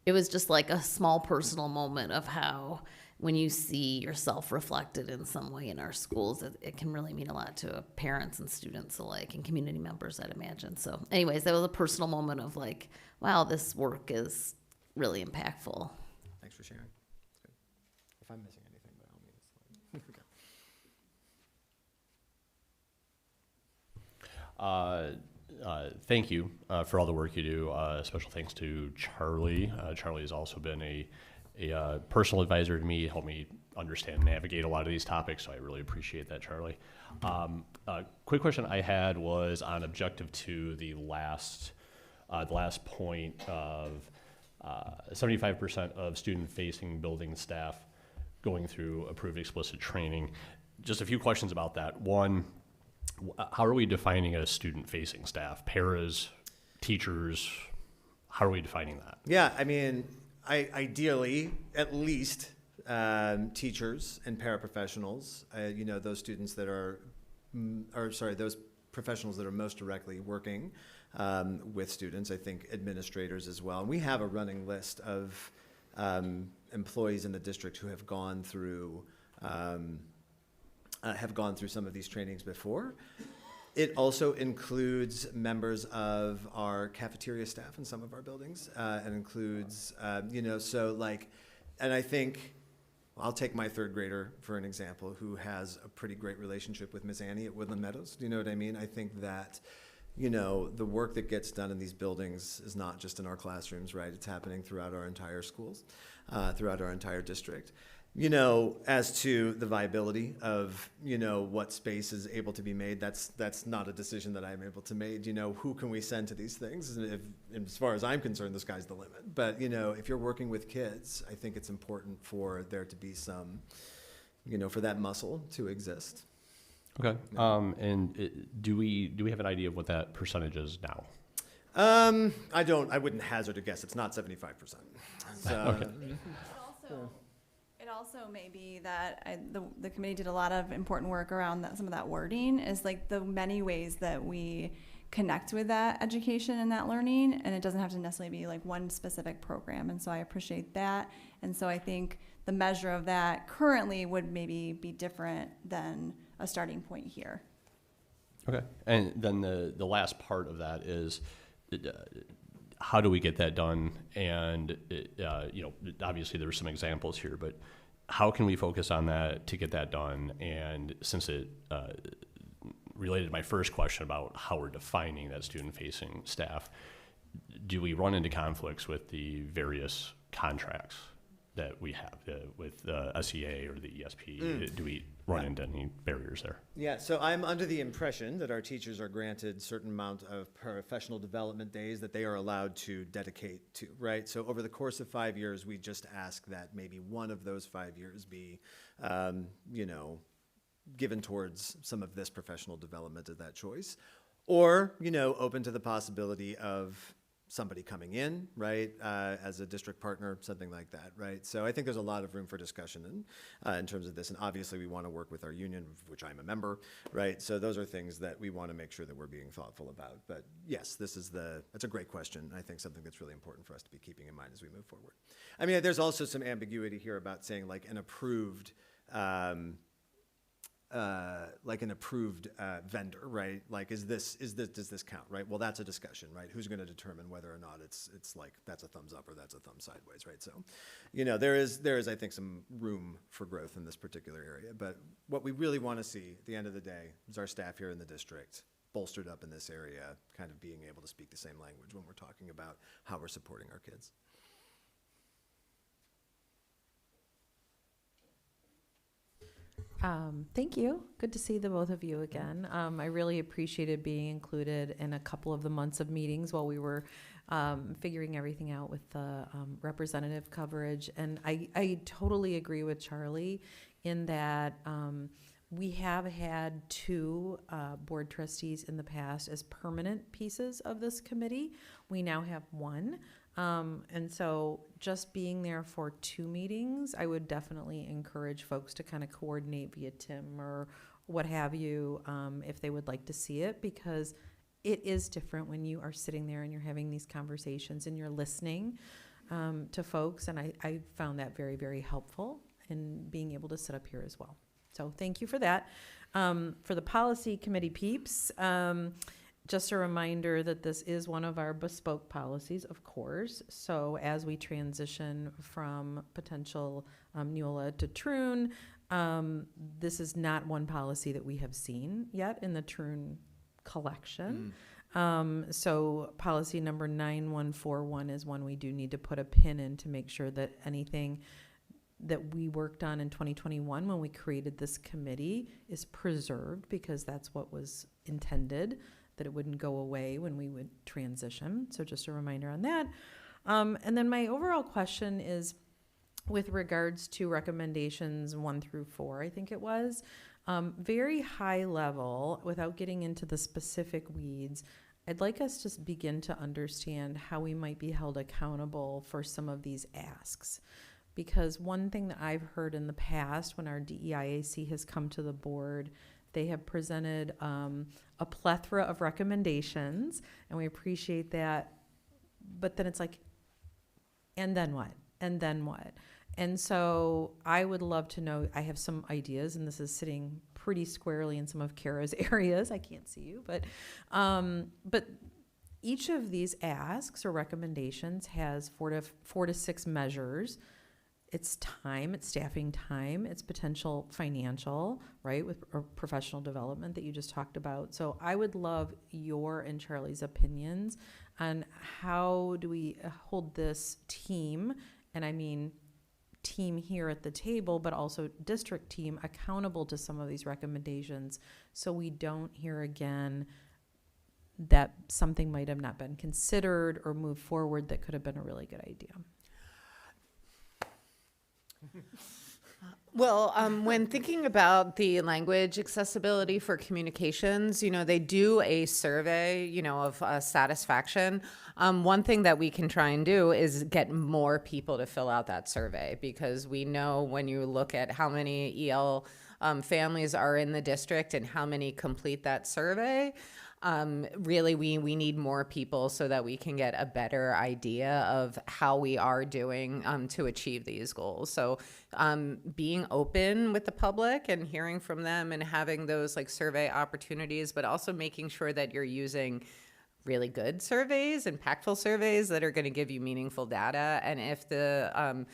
it was just like a small personal moment of how when you see yourself reflected in some way in our schools, it can really mean a lot to parents and students alike and community members, I'd imagine. So anyways, that was a personal moment of like, wow, this work is really impactful. Thanks for sharing. It's good. If I'm missing anything, by all means. Thank you for all the work you do. Special thanks to Charlie. Charlie has also been a personal advisor to me, helped me understand and navigate a lot of these topics, so I really appreciate that, Charlie. Quick question I had was on objective 2, the last point of 75% of student-facing building staff going through approved explicit training. Just a few questions about that. One, how are we defining a student-facing staff? Paras, teachers, how are we defining that? Yeah, I mean, ideally, at least teachers and paraprofessionals, those students that those professionals that are most directly working with students, I think administrators as well. And we have a running list of employees in the district who have gone through some of these trainings before. It also includes members of our cafeteria staff in some of our buildings. It includes, and I think, I'll take my third grader for an example, who has a pretty great relationship with Miss Annie at Woodland Meadows. Do you know what I mean? I think that, the work that gets done in these buildings is not just in our classrooms, right? It's happening throughout our entire schools, throughout our entire district. As to the viability of, what space is able to be made, that's not a decision that I'm able to make. Who can we send to these things? As far as I'm concerned, the sky's the limit. But, if you're working with kids, I think it's important for there to be some, for that muscle to exist. Okay. Do we have an idea of what that percentage is now? I wouldn't hazard a guess. It's not 75%. So, okay. It also may be that the committee did a lot of important work around some of that wording, is like the many ways that we connect with that education and that learning, and it doesn't have to necessarily be like one specific program. And so I appreciate that. And so I think the measure of that currently would maybe be different than a starting point here. Okay. And then the last part of that is, how do we get that done? And, obviously there were some examples here, but how can we focus on that to get that done? And since it related to my first question about how we're defining that student-facing staff, do we run into conflicts with the various contracts that we have with the SEA or the ESP? Do we run into any barriers there? Yeah, so I'm under the impression that our teachers are granted certain amount of professional development days that they are allowed to dedicate to, right? So over the course of 5 years, we just ask that maybe one of those 5 years be, given towards some of this professional development of that choice. Or, open to the possibility of somebody coming in, right, as a district partner, something like that, right? So I think there's a lot of room for discussion in terms of this, and obviously we want to work with our union, of which I'm a member, right? So those are things that we want to make sure that we're being thoughtful about. But yes, that's a great question. I think something that's really important for us to be keeping in mind as we move forward. I mean, there's also some ambiguity here about saying like an approved vendor, right? Like, does this count, right? Well, that's a discussion, right? Who's going to determine whether or not it's like that's a thumbs up or that's a thumb sideways, right? So, there is I think some room for growth in this particular area. But what we really want to see at the end of the day is our staff here in the district bolstered up in this area, kind of being able to speak the same language when we're talking about how we're supporting our kids. Thank you. Good to see the both of you again. I really appreciated being included in a couple of the months of meetings while we were figuring everything out with the representative coverage. And I totally agree with Charlie in that we have had 2 board trustees in the past as permanent pieces of this committee. We now have 1. And so just being there for 2 meetings, I would definitely encourage folks to kind of coordinate via Tim or what have you, if they would like to see it, because it is different when you are sitting there and you're having these conversations and you're listening to folks. And I found that very, very helpful in being able to sit up here as well. So thank you for that. For the policy committee peeps, just a reminder that this is one of our bespoke policies, of course. So as we transition from potential Neola to Troon, this is not one policy that we have seen yet in the Troon collection. So policy number 9141 is one we do need to put a pin in to make sure that anything that we worked on in 2021 when we created this committee is preserved, because that's what was intended, that it wouldn't go away when we would transition. So just a reminder on that. And then my overall question is with regards to recommendations 1 through 4, I think it was, very high level, without getting into the specific weeds. I'd like us to begin to understand how we might be held accountable for some of these asks. Because one thing that I've heard in the past when our D.E.I.A.C has come to the board, they have presented a plethora of recommendations, and we appreciate that. But then it's like, and then what? And then what? And so I would love to know, I have some ideas, and this is sitting pretty squarely in some of Kara's areas. I can't see you, but each of these asks or recommendations has 4 to 6 measures. It's time, it's staffing time, it's potential financial, right, with professional development that you just talked about. So I would love your and Charlie's opinions on how do we hold this team, and I mean team here at the table, but also district team, accountable to some of these recommendations, so we don't hear again that something might have not been considered or moved forward that could have been a really good idea. Well, when thinking about the language accessibility for communications, they do a survey, of satisfaction. One thing that we can try and do is get more people to fill out that survey, because we know when you look at how many EL families are in the district and how many complete that survey, really we need more people so that we can get a better idea of how we are doing to achieve these goals. So being open with the public and hearing from them and having those survey opportunities, but also making sure that you're using really good surveys, impactful surveys that are going to give you meaningful data. And if the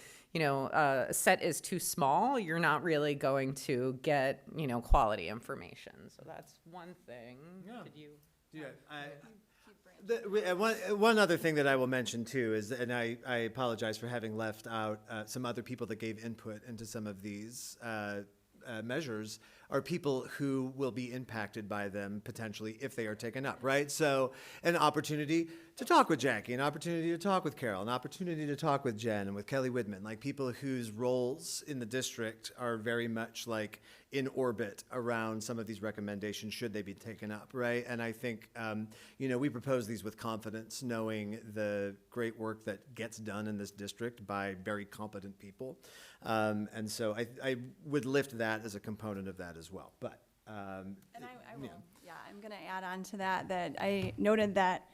set is too small, you're not really going to get, quality information. So that's one thing. Yeah. Could you? Yeah. One other thing that I will mention too is, and I apologize for having left out some other people that gave input into some of these measures, are people who will be impacted by them potentially if they are taken up, right? So an opportunity to talk with Jackie, an opportunity to talk with Carol, an opportunity to talk with Jen and with Kelly Widman, like people whose roles in the district are very much in orbit around some of these recommendations should they be taken up, right? And I think, we propose these with confidence, knowing the great work that gets done in this district by very competent people. And so I would lift that as a component of that as well. But and I will. Yeah, I'm going to add on to that I noted that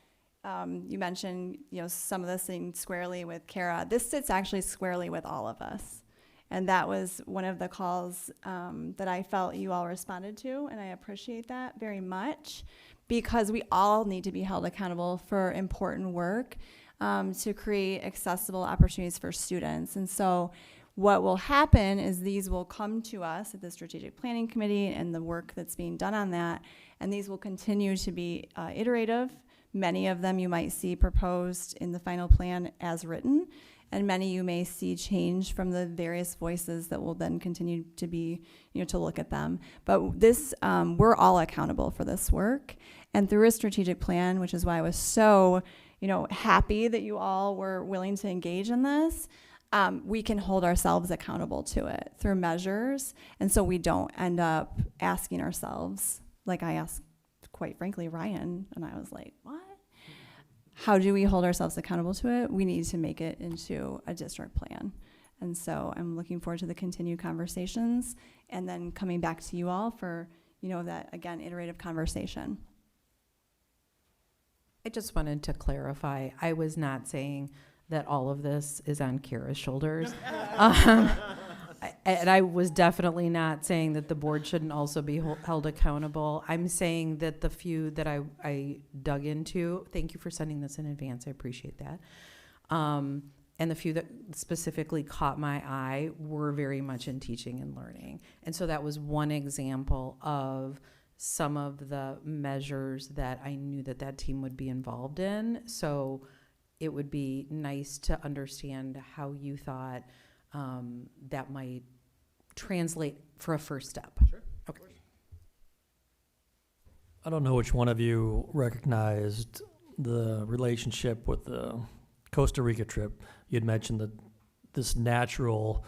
you mentioned some of this things squarely with Kara. This sits actually squarely with all of us, and that was one of the calls that I felt you all responded to, and I appreciate that very much, because we all need to be held accountable for important work to create accessible opportunities for students. And so what will happen is these will come to us at the Strategic Planning Committee and the work that's being done on that, and these will continue to be iterative. Many of them you might see proposed in the final plan as written, and many you may see change from the various voices that will then continue to be, to look at them. But this, we're all accountable for this work, and through a strategic plan, which is why I was so happy that you all were willing to engage in this. We can hold ourselves accountable to it through measures. And so we don't end up asking ourselves, like I asked, quite frankly, Ryan, and I was like, what? How do we hold ourselves accountable to it? We need to make it into a district plan. And so I'm looking forward to the continued conversations and then coming back to you all for, that, again, iterative conversation. I just wanted to clarify, I was not saying that all of this is on Kara's shoulders. And I was definitely not saying that the board shouldn't also be held accountable. I'm saying that the few that I dug into, thank you for sending this in advance, I appreciate that. And the few that specifically caught my eye were very much in teaching and learning. And so that was one example of some of the measures that I knew that team would be involved in. So it would be nice to understand how you thought that might translate for a first step. Sure. Okay. I don't know which one of you recognized the relationship with the Costa Rica trip. You'd mentioned this natural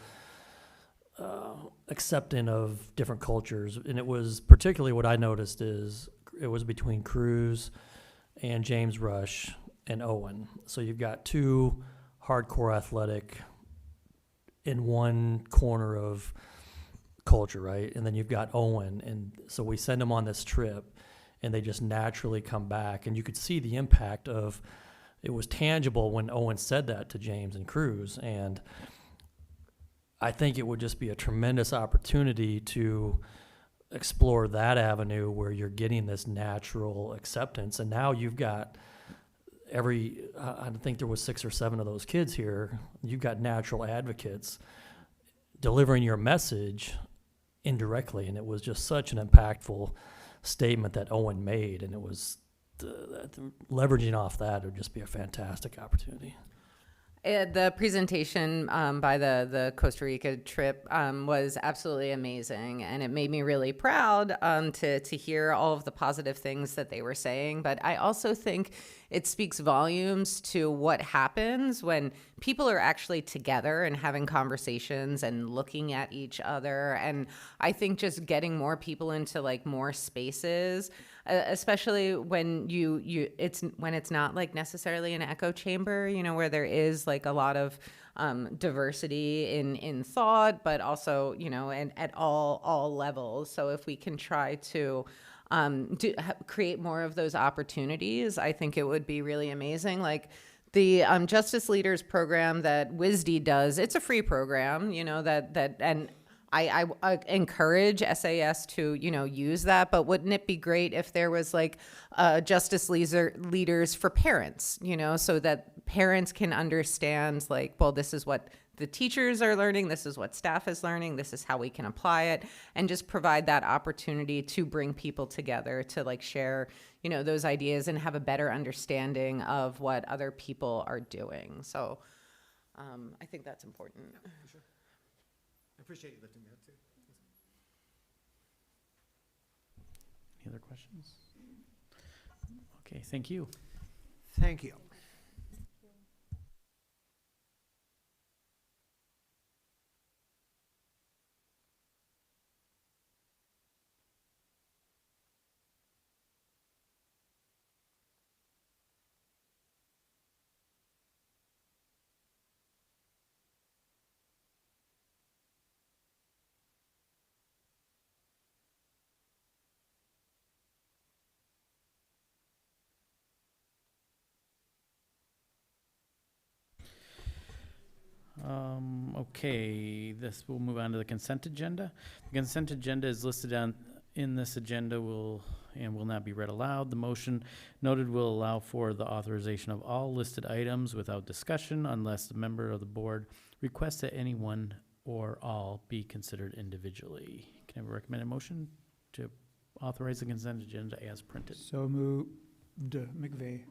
accepting of different cultures, and it was particularly what I noticed is it was between Cruz and James Rush and Owen. So you've got two hardcore athletic in one corner of culture, right? And then you've got Owen, and so we send them on this trip, and they just naturally come back, and you could see the impact of it was tangible when Owen said that to James and Cruz, and I think it would just be a tremendous opportunity to explore that avenue where you're getting this natural acceptance, and now you've got I think there was 6 or 7 of those kids here. You've got natural advocates delivering your message indirectly, and it was just such an impactful statement that Owen made, and it was leveraging off that would just be a fantastic opportunity. The presentation by the Costa Rica trip was absolutely amazing, and it made me really proud to hear all of the positive things that they were saying. But I also think it speaks volumes to what happens when people are actually together and having conversations and looking at each other. And I think just getting more people into more spaces, especially when it's not necessarily an echo chamber, where there is a lot of diversity in thought, but also and at all levels. So if we can try to create more of those opportunities, I think it would be really amazing. The Justice Leaders program that WISD does, it's a free program, and I encourage SAS to, use that, but wouldn't it be great if there was justice leaders for parents, so that parents can understand well, this is what the teachers are learning, this is what staff is learning, this is how we can apply it, and just provide that opportunity to bring people together to share, those ideas and have a better understanding of what other people are doing. So I think that's important. Yeah, for sure. I appreciate you lifting me up too. Any other questions? Okay, thank you. Thank you. Okay, this will move on to the consent agenda. The consent agenda is listed in this agenda will not be read aloud. The motion noted will allow for the authorization of all listed items without discussion unless the member of the board requests that any one or all be considered individually. Can I have a recommended motion to authorize the consent agenda as printed? So moved. McVeigh.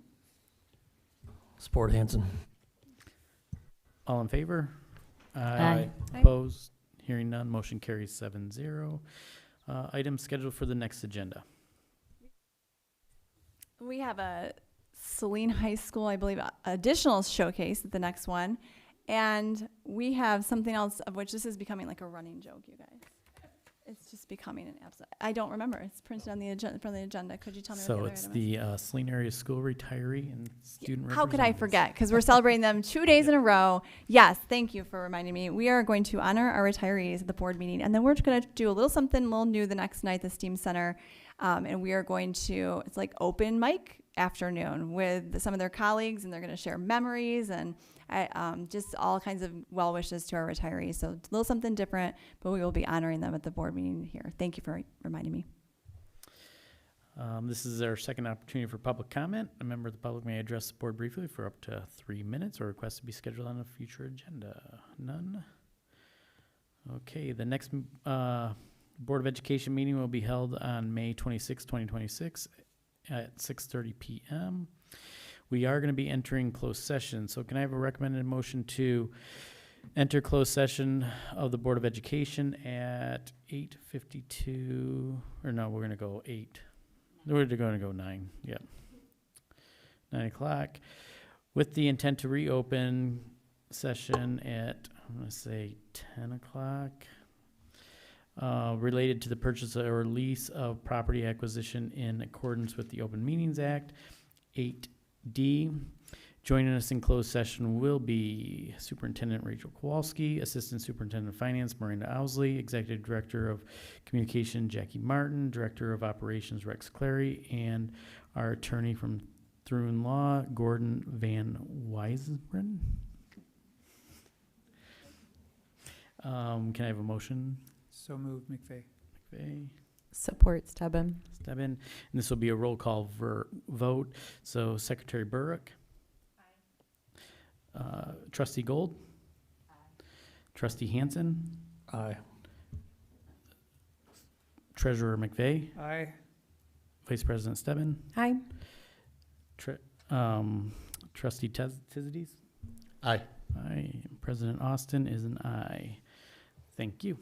Support Hanson. All in favor? Aye. Opposed? Hearing none, motion carries 7-0. Items scheduled for the next agenda. We have a Saline High School, I believe, additional showcase at the next one. And we have something else of which this is becoming like a running joke, you guys. It's just becoming an absolute. I don't remember. It's printed on the agenda. From the agenda. Could you tell me what the So other it's item the Saline Area School Retiree and Student How could I Representatives. forget? Because we're celebrating them 2 days in a row. Yes, thank you for reminding me. We are going to honor our retirees at the board meeting, and then we're going to do a little something a little new the next night at the STEAM Center, and we are going to, it's like open mic afternoon with some of their colleagues, and they're going to share memories and just all kinds of well wishes to our retirees. So it's a little something different, but we will be honoring them at the board meeting here. Thank you for reminding me. This is our second opportunity for public comment. A member of the public may address the board briefly for up to 3 minutes or request to be scheduled on a future agenda. None? Okay, the next Board of Education meeting will be held on May 26, 2026 at 6:30 p.m. We are going to be entering closed session, so can I have a recommended motion to enter closed session of the Board of Education at 8:52, or no, we're going to go 8. We're going to go 9, yep. 9 o'clock, with the intent to reopen session at, I'm going to say 10 o'clock, related to the purchase or lease of property acquisition in accordance with the Open Meetings Act. 8D. Joining us in closed session will be Superintendent Rachel Kowalski, Assistant Superintendent of Finance Miranda Owsley, Executive Director of Communication Jackie Martin, Director of Operations Rex Clary, and our attorney from Thrun Law, Gordon Van Weisbren. Can I have a motion? So moved, McVeigh. McVeigh. Support Stebbin. Stebbin. And this will be a roll call vote. So Secretary Burrick. Aye. Trustee Gold. Aye. Trustee Hansen. Aye. Treasurer McVeigh. Aye. Vice President Stebbin. Aye. Trustee Tizides. Aye. Aye. President Austin is an aye. Thank you.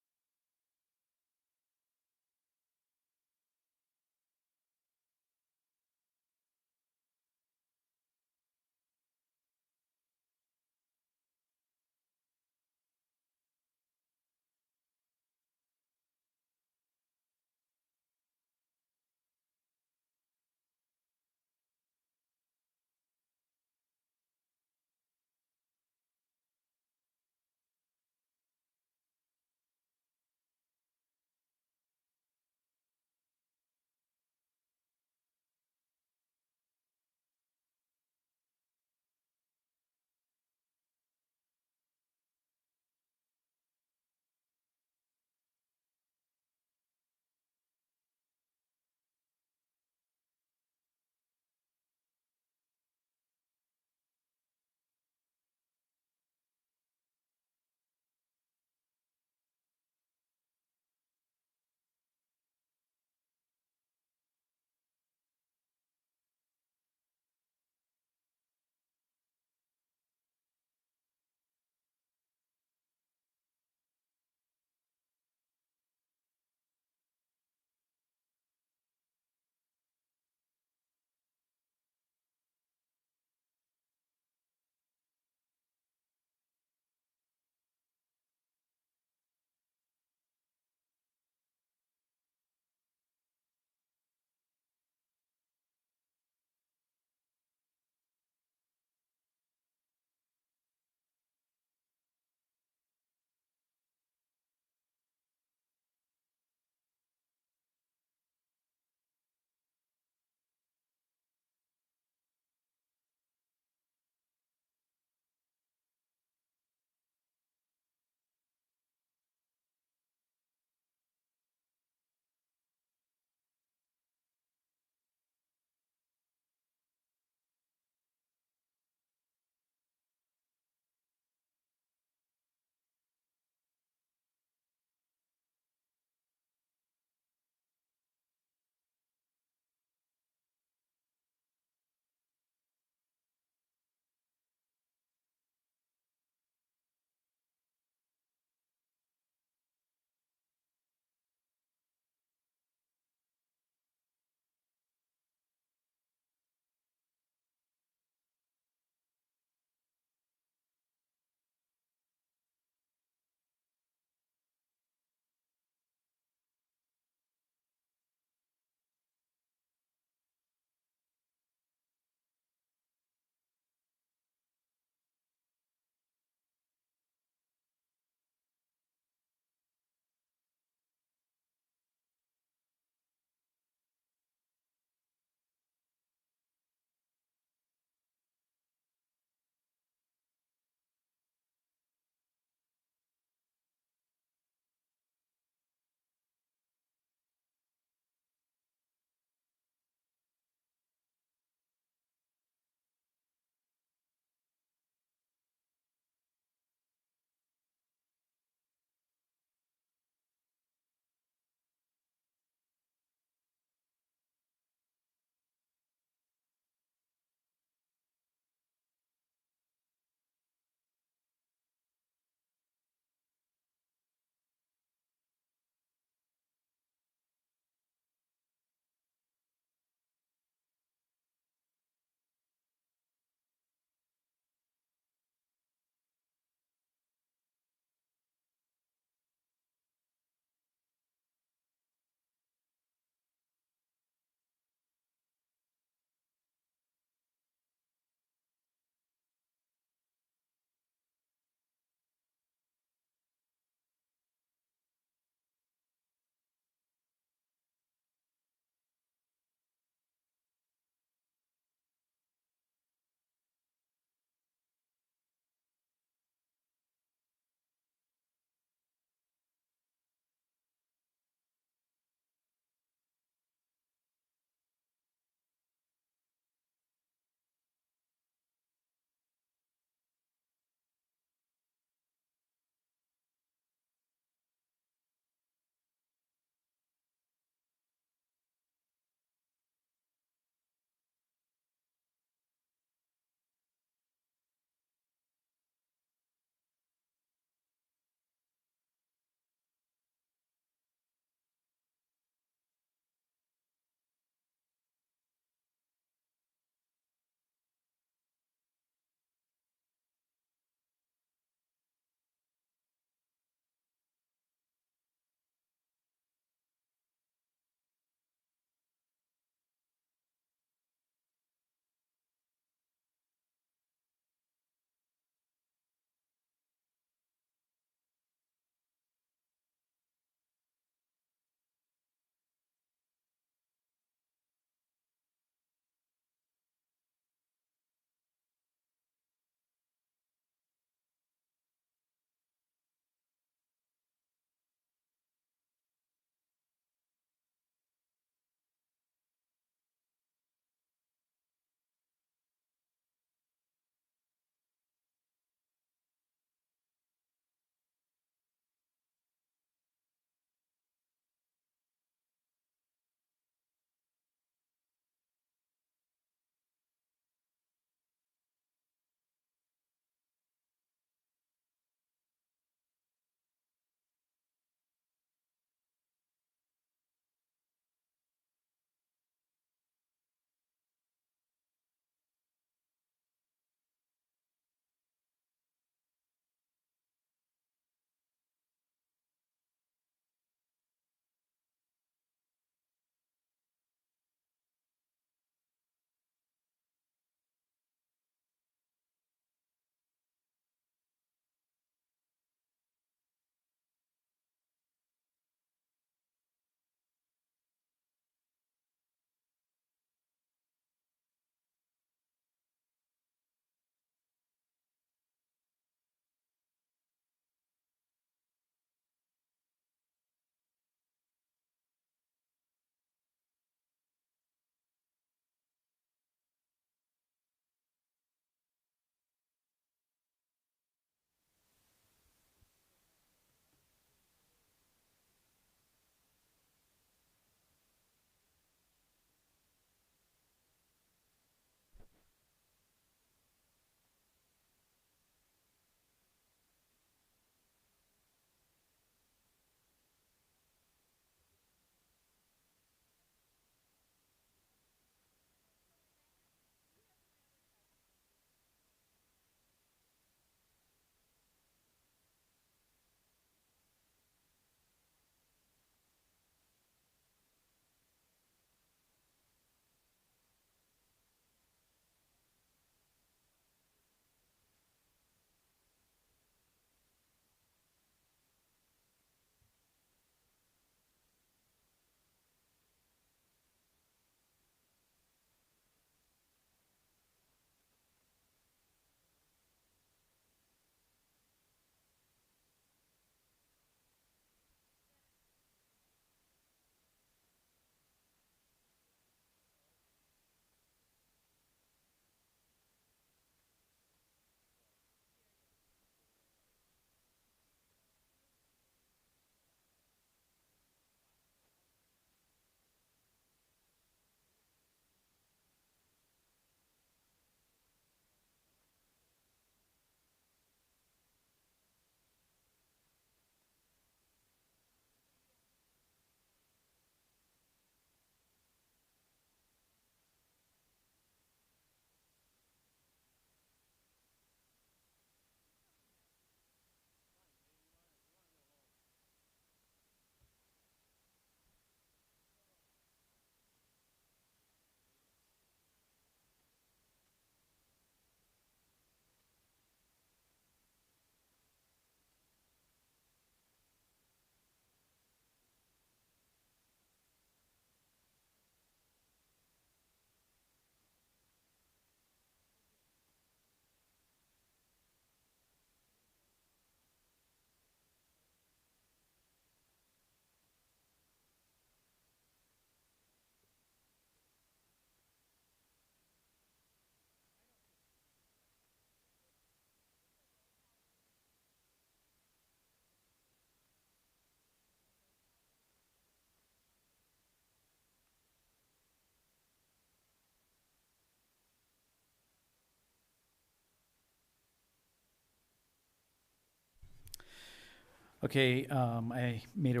Okay, I made a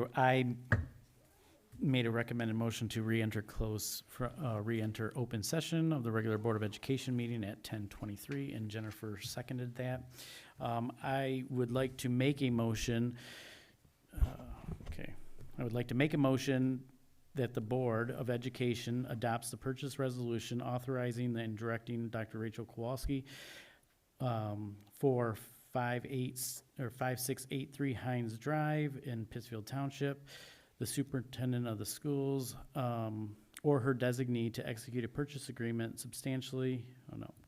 recommended motion to re-enter open session of the regular Board of Education meeting at 10:23, and Jennifer seconded that. I would like to make a motion, I would like to make a motion that the Board of Education adopts the purchase resolution authorizing and directing Dr. Rachel Kowalski for 5683 Hines Drive in Pittsfield Township, the superintendent of the schools, or her designee to execute a purchase agreement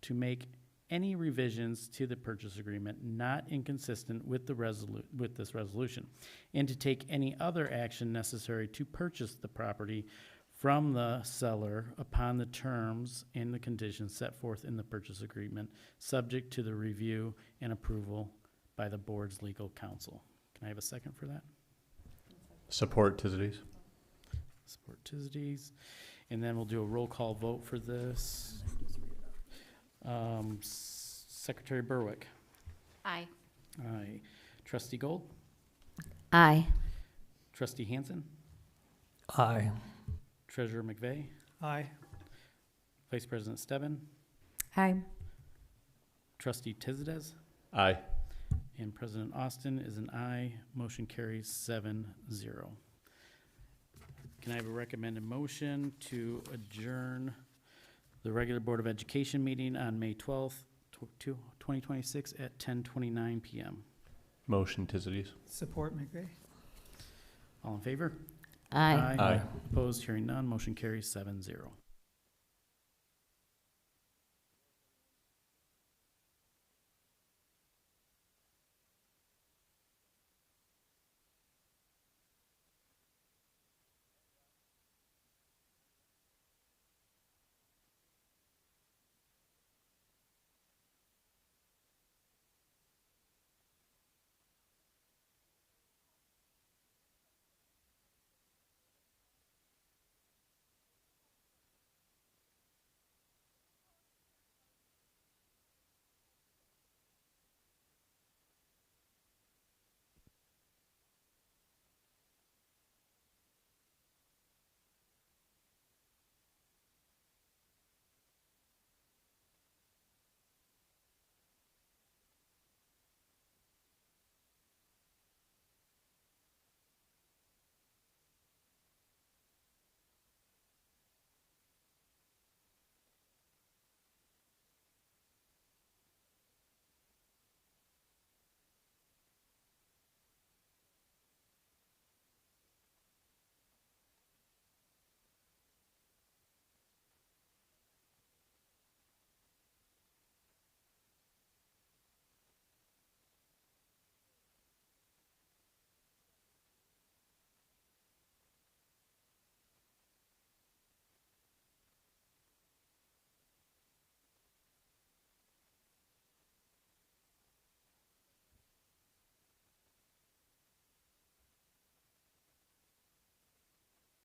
to make any revisions to the purchase agreement not inconsistent with with this resolution, and to take any other action necessary to purchase the property from the seller upon the terms and the conditions set forth in the purchase agreement, subject to the review and approval by the board's legal counsel. Can I have a second for that? Support Tizities. Support Tizities. And then we'll do a roll call vote for this. Secretary Berwick. Aye. Aye. Trustee Gold. Aye. Trustee Hansen. Aye. Treasurer McVeigh. Aye. Vice President Stebbin. Aye. Trustee Tizides. Aye. And President Austin is an aye. Motion carries 7-0. Can I have a recommended motion to adjourn the regular Board of Education meeting on May 12th, 2026 at 10:29 p.m.? Motion Tizities. Support McVeigh. All in favor? Aye. Aye. Opposed? Hearing none. Motion carries 7-0.